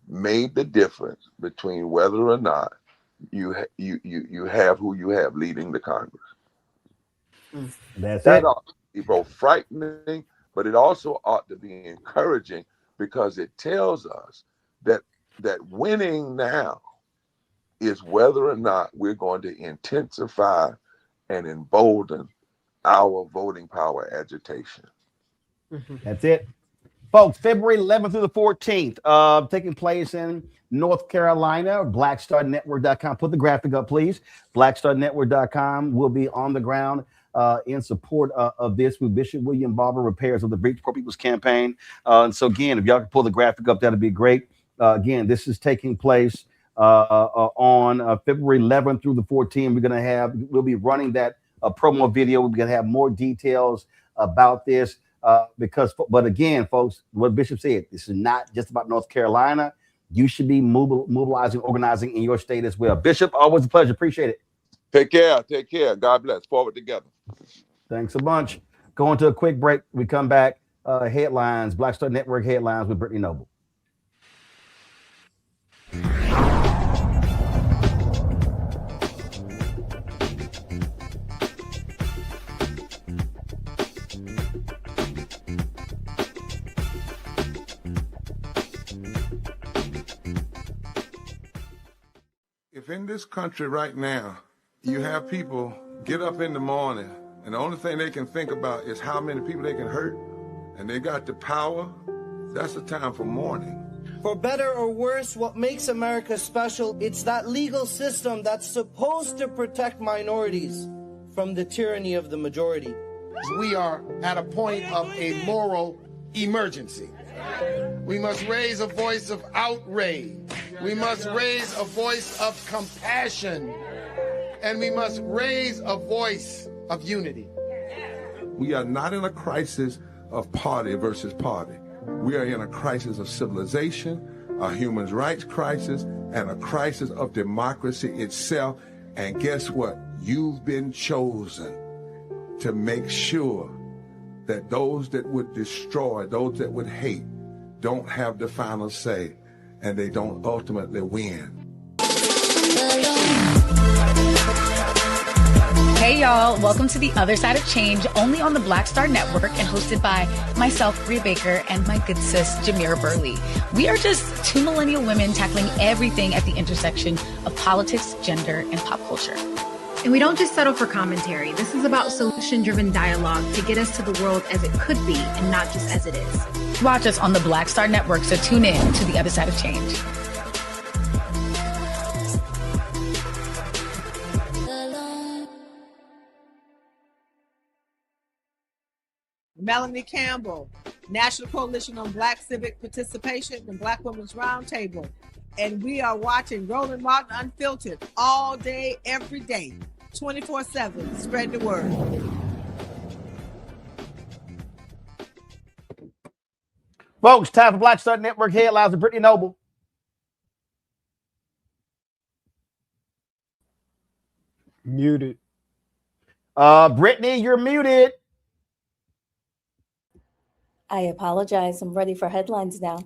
made the difference between whether or not you have who you have leading the Congress. That's that it. ought to be both frightening, but it also ought to be encouraging, because it tells us that winning now is whether or not we're going to intensify and embolden our voting power agitation. That's it. Folks, February 11th through the 14th, taking place in North Carolina, blackstarnetwork.com. Put the graphic up, please. Blackstarnetwork.com will be on the ground in support of this with Bishop William Barber, repairs of the Breach Poor People's Campaign. And so again, if y'all can pull the graphic up, that'd be great. Again, this is taking place on February 11th through the 14th. We'll be running that promo video. We're going to have more details about this. But again, folks, what Bishop said, this is not just about North Carolina. You should be mobilizing, organizing in your state as well. Bishop, always a pleasure. Appreciate it. Take care. Take care. God bless. Forward together. Thanks a bunch. Going to a quick break. We come back. Headlines, Black Star Network headlines with Brittany Noble. If in this country right now, you have people get up in the morning and the only thing they can think about is how many people they can hurt, and they got the power, that's the time for mourning. For better or worse, what makes America special, it's that legal system that's supposed to protect minorities from the tyranny of the majority. We are at a point of a moral emergency. We must raise a voice of outrage. We must raise a voice of compassion. And we must raise a voice of unity. We are not in a crisis of party versus party. We are in a crisis of civilization, a human rights crisis, and a crisis of democracy itself. And guess what? You've been chosen to make sure that those that would destroy, those that would hate, don't have the final say, and they don't ultimately win. Hey y'all, welcome to The Other Side of Change, only on the Black Star Network and hosted by myself, Bria Baker, and my good sis, Jamira Burley. We are just two millennial women tackling everything at the intersection of politics, gender, and pop culture. And we don't just settle for commentary. This is about solution-driven dialogue to get us to the world as it could be and not just as it is. Watch us on the Black Star Network, so tune in to The Other Side of Change. Melanie Campbell, National Coalition on Black Civic Participation, and Black Women's Roundtable. And we are watching Roland Martin Unfiltered all day, every day, 24/7. Spread the word. Folks, time for Black Star Network headlines with Brittany Noble. Muted. Brittany, you're muted. I apologize. I'm ready for headlines now.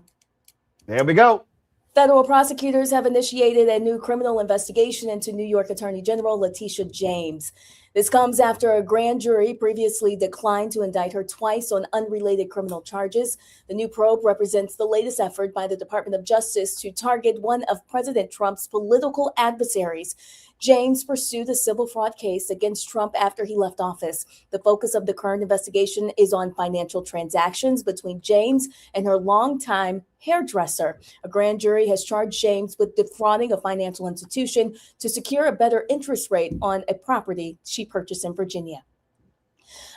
There we go. Federal prosecutors have initiated a new criminal investigation into New York Attorney General Letitia James. This comes after a grand jury previously declined to indict her twice on unrelated criminal charges. The new probe represents the latest effort by the Department of Justice to target one of President Trump's political adversaries. James pursued a civil fraud case against Trump after he left office. The focus of the current investigation is on financial transactions between James and her longtime hairdresser. A grand jury has charged James with defrauding a financial institution to secure a better interest rate on a property she purchased in Virginia.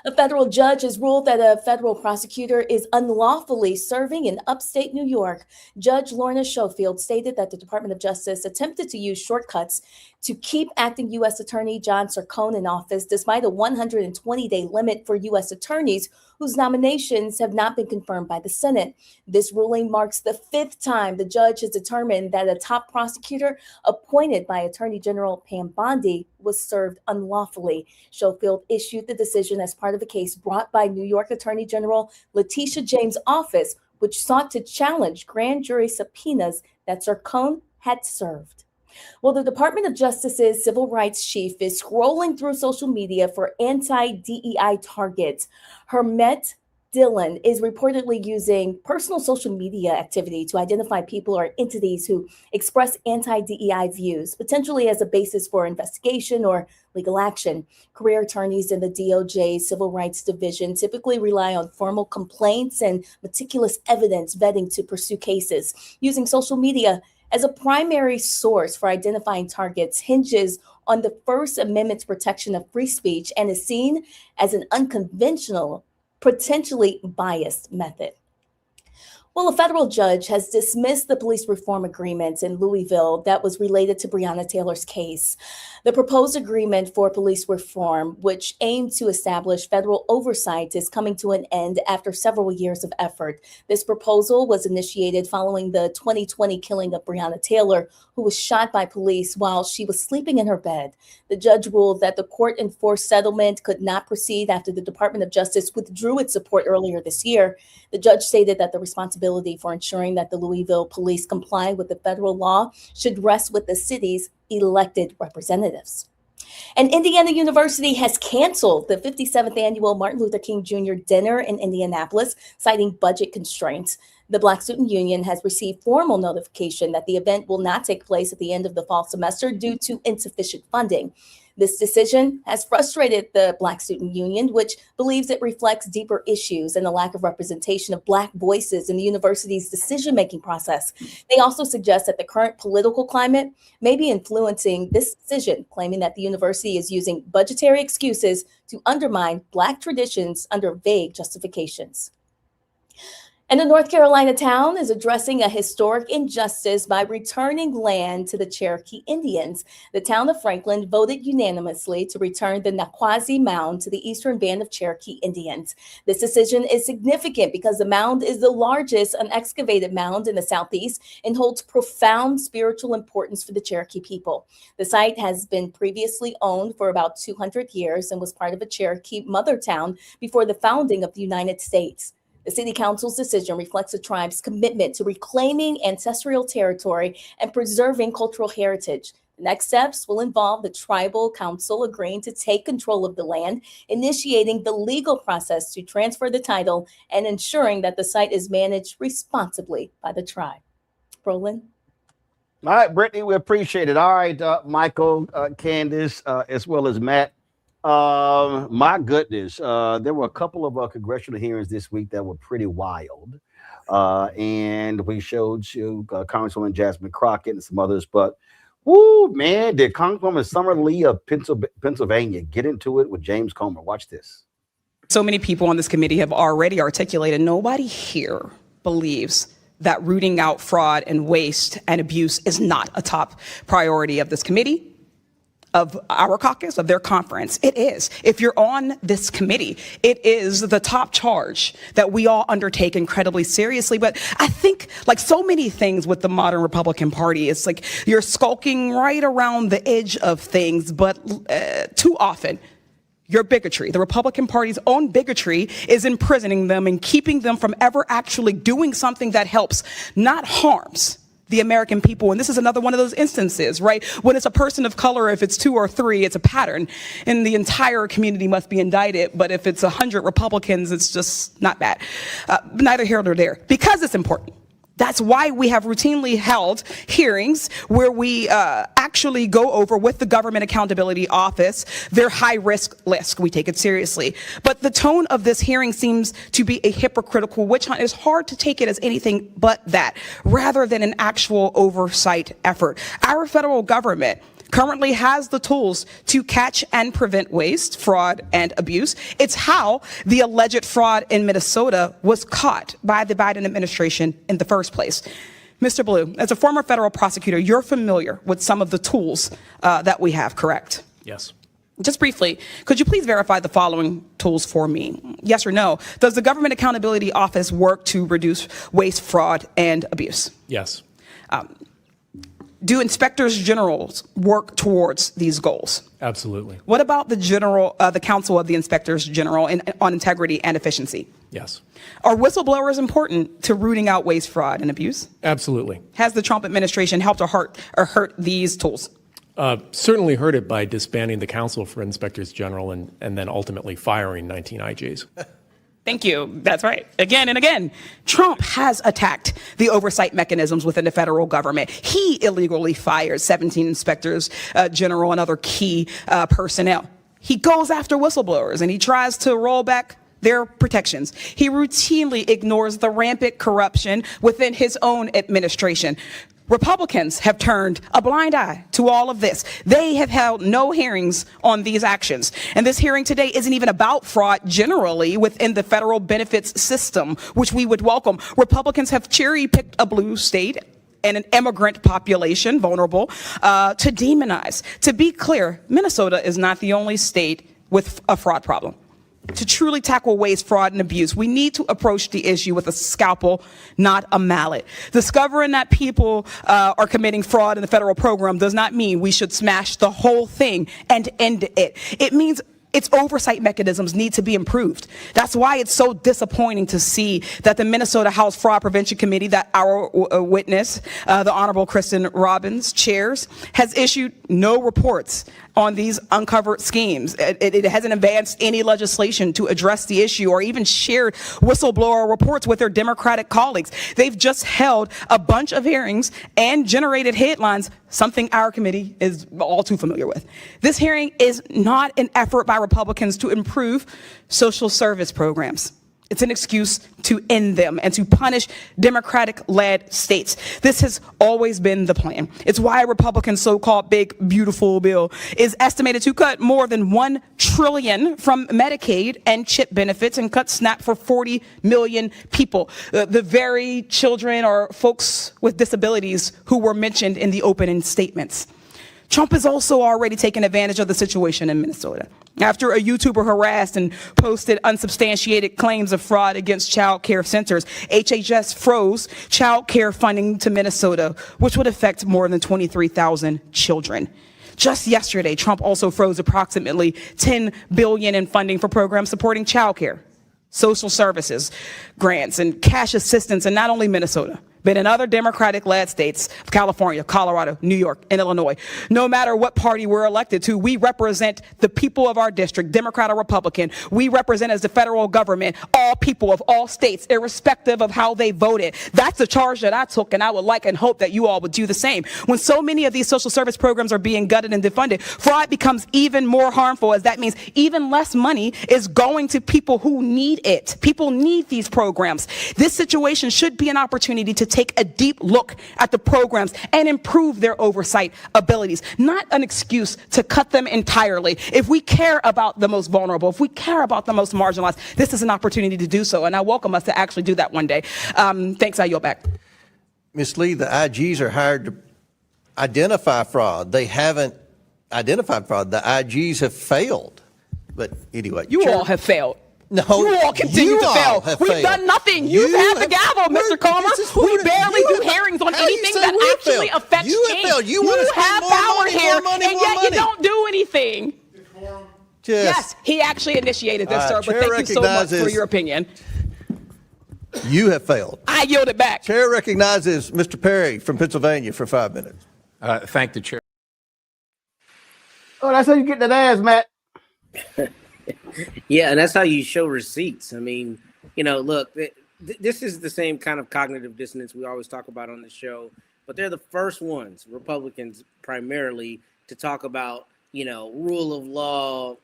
A federal judge has ruled that a federal prosecutor is unlawfully serving in upstate New York. Judge Lorna Schofield stated that the Department of Justice attempted to use shortcuts to keep acting U.S. Attorney John Sercone in office despite a 120-day limit for U.S. attorneys whose nominations have not been confirmed by the Senate. This ruling marks the fifth time the judge has determined that a top prosecutor appointed by Attorney General Pam Bondi was served unlawfully. Schofield issued the decision as part of a case brought by New York Attorney General Letitia James' office, which sought to challenge grand jury subpoenas that Sercone had served. Well, the Department of Justice's civil rights chief is scrolling through social media for anti-DEI targets. Hermet Dillon is reportedly using personal social media activity to identify people or entities who express anti-DEI views, potentially as a basis for investigation or legal action. Career attorneys in the DOJ Civil Rights Division typically rely on formal complaints and meticulous evidence vetting to pursue cases. Using social media as a primary source for identifying targets hinges on the First Amendment's protection of free speech and is seen as an unconventional, potentially biased method. Well, a federal judge has dismissed the police reform agreement in Louisville that was related to Breonna Taylor's case. The proposed agreement for police reform, which aimed to establish federal oversight, is coming to an end after several years of effort. This proposal was initiated following the 2020 killing of Breonna Taylor, who was shot by police while she was sleeping in her bed. The judge ruled that the court-enforced settlement could not proceed after the Department of Justice withdrew its support earlier this year. The judge stated that the responsibility for ensuring that the Louisville police comply with the federal law should rest with the city's elected representatives. And Indiana University has canceled the 57th annual Martin Luther King Jr. dinner in Indianapolis, citing budget constraints. The Black Student Union has received formal notification that the event will not take place at the end of the fall semester due to insufficient funding. This decision has frustrated the Black Student Union, which believes it reflects deeper issues and a lack of representation of Black voices in the university's decision-making process. They also suggest that the current political climate may be influencing this decision, claiming that the university is using budgetary excuses to undermine Black traditions under vague justifications. And a North Carolina town is addressing a historic injustice by returning land to the Cherokee Indians. The town of Franklin voted unanimously to return the Naquazi Mound to the Eastern Band of Cherokee Indians. This decision is significant because the mound is the largest unexcavated mound in the Southeast and holds profound spiritual importance for the Cherokee people. The site has been previously owned for about 200 years and was part of a Cherokee mother town before the founding of the United States. The City Council's decision reflects the tribe's commitment to reclaiming ancestral territory and preserving cultural heritage. The next steps will involve the Tribal Council agreeing to take control of the land, initiating the legal process to transfer the title, and ensuring that the site is managed responsibly by the tribe. Roland? All right, Brittany, we appreciate it. All right, Michael, Candace, as well as Matt. My goodness, there were a couple of congressional hearings this week that were pretty wild. And we showed you Congresswoman Jasmine Crockett and some others, but whoo, man, did Congresswoman Summer Lee of Pennsylvania get into it with James Comer? Watch this. So many people on this committee have already articulated, nobody here believes that rooting out fraud and waste and abuse is not a top priority of this committee, of our caucus, of their conference. It is. If you're on this committee, it is the top charge that we all undertake incredibly seriously. But I think, like so many things with the modern Republican Party, it's like you're skulking right around the edge of things, but too often, your bigotry, the Republican Party's own bigotry, is imprisoning them and keeping them from ever actually doing something that helps, not harms, the American people. And this is another one of those instances, right? When it's a person of color, if it's 2 or 3, it's a pattern, and the entire community must be indicted. But if it's 100 Republicans, it's just not bad. Neither here nor there, because it's important. That's why we have routinely held hearings where we actually go over with the Government Accountability Office their high-risk list. We take it seriously. But the tone of this hearing seems to be a hypocritical witch hunt. It's hard to take it as anything but that, rather than an actual oversight effort. Our federal government currently has the tools to catch and prevent waste, fraud, and abuse. It's how the alleged fraud in Minnesota was caught by the Biden administration in the first place. Mr. Blue, as a former federal prosecutor, you're familiar with some of the tools that we have, correct? Yes. Just briefly, could you please verify the following tools for me? Yes or no? Does the Government Accountability Office work to reduce waste, fraud, and abuse? Yes. Do inspectors generals work towards these goals? Absolutely. What about the Council of the Inspectors General on Integrity and Efficiency? Yes. Are whistleblowers important to rooting out waste, fraud, and abuse? Absolutely. Has the Trump administration helped or hurt these tools? Certainly hurt it by disbanding the Council for Inspectors General and then ultimately firing 19 IGs. Thank you. That's right. Again and again, Trump has attacked the oversight mechanisms within the federal government. He illegally fired 17 inspectors general and other key personnel. He goes after whistleblowers and he tries to roll back their protections. He routinely ignores the rampant corruption within his own administration. Republicans have turned a blind eye to all of this. They have held no hearings on these actions. And this hearing today isn't even about fraud generally within the federal benefits system, which we would welcome. Republicans have cherry-picked a blue state and an immigrant population, vulnerable, to demonize. To be clear, Minnesota is not the only state with a fraud problem. To truly tackle waste, fraud, and abuse, we need to approach the issue with a scalpel, not a mallet. Discovering that people are committing fraud in the federal program does not mean we should smash the whole thing and end it. It means its oversight mechanisms need to be improved. That's why it's so disappointing to see that the Minnesota House Fraud Prevention Committee that our witness, the Honorable Kristen Robbins, chairs, has issued no reports on these uncovered schemes. It hasn't advanced any legislation to address the issue or even shared whistleblower reports with their Democratic colleagues. They've just held a bunch of hearings and generated headlines, something our committee is all too familiar with. This hearing is not an effort by Republicans to improve social service programs. It's an excuse to end them and to punish Democratic-led states. This has always been the plan. It's why Republicans' so-called big, beautiful bill is estimated to cut more than $1 trillion from Medicaid and CHIP benefits and cut SNAP for 40 million people, the very children or folks with disabilities who were mentioned in the opening statements. Trump has also already taken advantage of the situation in Minnesota. After a YouTuber harassed and posted unsubstantiated claims of fraud against child care centers, HHS froze child care funding to Minnesota, which would affect more than 23,000 children. Just yesterday, Trump also froze approximately $10 billion in funding for programs supporting child care, social services, grants, and cash assistance in not only Minnesota, but in other Democratic-led states of California, Colorado, New York, and Illinois. No matter what party we're elected to, we represent the people of our district, Democrat or Republican. We represent as the federal government all people of all states, irrespective of how they voted. That's the charge that I took, and I would like and hope that you all would do the same. When so many of these social service programs are being gutted and defunded, fraud becomes even more harmful, as that means even less money is going to people who need it. People need these programs. This situation should be an opportunity to take a deep look at the programs and improve their oversight abilities, not an excuse to cut them entirely. If we care about the most vulnerable, if we care about the most marginalized, this is an opportunity to do so, and I welcome us to actually do that one day. Thanks, I yield back. Ms. Lee, the IGs are hired to identify fraud. They haven't identified fraud. The IGs have failed. But anyway. You all have failed. No, you all continue to fail. We've done nothing. You've had the gavel, Mr. Comer. We barely do hearings on anything that actually affects change. You have power here, and yet you don't do anything. Yes, he actually initiated this, sir, but thank you so much for your opinion. You have failed. I yield it back. Chair recognizes Mr. Perry from Pennsylvania for 5 minutes. Thank the chair. Oh, that's how you get that ass, Matt. Yeah, and that's how you show receipts. I mean, look, this is the same kind of cognitive dissonance we always talk about on the show, but they're the first ones, Republicans primarily, to talk about, rule of law,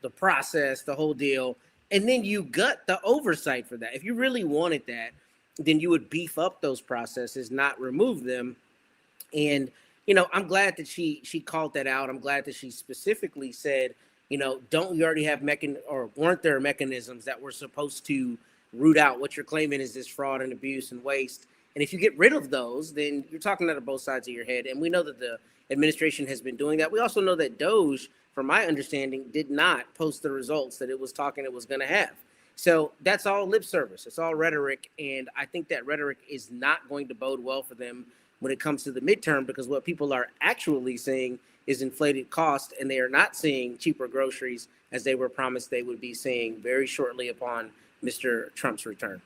the process, the whole deal. And then you gut the oversight for that. If you really wanted that, then you would beef up those processes, not remove them. And, I'm glad that she called that out. I'm glad that she specifically said, don't you already have weren't there mechanisms that were supposed to root out what you're claiming is this fraud and abuse and waste? And if you get rid of those, then you're talking out of both sides of your head. And we know that the administration has been doing that. We also know that DOJ, from my understanding, did not post the results that it was talking it was going to have. So that's all lip service. It's all rhetoric. And I think that rhetoric is not going to bode well for them when it comes to the midterm, because what people are actually seeing is inflated cost, and they are not seeing cheaper groceries as they were promised they would be seeing very shortly upon Mr. Trump's return.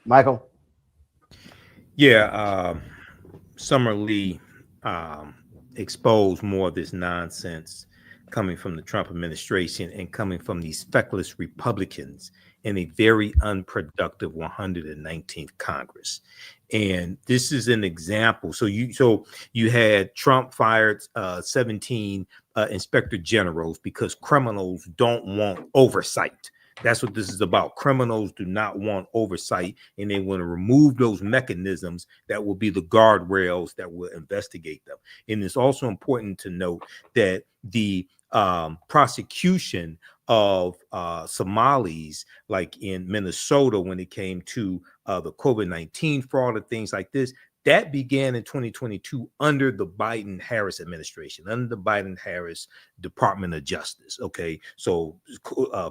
Michael? Yeah, Summer Lee exposed more of this nonsense coming from the Trump administration and coming from these feckless Republicans in a very unproductive 119th Congress. And this is an example. So you had Trump fired 17 inspector generals because criminals don't want oversight. That's what this is about. Criminals do not want oversight, and they want to remove those mechanisms that will be the guardrails that will investigate them. And it's also important to note that the prosecution of Somalis, like in Minnesota, when it came to the COVID-19 fraud and things like this, that began in 2022 under the Biden-Harris administration, under the Biden-Harris Department of Justice. Okay, so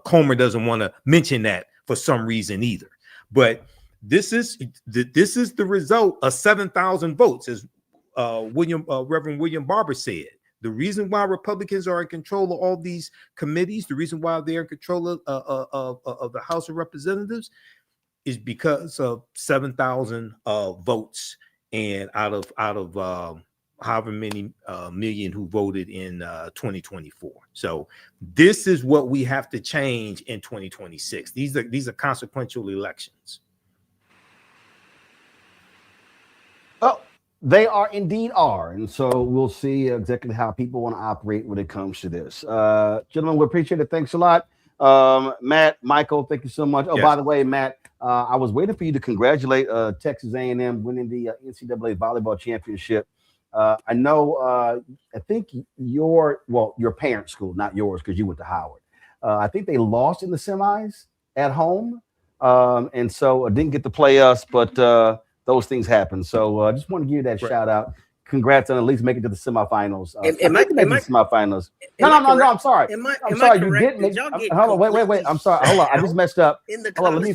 Comer doesn't want to mention that for some reason either. But this is the result of 7,000 votes, as Reverend William Barber said. The reason why Republicans are in control of all these committees, the reason why they're in control of the House of Representatives, is because of 7,000 votes, and out of however many million who voted in 2024. So this is what we have to change in 2026. These are consequential elections. Oh, they are indeed are. And so we'll see exactly how people want to operate when it comes to this. Gentlemen, we appreciate it. Thanks a lot. Matt, Michael, thank you so much. Oh, yes. By the way, Matt, I was waiting for you to congratulate Texas A&M winning the NCAA volleyball championship. I know, I think your parents' school, not yours, because you went to Howard. I think they lost in the semis at home. And so didn't get to play us, but those things happen. So I just want to give you that shout out. Congrats on at least making it to the semifinals. Semifinals. No, I'm sorry. I'm sorry. You didn't make. Hold on, wait. I'm sorry. Hold on. I just messed up. Hold on. Let me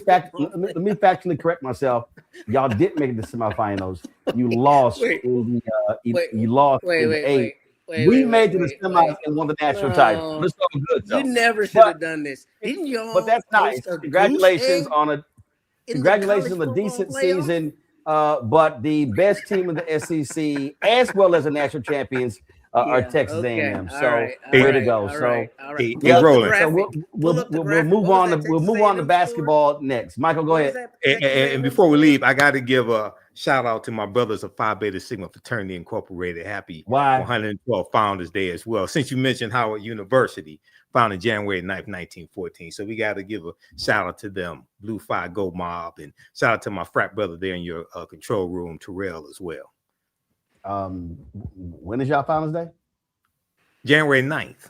factually correct myself. Y'all didn't make it to semifinals. You lost in the. You lost in the 8. We made it to the semis and won the national title. It's all good. You never should have done this. Didn't you? But that's nice. Congratulations on a decent season. But the best team in the SEC, as well as the national champions, are Texas A&M. So way to go. So we'll move on. We'll move on to basketball next. Michael, go ahead. And before we leave, I got to give shout out to my brothers of Phi Beta Sigma Fraternity Incorporated. Happy Why? 112 Founders Day as well. Since you mentioned Howard University, founded January 9th, 1914. So we got to give a shout out to them, Blue Phi Go Mob, and shout out to my frat brother there in your control room, Terrell, as well. When is y'all Founders Day? January 9th.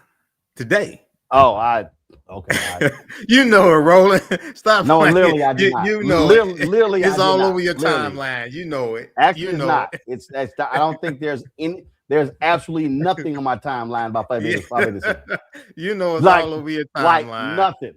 Today. Oh, okay. You know it, Roland. Stop. No, playing. literally, I do not. You know literally, it's all over your literally. timeline. You know it. Actually, you it's know not. it. I don't think there's absolutely nothing on my timeline about Phi Beta Sigma. You know it's all over your timeline. Like nothing.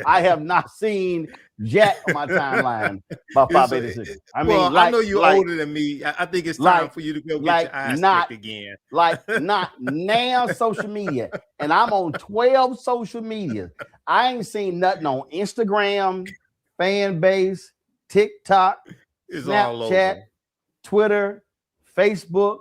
I have not seen jack on my timeline about Phi Beta Sigma. I mean, well, I know you're older than me. I think it's time for you to go get your eyes checked again. Not now social media. And I'm on 12 social media. I ain't seen nothing on Instagram, fan base, TikTok, It's all Snapchat, over. Twitter, Facebook,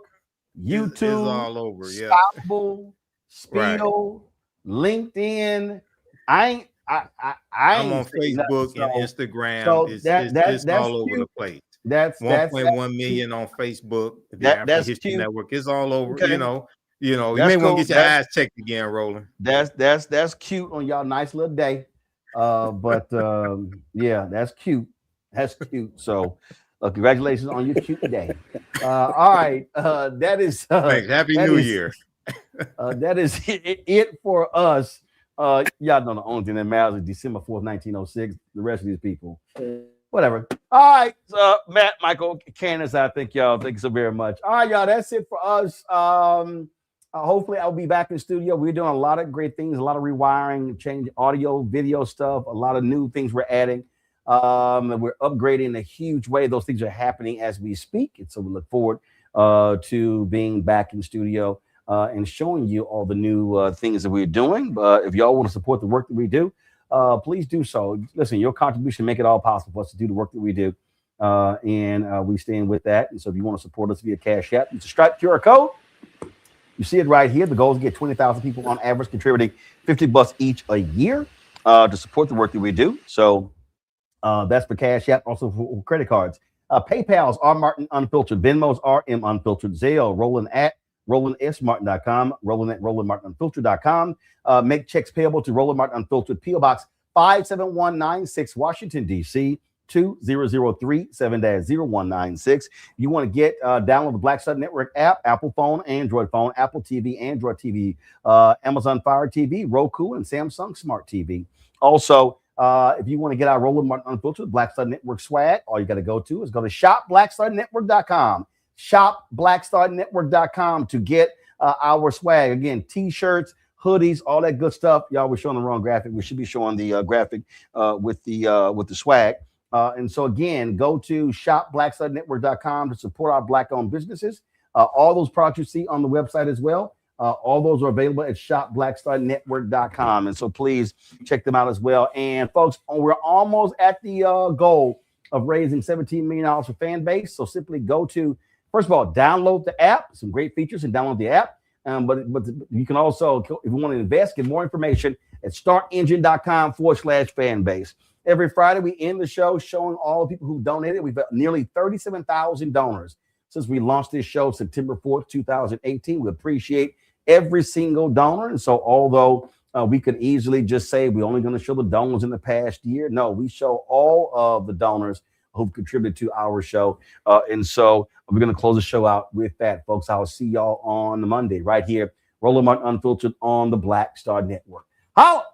YouTube, It's all over. Yeah. Spoutable, Spiel, LinkedIn. I'm on Facebook and Instagram. So it's that's all over cute. the place. That's 1.1 million on Facebook. The that's African History cute. Network. It's all over. Okay. You know. You That's may want cool. to get your eyes checked again, Roland. That's cute on y'all nice little day. But yeah, that's cute. That's cute. So congratulations on your cute day. All right. That is Thanks. Happy New Year. That is it for us. Y'all know the only thing that matters is December 4th, 1906. The rest of these people, whatever. All right, Matt, Michael, Candace, I thank y'all. Thank you so very much. All right, y'all, that's it for us. Hopefully I'll be back in the studio. We're doing a lot of great things, a lot of rewiring, change audio, video stuff, a lot of new things we're adding. We're upgrading in a huge way. Those things are happening as we speak. And so we look forward to being back in the studio and showing you all the new things that we're doing. But if y'all want to support the work that we do, please do so. Listen, your contribution make it all possible for us to do the work that we do. And we stand with that. And so if you want to support us via Cash App, it's a Stripe QR code. You see it right here. The goal is to get 20,000 people on average contributing $50 each a year to support the work that we do. So that's for Cash App, also for credit cards. PayPal's R Martin Unfiltered, Venmo's RM Unfiltered, Zelle, Roland at RolandSMartin.com, Roland at RolandMartinUnfiltered.com. Make checks payable to Roland Martin Unfiltered, P.O. Box 57196, Washington, D.C. 20037-0196. You want to get download the Black Star Network app, Apple phone, Android phone, Apple TV, Android TV, Amazon Fire TV, Roku, and Samsung Smart TV. Also, if you want to get our Roland Martin Unfiltered Black Star Network swag, all you got to go to shopblackstarnetwork.com. Shopblackstarnetwork.com to get our swag. Again, t-shirts, hoodies, all that good stuff. Y'all, we're showing the wrong graphic. We should be showing the graphic with the swag. And so again, go to shopblackstarnetwork.com to support our Black-owned businesses. All those products you see on the website as well. All those are available at shopblackstarnetwork.com. And so please check them out as well. And folks, we're almost at the goal of raising $17 million for fan base. So simply go to, first of all, download the app, some great features, and download the app. But you can also, if you want to invest, get more information at startengine.com/fanbase. Every Friday, we end the show showing all the people who donated. We've got nearly 37,000 donors since we launched this show September 4th, 2018. We appreciate every single donor. And so although we could easily just say we're only going to show the donors in the past year, no, we show all of the donors who've contributed to our show. And so we're going to close the show out with that, folks. I'll see y'all on Monday right here, Roland Martin Unfiltered on the Black Star Network. Holla!